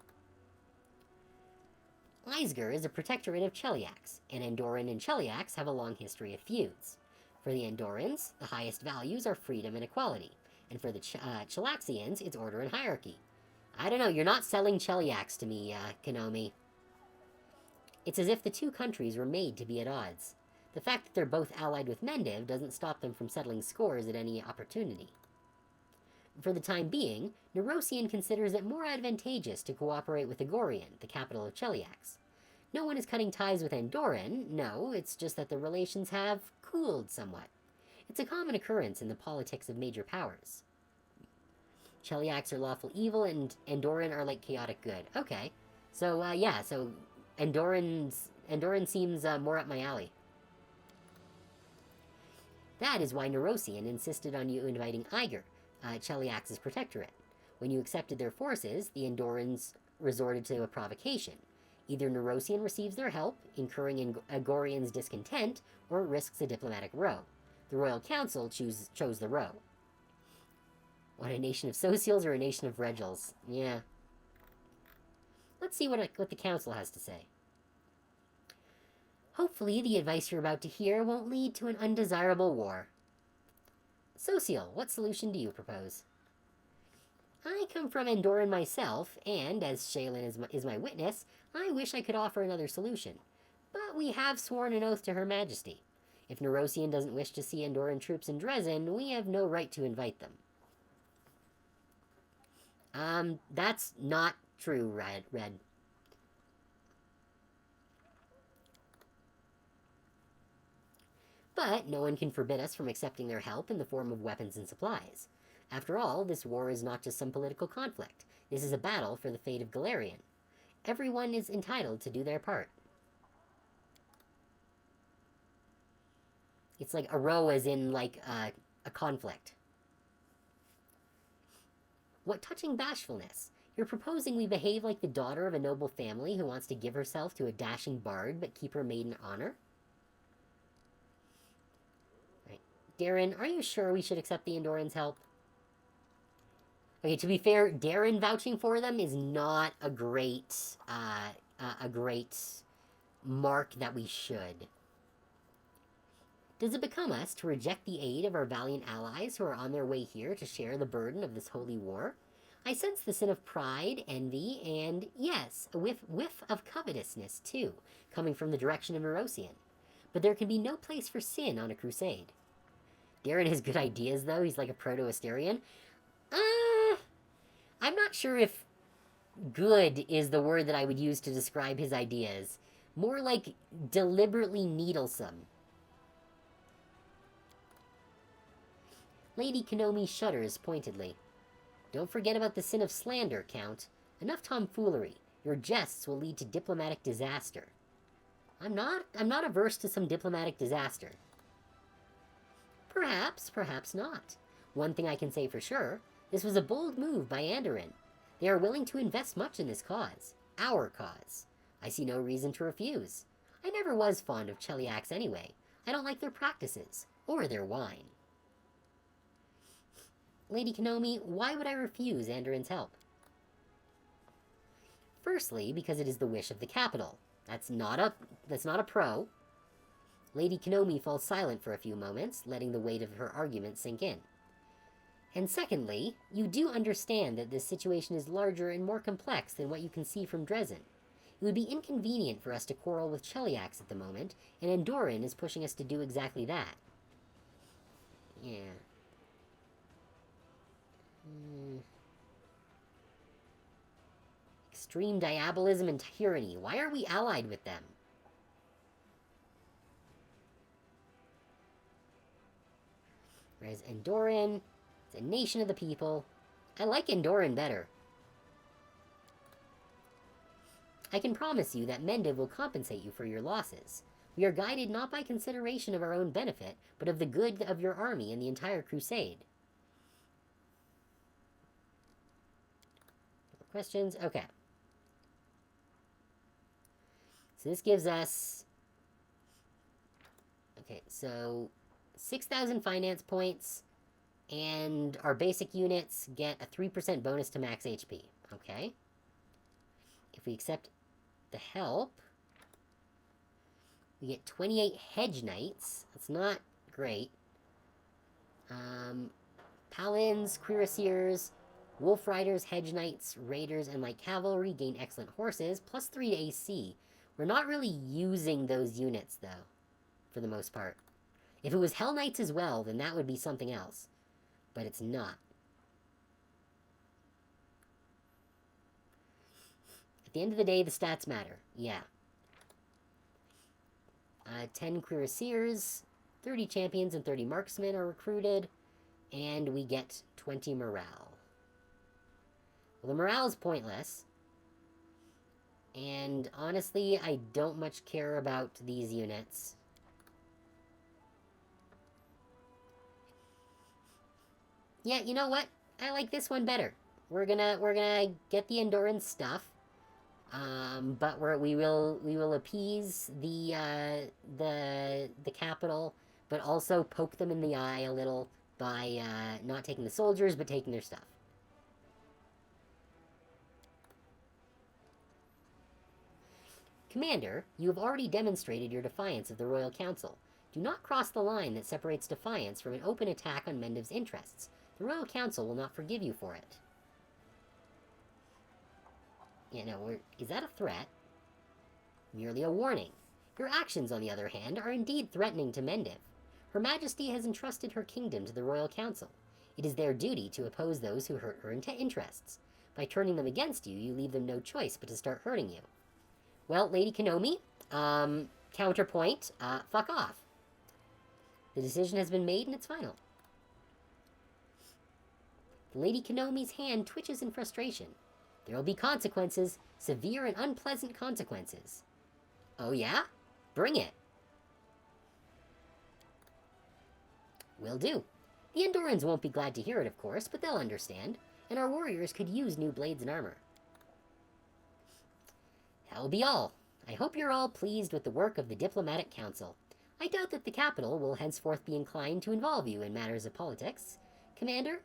Eisger is a protectorate of Cheliacs, and Andoran and Cheliacs have a long history of feuds. For the Andorans, the highest values are freedom and equality, and for the Chelaxians, it's order and hierarchy. I don't know, you're not selling Cheliacs to me, Kenomi. It's as if the two countries were made to be at odds. The fact that they're both allied with Mendev doesn't stop them from settling scores at any opportunity. For the time being, Nerosian considers it more advantageous to cooperate with Agorian, the capital of Cheliacs. No one is cutting ties with Andoran, no, it's just that the relations have cooled somewhat. It's a common occurrence in the politics of major powers. Cheliacs are lawful evil, and Andoran are like chaotic good. Okay. So, yeah, so Andoran seems more up my alley. That is why Nerosian insisted on you inviting Iger, Cheliax' protectorate. When you accepted their forces, the Andorans resorted to a provocation. Either Nerosian receives their help, incurring Agorian's discontent, or it risks a diplomatic row. The Royal Council chose the row. What, a nation of socials or a nation of regals? Yeah. Let's see what the Council has to say. Hopefully, the advice you're about to hear won't lead to an undesirable war. Social, what solution do you propose? I come from Andoran myself, and, as Shaylin is my witness, I wish I could offer another solution. But we have sworn an oath to Her Majesty. If Nerosian doesn't wish to see Andoran troops in Dresden, we have no right to invite them. That's not true, Red. But no one can forbid us from accepting their help in the form of weapons and supplies. After all, this war is not just some political conflict. This is a battle for the fate of Galarian. Everyone is entitled to do their part. It's like a row as in, like, a conflict. What touching bashfulness! You're proposing we behave like the daughter of a noble family who wants to give herself to a dashing bard but keep her maiden honor? Right. Darren, are you sure we should accept the Andorans' help? Okay, to be fair, Darren vouching for them is not a great mark that we should. Does it become us to reject the aid of our valiant allies who are on their way here to share the burden of this holy war? I sense the sin of pride, envy, and, yes, a whiff of covetousness, too, coming from the direction of Nerosian. But there can be no place for sin on a crusade. Darren has good ideas, though. He's like a proto-Asterian. I'm not sure if good is the word that I would use to describe his ideas. More like deliberately needlesome. Lady Kenomi shudders pointedly. Don't forget about the sin of slander, Count. Enough tomfoolery. Your jests will lead to diplomatic disaster. I'm not averse to some diplomatic disaster. Perhaps, perhaps not. One thing I can say for sure, this was a bold move by Andoran. They are willing to invest much in this cause. Our cause. I see no reason to refuse. I never was fond of Cheliacs anyway. I don't like their practices, or their wine. Lady Kenomi, why would I refuse Andoran's help? Firstly, because it is the wish of the capital. That's not a pro. Lady Kenomi falls silent for a few moments, letting the weight of her argument sink in. And secondly, you do understand that this situation is larger and more complex than what you can see from Dresden. It would be inconvenient for us to quarrel with Cheliax at the moment, and Andoran is pushing us to do exactly that. Yeah. Extreme diabolism and tyranny. Why are we allied with them? Whereas Andoran, it's a nation of the people. I like Andoran better. I can promise you that Mendiv will compensate you for your losses. We are guided not by consideration of our own benefit, but of the good of your army and the entire crusade. Questions? Okay. So this gives us... Okay, so 6,000 finance points, and our basic units get a 3% bonus to max HP. Okay. If we accept the help, we get 28 hedge knights. That's not great. Paladins, cuirassiers, wolf riders, hedge knights, raiders, and light cavalry gain excellent horses, plus 3 to AC. We're not really using those units, though, for the most part. If it was Hell Knights as well, then that would be something else. But it's not. At the end of the day, the stats matter. Yeah. 10 cuirassiers, 30 champions, and 30 marksmen are recruited, and we get 20 morale. Well, the morale is pointless, and honestly, I don't much care about these units. Yeah, you know what? I like this one better. We're gonna get the endurance stuff. But we will appease the capital, but also poke them in the eye a little by not taking the soldiers, but taking their stuff. Commander, you have already demonstrated your defiance of the Royal Council. Do not cross the line that separates defiance from an open attack on Mendiv's interests. The Royal Council will not forgive you for it. You know, is that a threat? Merely a warning. Your actions, on the other hand, are indeed threatening to Mendiv. Her Majesty has entrusted her kingdom to the Royal Council. It is their duty to oppose those who hurt her interests. By turning them against you, you leave them no choice but to start hurting you. Well, Lady Kenomi, counterpoint, fuck off. The decision has been made and it's final. Lady Kenomi's hand twitches in frustration. There will be consequences, severe and unpleasant consequences. Oh yeah? Bring it. Will do. The Andorans won't be glad to hear it, of course, but they'll understand, and our warriors could use new blades and armor. That will be all. I hope you're all pleased with the work of the Diplomatic Council. I doubt that the capital will henceforth be inclined to involve you in matters of politics. Commander,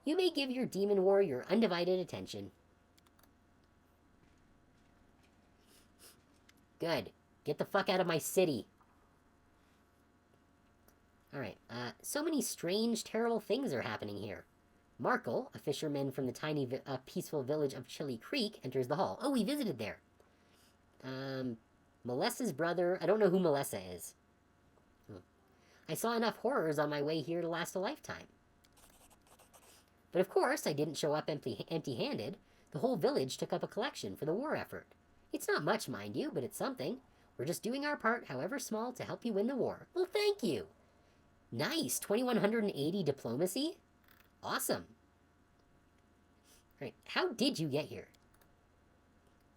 you may give your demon war your undivided attention. Good. Get the fuck out of my city. Alright, so many strange, terrible things are happening here. Markle, a fisherman from the tiny, peaceful village of Chili Creek, enters the hall. Oh, we visited there. Melessa's brother... I don't know who Melessa is. I saw enough horrors on my way here to last a lifetime. But of course, I didn't show up empty-handed. The whole village took up a collection for the war effort. It's not much, mind you, but it's something. We're just doing our part, however small, to help you win the war. Well, thank you! Nice! 2180 diplomacy? Awesome. Right, how did you get here?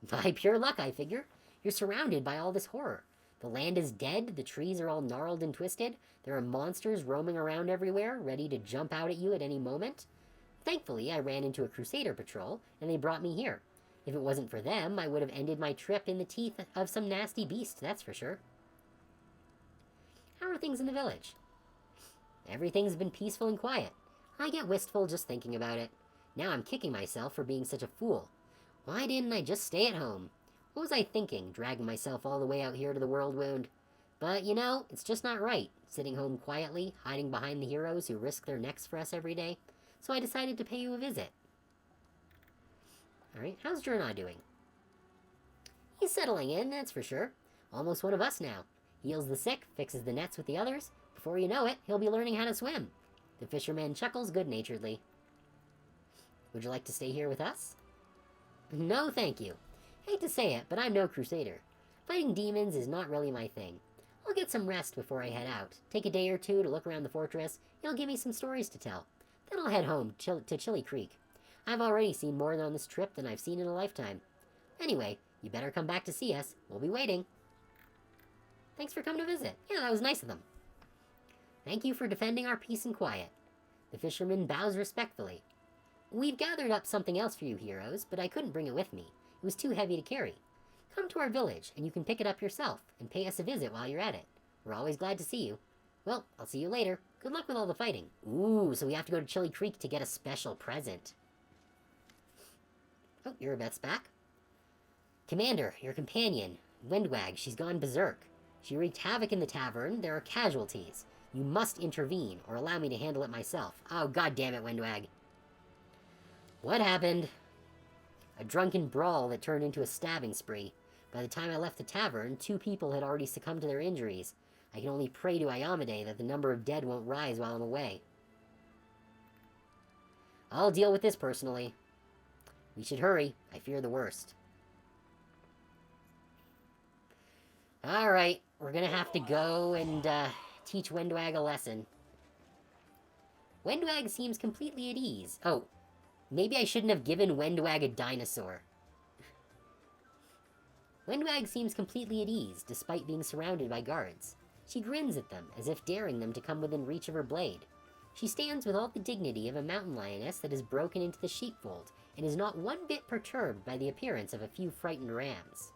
By pure luck, I figure. You're surrounded by all this horror. The land is dead, the trees are all gnarled and twisted, there are monsters roaming around everywhere, ready to jump out at you at any moment. Thankfully, I ran into a Crusader patrol, and they brought me here. If it wasn't for them, I would have ended my trip in the teeth of some nasty beast, that's for sure. How are things in the village? Everything's been peaceful and quiet. I get wistful just thinking about it. Now I'm kicking myself for being such a fool. Why didn't I just stay at home? What was I thinking, dragging myself all the way out here to the World Wound? But, you know, it's just not right, sitting home quietly, hiding behind the heroes who risk their necks for us every day. So I decided to pay you a visit. Alright, how's Jernah doing? He's settling in, that's for sure. Almost one of us now. Heals the sick, fixes the nets with the others. Before you know it, he'll be learning how to swim. The fisherman chuckles good-naturedly. Would you like to stay here with us? No, thank you. Hate to say it, but I'm no crusader. Fighting demons is not really my thing. I'll get some rest before I head out. Take a day or two to look around the fortress. It'll give me some stories to tell. Then I'll head home to Chili Creek. I've already seen more on this trip than I've seen in a lifetime. Anyway, you better come back to see us. We'll be waiting. Thanks for coming to visit. Yeah, that was nice of them. Thank you for defending our peace and quiet. The fisherman bows respectfully. We've gathered up something else for you heroes, but I couldn't bring it with me. It was too heavy to carry. Come to our village, and you can pick it up yourself, and pay us a visit while you're at it. We're always glad to see you. Well, I'll see you later. Good luck with all the fighting. Ooh, so we have to go to Chili Creek to get a special present. Oh, Eurobeth's back. Commander, your companion, Windwag, she's gone berserk. She wreaked havoc in the tavern. There are casualties. You must intervene, or allow me to handle it myself. Oh, god damn it, Windwag. What happened? A drunken brawl that turned into a stabbing spree. By the time I left the tavern, 2 people had already succumbed to their injuries. I can only pray to Iamade that the number of dead won't rise while I'm away. I'll deal with this personally. We should hurry. I fear the worst. Alright, we're gonna have to go and, teach Windwag a lesson. Windwag seems completely at ease. Oh, maybe I shouldn't have given Windwag a dinosaur. Windwag seems completely at ease, despite being surrounded by guards. She grins at them, as if daring them to come within reach of her blade. She stands with all the dignity of a mountain lioness that has broken into the sheepfold, and is not one bit perturbed by the appearance of a few frightened rams.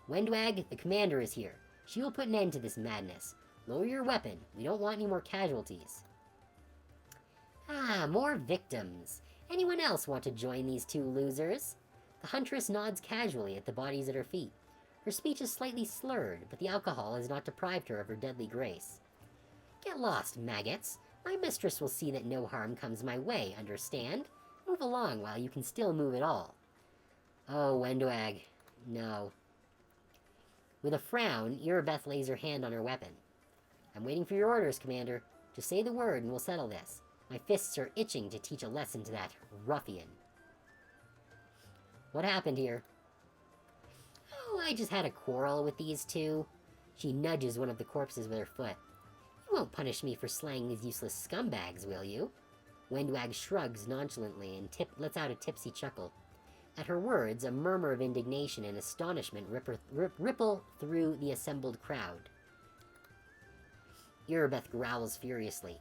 Windwag, the commander is here. She will put an end to this madness. Lower your weapon. We don't want any more casualties. Ah, more victims. Anyone else want to join these 2 losers? The huntress nods casually at the bodies at her feet. Her speech is slightly slurred, but the alcohol has not deprived her of her deadly grace. Get lost, maggots. My mistress will see that no harm comes my way, understand? Move along while you can still move at all. Oh, Windwag. No. With a frown, Eurobeth lays her hand on her weapon. I'm waiting for your orders, Commander. Just say the word and we'll settle this. My fists are itching to teach a lesson to that ruffian. What happened here? Oh, I just had a quarrel with these 2. She nudges one of the corpses with her foot. You won't punish me for slaying these useless scumbags, will you? Windwag shrugs nonchalantly and lets out a tipsy chuckle. At her words, a murmur of indignation and astonishment ripple through the assembled crowd. Eurobeth growls furiously.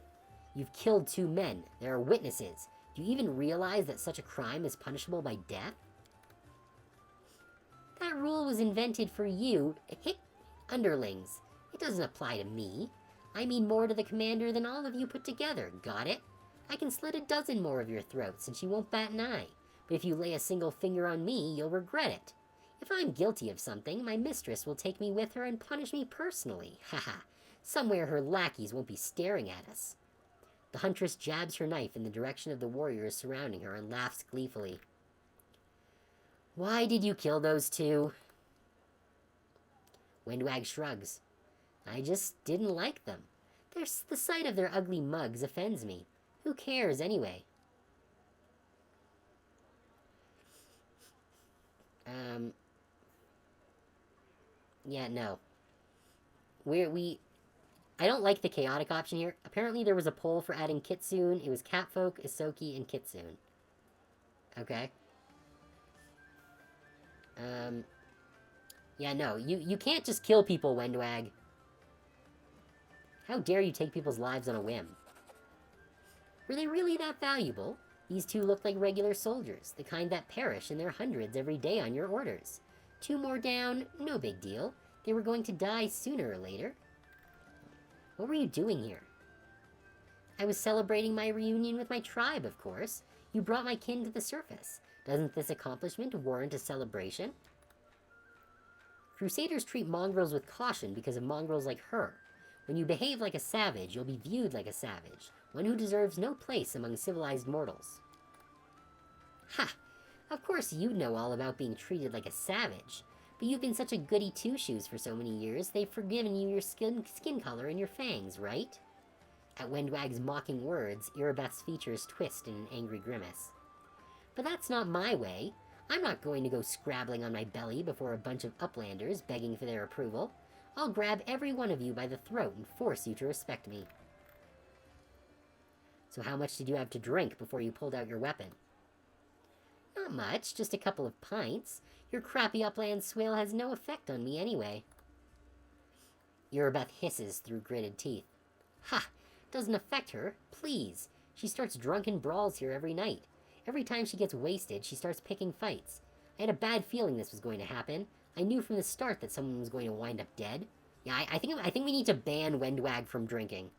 You've killed 2 men. There are witnesses. Do you even realize that such a crime is punishable by death? That rule was invented for you, underlings. It doesn't apply to me. I mean more to the commander than all of you put together. Got it? I can slit a dozen more of your throats and she won't bat an eye. But if you lay a single finger on me, you'll regret it. If I'm guilty of something, my mistress will take me with her and punish me personally. Haha. Somewhere her lackeys won't be staring at us. The huntress jabs her knife in the direction of the warriors surrounding her and laughs gleefully. Why did you kill those 2? Windwag shrugs. I just didn't like them. The sight of their ugly mugs offends me. Who cares, anyway? Yeah, no. I don't like the chaotic option here. Apparently there was a poll for adding Kitsune. It was Catfolk, Isoki, and Kitsune. Okay. Yeah, no. You can't just kill people, Windwag. How dare you take people's lives on a whim? Were they really that valuable? These 2 looked like regular soldiers, the kind that perish in their hundreds every day on your orders. 2 more down, no big deal. They were going to die sooner or later. What were you doing here? I was celebrating my reunion with my tribe, of course. You brought my kin to the surface. Doesn't this accomplishment warrant a celebration? Crusaders treat mongrels with caution because of mongrels like her. When you behave like a savage, you'll be viewed like a savage, one who deserves no place among civilized mortals. Ha! Of course you know all about being treated like a savage, but you've been such a goody two-shoes for so many years, they've forgiven you your skin color and your fangs, right? At Wendwag's mocking words, Irabeth's features twist in an angry grimace. But that's not my way. I'm not going to go scrabbling on my belly before a bunch of uplanders begging for their approval. I'll grab every one of you by the throat and force you to respect me. So how much did you have to drink before you pulled out your weapon? Not much, just a couple of pints. Your crappy upland swill has no effect on me anyway. Irabeth hisses through gritted teeth. Ha! Doesn't affect her. Please. She starts drunken brawls here every night. Every time she gets wasted, she starts picking fights. I had a bad feeling this was going to happen. I knew from the start that someone was going to wind up dead. Yeah, I think we need to ban Wendwag from drinking.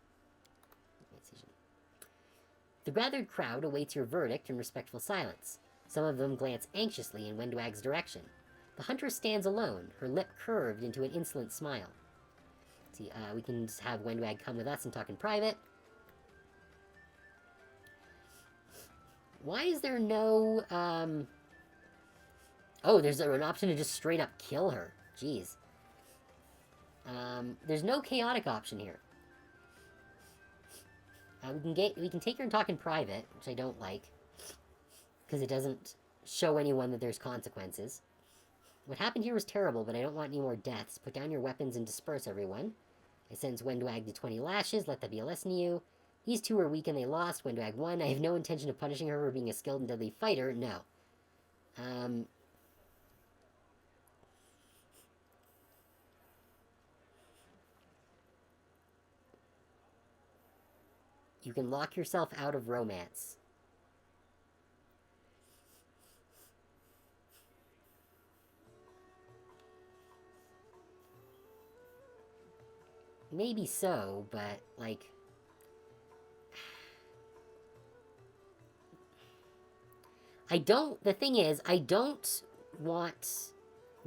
The gathered crowd awaits your verdict in respectful silence. Some of them glance anxiously in Wendwag's direction. The huntress stands alone, her lip curved into an insolent smile. Let's see, we can just have Wendwag come with us and talk in private. Why is there no, Oh, there's an option to just straight up kill her. Jeez. There's no chaotic option here. We can take her and talk in private, which I don't like, because it doesn't show anyone that there's consequences. What happened here was terrible, but I don't want any more deaths. Put down your weapons and disperse, everyone. I sentence Wendwag to 20 lashes. Let that be a lesson to you. These two were weak and they lost. Wendwag won. I have no intention of punishing her for being a skilled and deadly fighter. No. You can lock yourself out of romance. Maybe so, but, like... The thing is, I don't want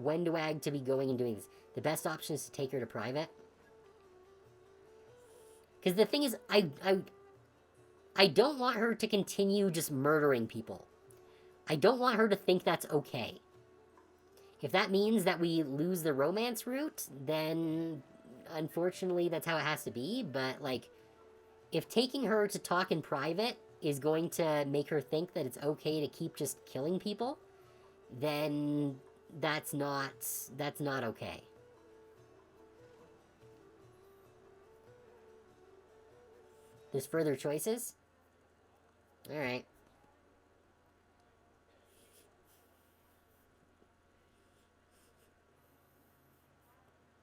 Wendwag to be going and doing this. The best option is to take her to private. Because the thing is, I don't want her to continue just murdering people. I don't want her to think that's okay. If that means that we lose the romance route, then unfortunately that's how it has to be. But, like, if taking her to talk in private is going to make her think that it's okay to keep just killing people, then that's not okay. There's further choices? Alright.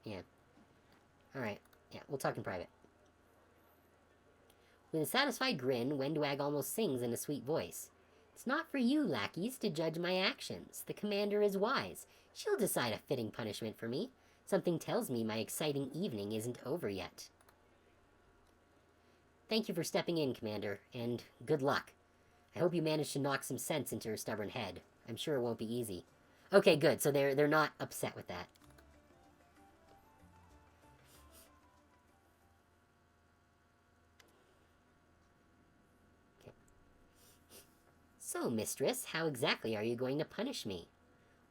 Yeah. Alright. Yeah, we'll talk in private. With a satisfied grin, Wendwag almost sings in a sweet voice. It's not for you, lackeys, to judge my actions. The commander is wise. She'll decide a fitting punishment for me. Something tells me my exciting evening isn't over yet. Thank you for stepping in, Commander, and good luck. I hope you manage to knock some sense into her stubborn head. I'm sure it won't be easy. Okay, good, so they're not upset with that. Okay. So, mistress, how exactly are you going to punish me?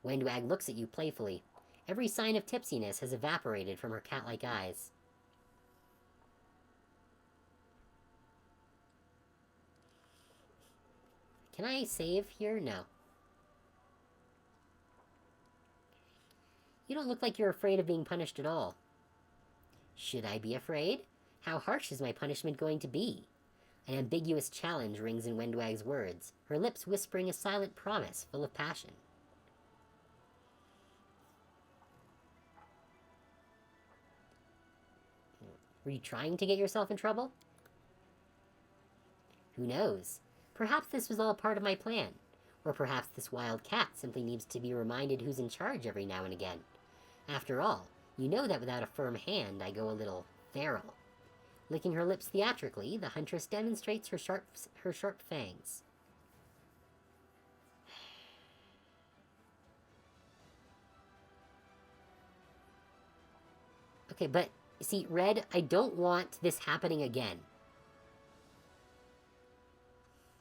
Wendwag looks at you playfully. Every sign of tipsiness has evaporated from her cat-like eyes. Can I save here? No. You don't look like you're afraid of being punished at all. Should I be afraid? How harsh is my punishment going to be? An ambiguous challenge rings in Wendwag's words, her lips whispering a silent promise full of passion. Were you trying to get yourself in trouble? Who knows? Perhaps this was all part of my plan. Or perhaps this wild cat simply needs to be reminded who's in charge every now and again. After all, you know that without a firm hand, I go a little feral. Licking her lips theatrically, the huntress demonstrates her sharp fangs. Okay, but, see, Red, I don't want this happening again.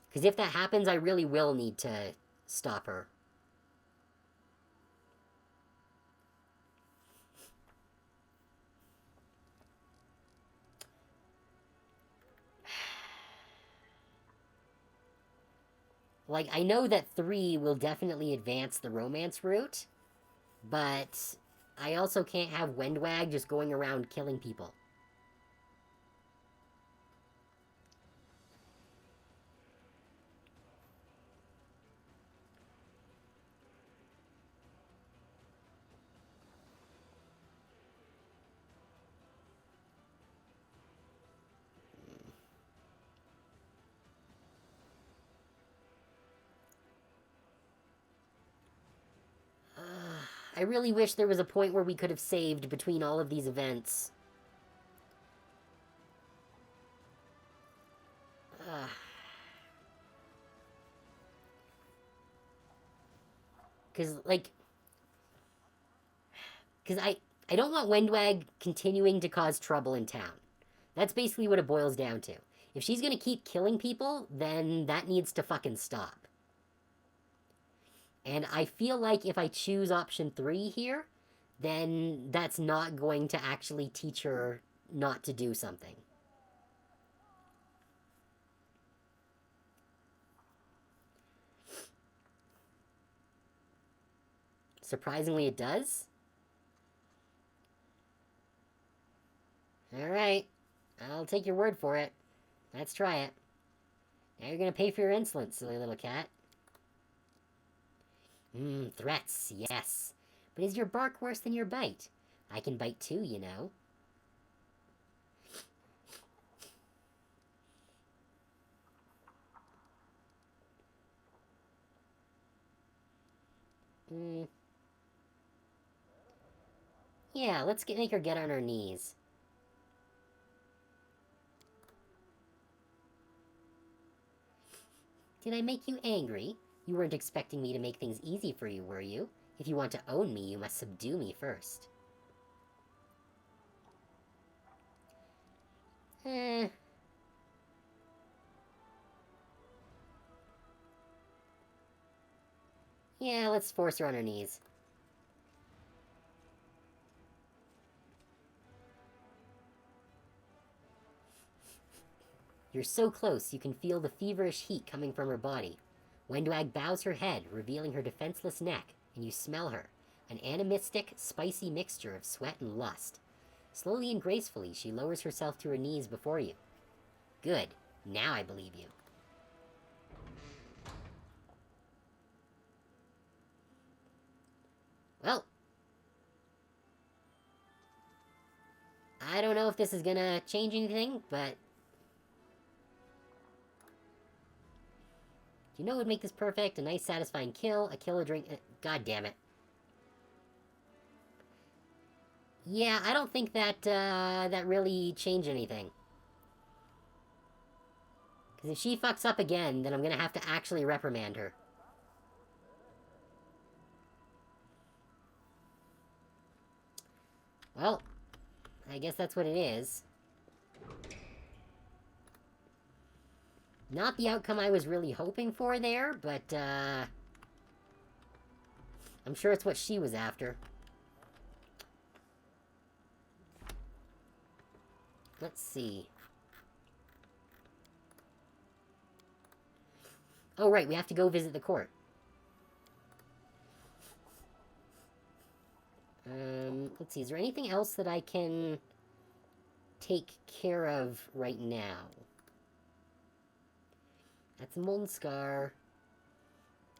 Because if that happens, I really will need to stop her. Like, I know that 3 will definitely advance the romance route, but I also can't have Wendwag just going around killing people. I really wish there was a point where we could have saved between all of these events. Because, like... Because I don't want Wendwag continuing to cause trouble in town. That's basically what it boils down to. If she's gonna keep killing people, then that needs to fucking stop. And I feel like if I choose option 3 here, then that's not going to actually teach her not to do something. Surprisingly, it does. Alright. I'll take your word for it. Let's try it. Now you're gonna pay for your insolence, silly little cat. Threats, yes. But is your bark worse than your bite? I can bite too, you know. Yeah, let's make her get on her knees. Did I make you angry? You weren't expecting me to make things easy for you, were you? If you want to own me, you must subdue me first. Yeah, let's force her on her knees. You're so close, you can feel the feverish heat coming from her body. Wendwag bows her head, revealing her defenseless neck, and you smell her, an animistic, spicy mixture of sweat and lust. Slowly and gracefully, she lowers herself to her knees before you. Good. Now I believe you. Well, I don't know if this is gonna change anything, but... You know what would make this perfect? A nice satisfying kill, a kill, a drink... God damn it. Yeah, I don't think that, that really changed anything. Because if she fucks up again, then I'm gonna have to actually reprimand her. Well, I guess that's what it is. Not the outcome I was really hoping for there, but, I'm sure it's what she was after. Let's see. Oh, right, we have to go visit the court. Let's see, is there anything else that I can take care of right now? That's a Molten Scar.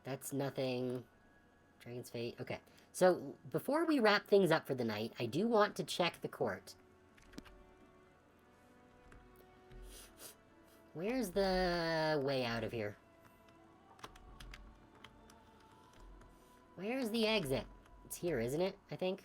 That's nothing. Dragon's Fate. Okay. So, before we wrap things up for the night, I do want to check the court. Where's the way out of here? Where's the exit? It's here, isn't it? I think.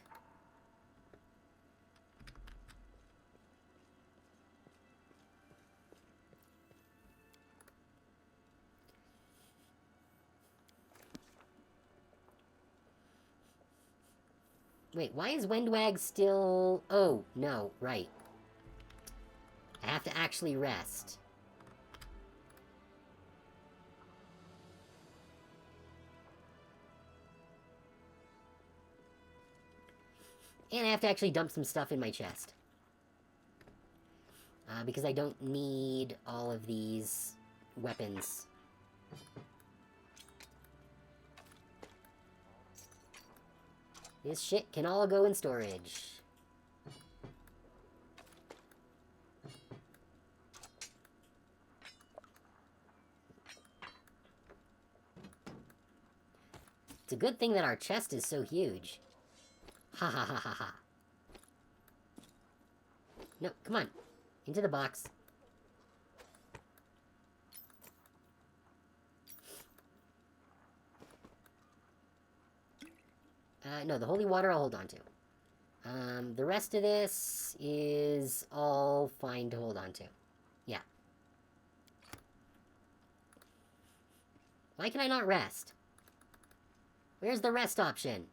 Wait, why is Wendwag still... Oh, no, right. I have to actually rest. And I have to actually dump some stuff in my chest. Because I don't need all of these weapons. This shit can all go in storage. It's a good thing that our chest is so huge. Ha ha ha ha ha. No, come on. Into the box. No, the holy water I'll hold on to. The rest of this is all fine to hold on to. Yeah. Why can I not rest? Where's the rest option?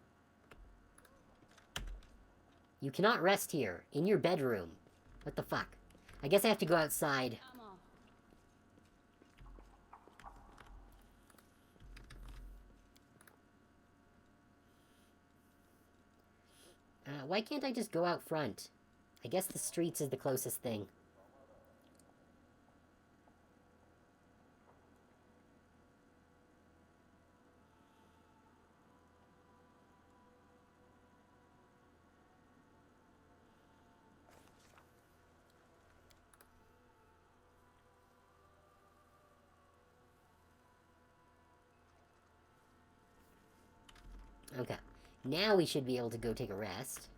You cannot rest here, in your bedroom. What the fuck? I guess I have to go outside. Why can't I just go out front? I guess the streets is the closest thing. Okay. Now we should be able to go take a rest.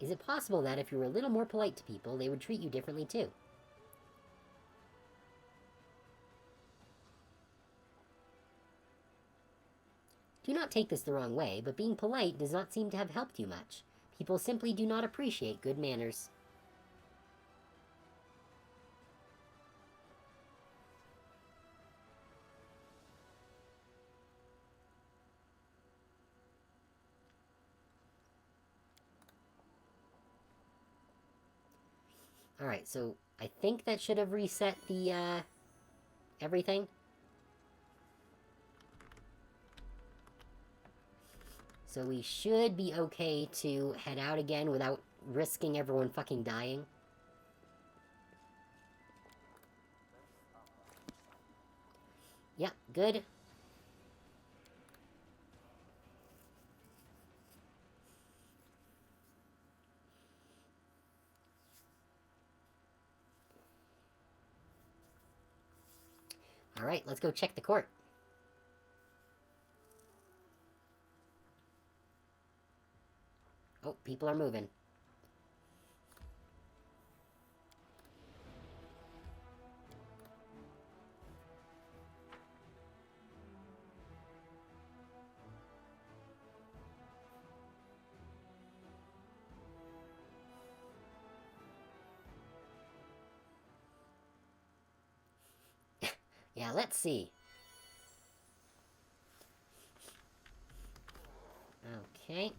Is it possible that if you were a little more polite to people, they would treat you differently too? Do not take this the wrong way, but being polite does not seem to have helped you much. People simply do not appreciate good manners. Alright, so I think that should have reset the, everything. So we should be okay to head out again without risking everyone fucking dying. Yep, good. Alright, let's go check the court. Oh, people are moving. Yeah, let's see. Okay.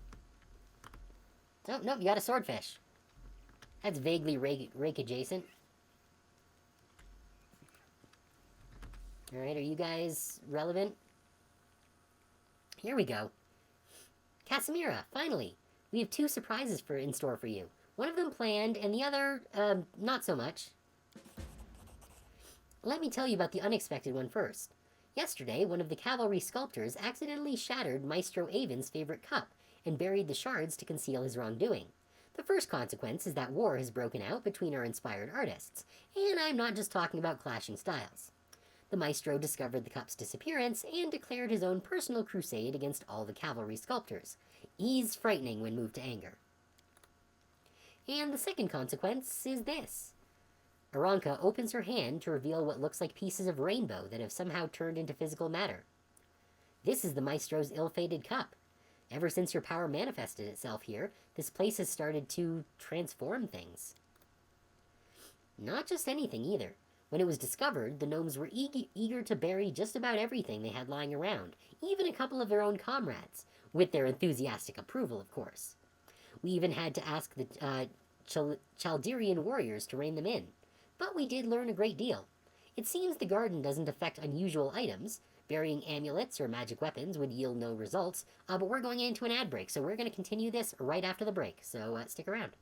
Oh, nope, you got a swordfish. That's vaguely rake adjacent. Alright, are you guys relevant? Here we go. Casimira, finally! We have 2 surprises in store for you. One of them planned, and the other, not so much. Let me tell you about the unexpected one first. Yesterday, one of the cavalry sculptors accidentally shattered Maestro Avon's favorite cup, and buried the shards to conceal his wrongdoing. The first consequence is that war has broken out between our inspired artists, and I'm not just talking about clashing styles. The maestro discovered the cup's disappearance and declared his own personal crusade against all the cavalry sculptors. He's frightening when moved to anger. And the second consequence is this. Aranka opens her hand to reveal what looks like pieces of rainbow that have somehow turned into physical matter. This is the Maestro's ill-fated cup. Ever since your power manifested itself here, this place has started to transform things. Not just anything, either. When it was discovered, the gnomes were eager to bury just about everything they had lying around, even a couple of their own comrades, with their enthusiastic approval, of course. We even had to ask the Chalderian warriors to rein them in. But we did learn a great deal. It seems the garden doesn't affect unusual items. Burying amulets or magic weapons would yield no results, but we're going into an ad break, so we're going to continue this right after the break, so stick around.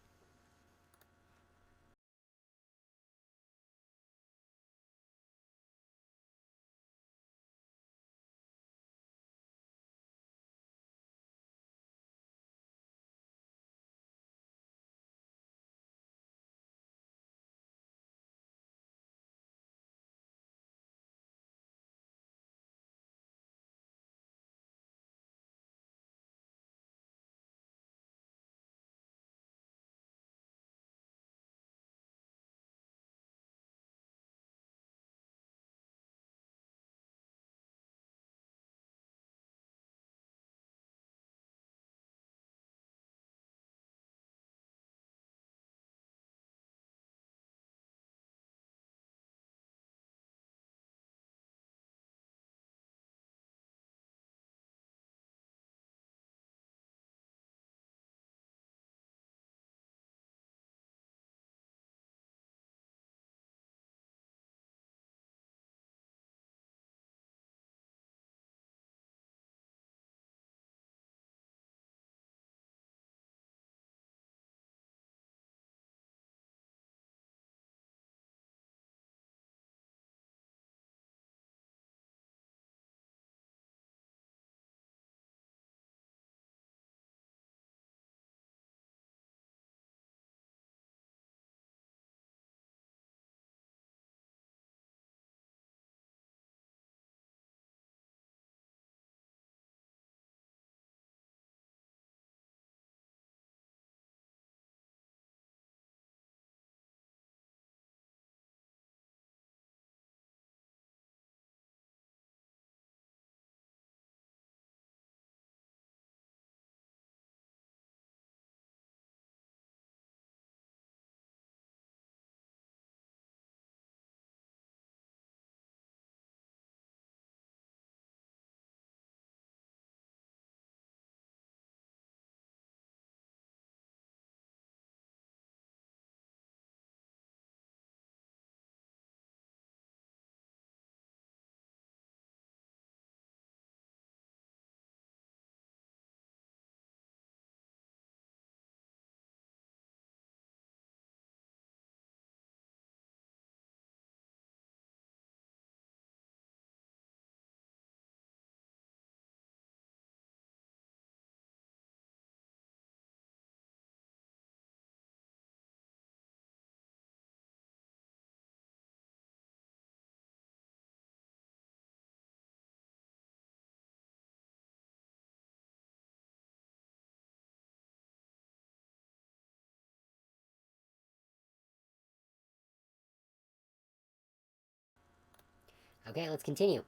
Okay, let's continue.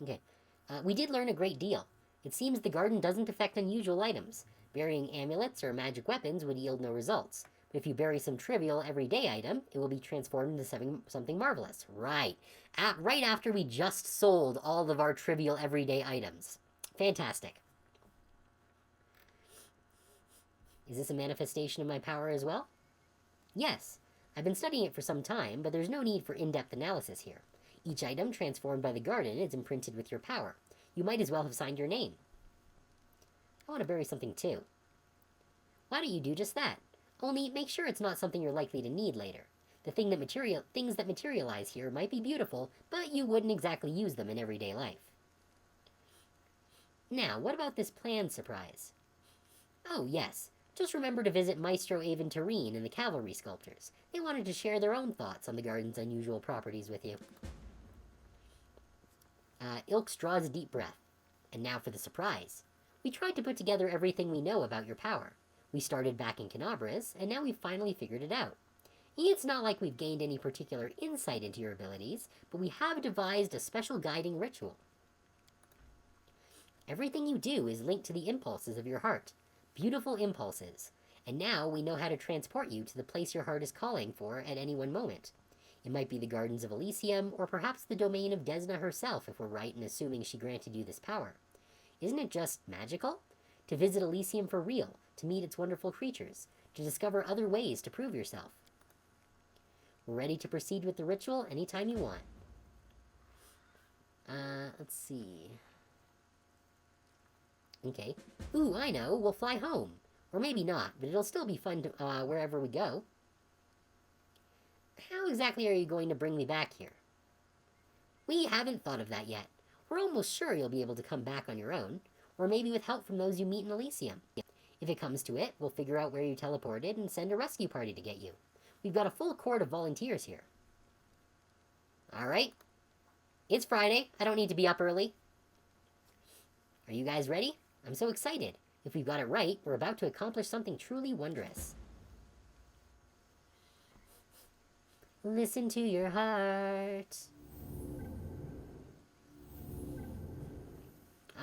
Okay. We did learn a great deal. It seems the garden doesn't affect unusual items. Burying amulets or magic weapons would yield no results. But if you bury some trivial, everyday item, it will be transformed into something marvelous. Right. Right after we just sold all of our trivial, everyday items. Fantastic. Is this a manifestation of my power as well? Yes. I've been studying it for some time, but there's no need for in-depth analysis here. Each item transformed by the garden is imprinted with your power. You might as well have signed your name. I want to bury something too. Why don't you do just that? Only make sure it's not something you're likely to need later. Things that materialize here might be beautiful, but you wouldn't exactly use them in everyday life. Now, what about this planned surprise? Oh, yes. Just remember to visit Maestro Aventurine and the cavalry sculptors. They wanted to share their own thoughts on the garden's unusual properties with you. Ilks draws a deep breath. And now for the surprise. We tried to put together everything we know about your power. We started back in Canabras, and now we've finally figured it out. It's not like we've gained any particular insight into your abilities, but we have devised a special guiding ritual. Everything you do is linked to the impulses of your heart. Beautiful impulses. And now we know how to transport you to the place your heart is calling for at any one moment. It might be the gardens of Elysium, or perhaps the domain of Desna herself, if we're right in assuming she granted you this power. Isn't it just magical? To visit Elysium for real, to meet its wonderful creatures, to discover other ways to prove yourself. We're ready to proceed with the ritual anytime you want. Let's see. Okay. Ooh, I know, we'll fly home. Or maybe not, but it'll still be fun to, wherever we go. How exactly are you going to bring me back here? We haven't thought of that yet. We're almost sure you'll be able to come back on your own, or maybe with help from those you meet in Elysium. If it comes to it, we'll figure out where you teleported and send a rescue party to get you. We've got a full court of volunteers here. Alright. It's Friday. I don't need to be up early. Are you guys ready? I'm so excited. If we've got it right, we're about to accomplish something truly wondrous. Listen to your heart.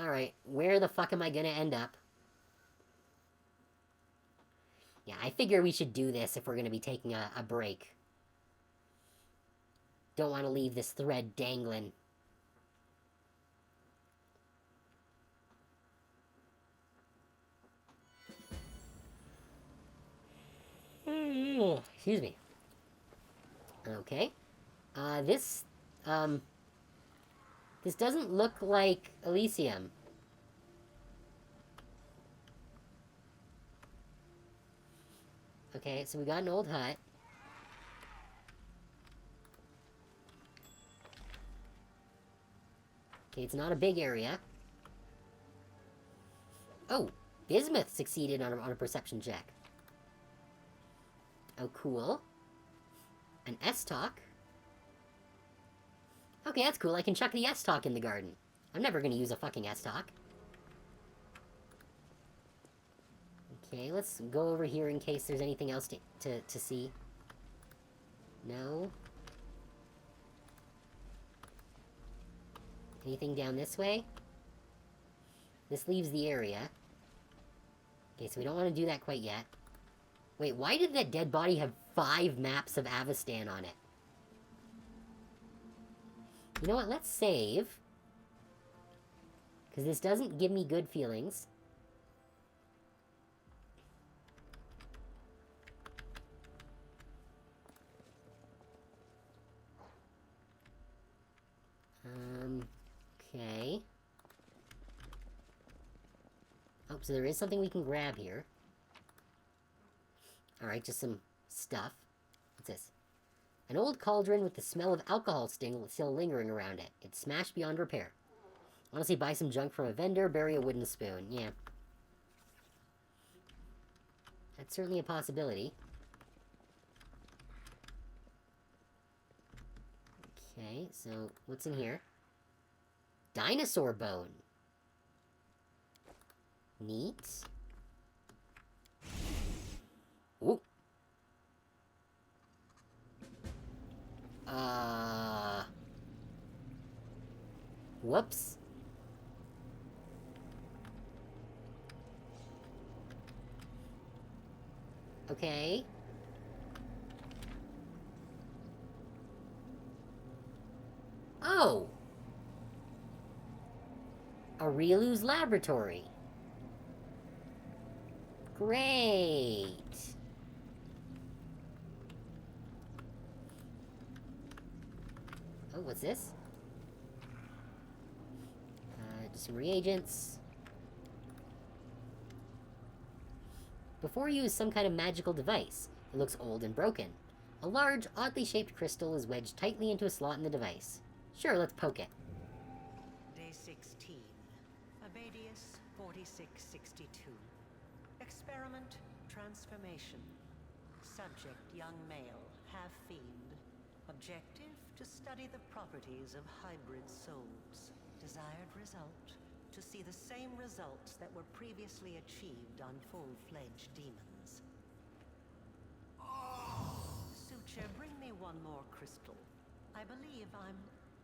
Alright, where the fuck am I gonna end up? Yeah, I figure we should do this if we're gonna be taking a break. Don't want to leave this thread dangling. Excuse me. Okay. This doesn't look like Elysium. Okay, so we got an old hut. Okay, it's not a big area. Oh, Bismuth succeeded on a perception check. Oh, cool. An S-Talk. Okay, that's cool. I can chuck the S-Talk in the garden. I'm never gonna use a fucking S-Talk. Okay, let's go over here in case there's anything else to see. No. Anything down this way? This leaves the area. Okay, so we don't want to do that quite yet. Wait, why did that dead body have 5 maps of Avestan on it? You know what, let's save. Because this doesn't give me good feelings. Okay. Oh, so there is something we can grab here. Alright, just some stuff. What's this? An old cauldron with the smell of alcohol still lingering around it. It's smashed beyond repair. Honestly, buy some junk from a vendor, bury a wooden spoon. Yeah. That's certainly a possibility. Okay, so what's in here? Dinosaur bone. Neat. Ooh. Whoops. Okay. Oh! Aurilu's laboratory. Great! Oh, what's this? Just some reagents. Before you is some kind of magical device. It looks old and broken. A large, oddly shaped crystal is wedged tightly into a slot in the device. Sure, let's poke it. Day 16. Abadius 4662. Experiment transformation. Subject young male, half fiend. Objective to study the properties of hybrid souls. Desired result to see the same results that were previously achieved on full-fledged demons. Suit one more crystal. I believe I'm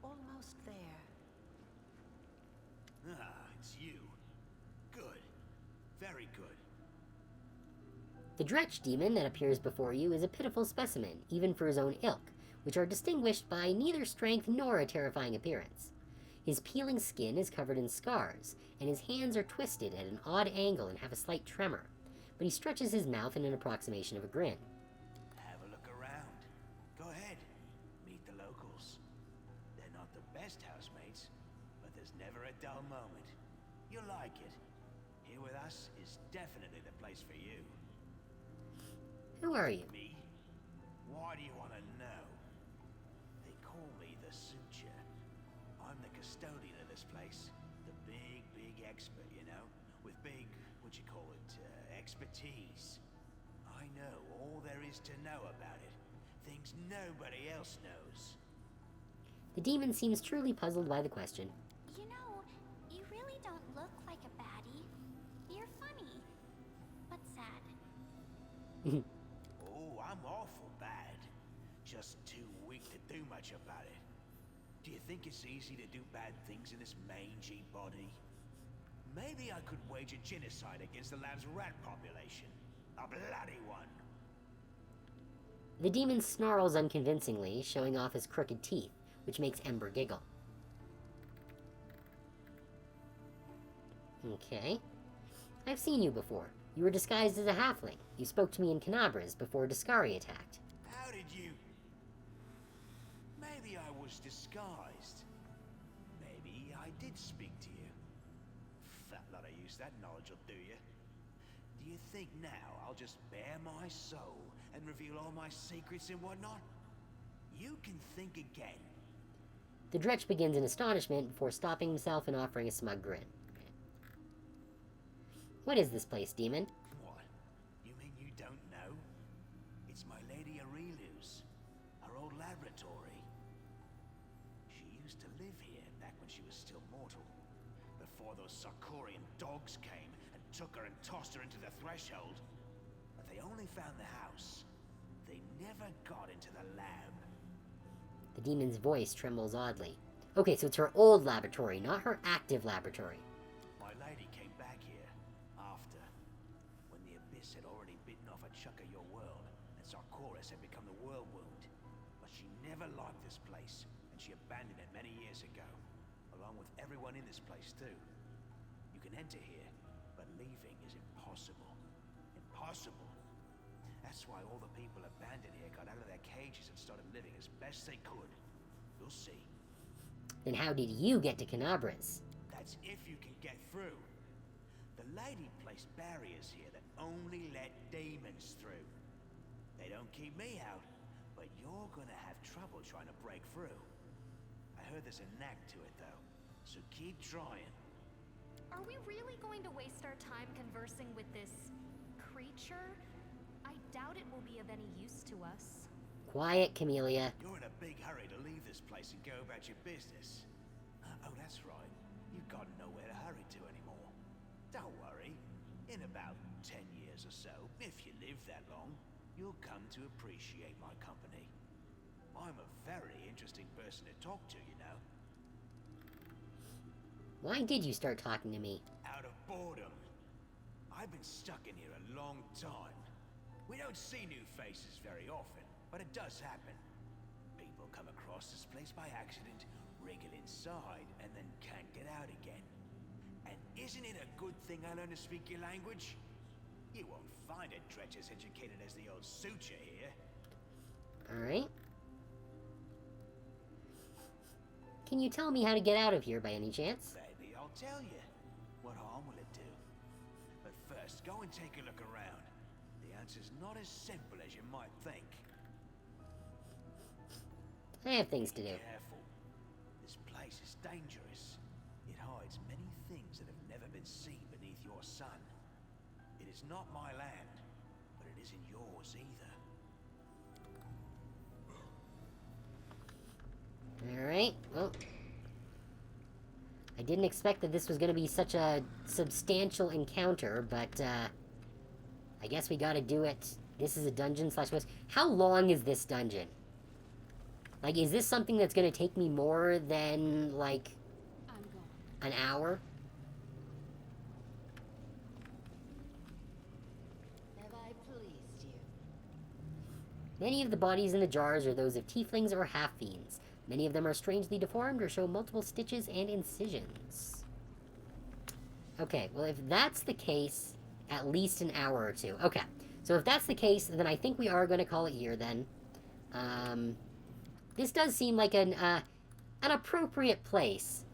almost there. Ah, it's you. Good. Very good. The Dretch demon that appears before you is a pitiful specimen, even for his own ilk, which are distinguished by neither strength nor a terrifying appearance. His peeling skin is covered in scars, and his hands are twisted at an odd angle and have a slight tremor, but he stretches his mouth in an approximation of a grin. Have a look around. Go ahead. Meet the locals. They're not the best housemates, but there's never a dull moment. You'll like it. Here with us is definitely the place for you. Who are you? Me? Why do you want to know? They call me the Suture. I'm the custodian of this place. The big expert, you know? With big, expertise. I know all there is to know about it. Things nobody else knows. The demon seems truly puzzled by the question. You know, you really don't look like a baddie. You're funny, but sad. Oh, I'm awful bad. Just too weak to do much about it. Do you think it's easy to do bad things in this mangy body? Maybe I could wage a genocide against the land's rat population. A bloody one. The demon snarls unconvincingly, showing off his crooked teeth, which makes Ember giggle. Okay. I've seen you before. You were disguised as a halfling. You spoke to me in Canabras before Discari attacked. How did you... Maybe I was disguised. Maybe I did speak to you. Fat lot of use that knowledge will do you. Do you think now I'll just bare my soul and reveal all my secrets and whatnot? You can think again. The Dretch begins in astonishment before stopping himself and offering a smug grin. What is this place, demon? What? You mean you don't know? It's my Lady Aurelius, her old laboratory. She used to live here back when she was still mortal, before those Sarkorian dogs came and took her and tossed her into the threshold. But they only found the house. They never got into the lab. The demon's voice trembles oddly. Okay, so it's her old laboratory, not her active laboratory. My lady came back here after, when the Abyss had already bitten off a chunk of your world, and Sarkoris had become the world wound. But she never liked this place, and she abandoned it many years ago, along with everyone in this place too. You can enter here, but leaving is impossible. Impossible. That's why all the people abandoned here got out of their cages and started living as best they could. You'll see. Then how did you get to Canabras? That's if you can get through. The lady placed barriers here that only let demons through. They don't keep me out, but you're gonna have trouble trying to break through. I heard there's a knack to it though, so keep trying. Are we really going to waste our time conversing with this creature? I doubt it will be of any use to us. Quiet, Camellia. You're in a big hurry to leave this place and go about your business. Oh, that's right. You've got nowhere to hurry to anymore. Don't worry. In about 10 years or so, if you live that long, you'll come to appreciate my company. I'm a very interesting person to talk to, you know. Why did you start talking to me? Out of boredom. I've been stuck in here a long time. We don't see new faces very often, but it does happen. People come across this place by accident, wriggle inside, and then can't get out again. And isn't it a good thing I learned to speak your language? You won't find a Dretch as educated as the old Suture here. Alright. Can you tell me how to get out of here by any chance? Baby, I'll tell you. What harm will it do? But first, go and take a look around. The answer's not as simple as you might think. I have things to do. Careful. This place is dangerous. It hides many things that have never been seen beneath your sun. It is not my land, but it isn't yours either. Alright, well. I didn't expect that this was going to be such a substantial encounter, but, I guess we gotta do it. This is a dungeon slash quest. How long is this dungeon? Like, is this something that's going to take me more than, like, I'm going. an hour? Have I pleased you? Many of the bodies in the jars are those of tieflings or half-fiends. Many of them are strangely deformed or show multiple stitches and incisions. Okay, well, if that's the case, at least an hour or two. Okay, so if that's the case, then I think we are going to call it here, then. This does seem like an appropriate place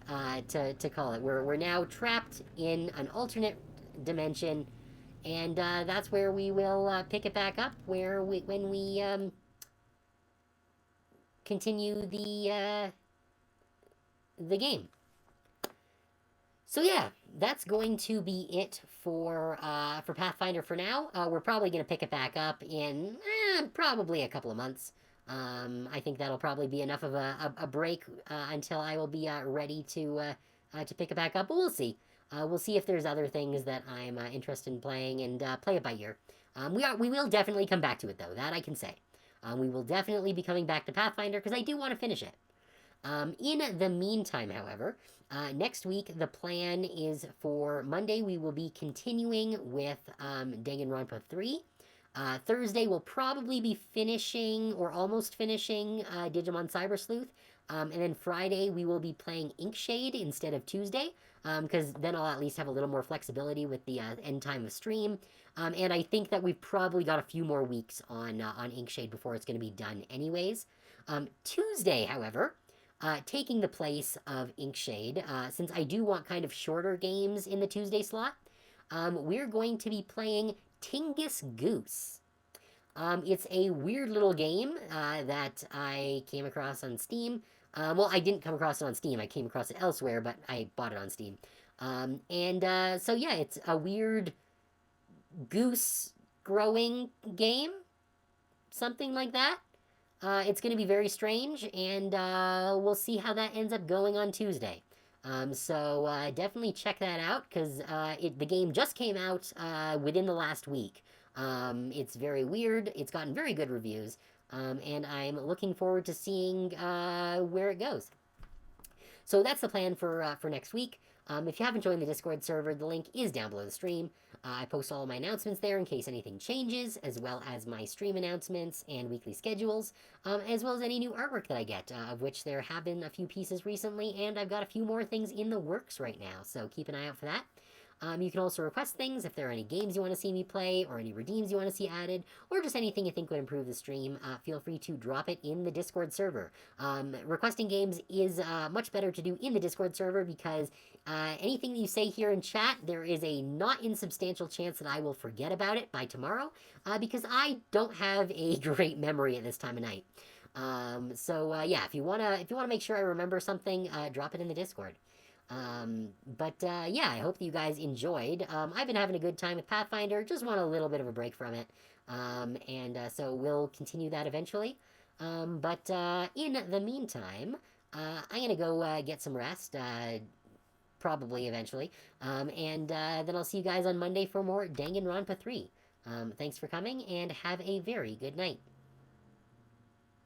to call it. We're now trapped in an alternate dimension, and that's where we will pick it back up, when we continue the game. So yeah, that's going to be it for Pathfinder for now. We're probably going to pick it back up in probably a couple of months. I think that'll probably be enough of a break until I will be ready to pick it back up. But we'll see. We'll see if there's other things that I'm interested in playing, and play it by ear. We will definitely come back to it, though. That I can say. We will definitely be coming back to Pathfinder because I do want to finish it. In the meantime, however, next week the plan is for Monday we will be continuing with Danganronpa 3. Thursday we'll probably be finishing or almost finishing Digimon Cyber Sleuth. And then Friday we will be playing Inkshade instead of Tuesday, because then I'll at least have a little more flexibility with the end time of stream. And I think that we've probably got a few more weeks on Inkshade before it's going to be done anyways. Tuesday, however, taking the place of Inkshade, since I do want kind of shorter games in the Tuesday slot, we're going to be playing Tingus Goose. It's a weird little game that I came across on Steam. Well, I didn't come across it on Steam. I came across it elsewhere, but I bought it on Steam. So yeah, it's a weird goose growing game. Something like that. It's going to be very strange, and we'll see how that ends up going on Tuesday. So definitely check that out, because the game just came out within the last week. It's very weird. It's gotten very good reviews, and I'm looking forward to seeing where it goes. So that's the plan for next week. If you haven't joined the Discord server, the link is down below the stream. I post all of my announcements there in case anything changes, as well as my stream announcements and weekly schedules, as well as any new artwork that I get, of which there have been a few pieces recently, and I've got a few more things in the works right now, so keep an eye out for that. You can also request things if there are any games you want to see me play, or any redeems you want to see added, or just anything you think would improve the stream. Feel free to drop it in the Discord server. Requesting games is much better to do in the Discord server, because anything that you say here in chat, there is a not insubstantial chance that I will forget about it by tomorrow, because I don't have a great memory at this time of night. Yeah, if you wanna make sure I remember something, drop it in the Discord. Yeah, I hope that you guys enjoyed. I've been having a good time with Pathfinder, just want a little bit of a break from it. So we'll continue that eventually. In the meantime, I'm gonna go get some rest, probably eventually. Then I'll see you guys on Monday for more Danganronpa 3. Thanks for coming, and have a very good night.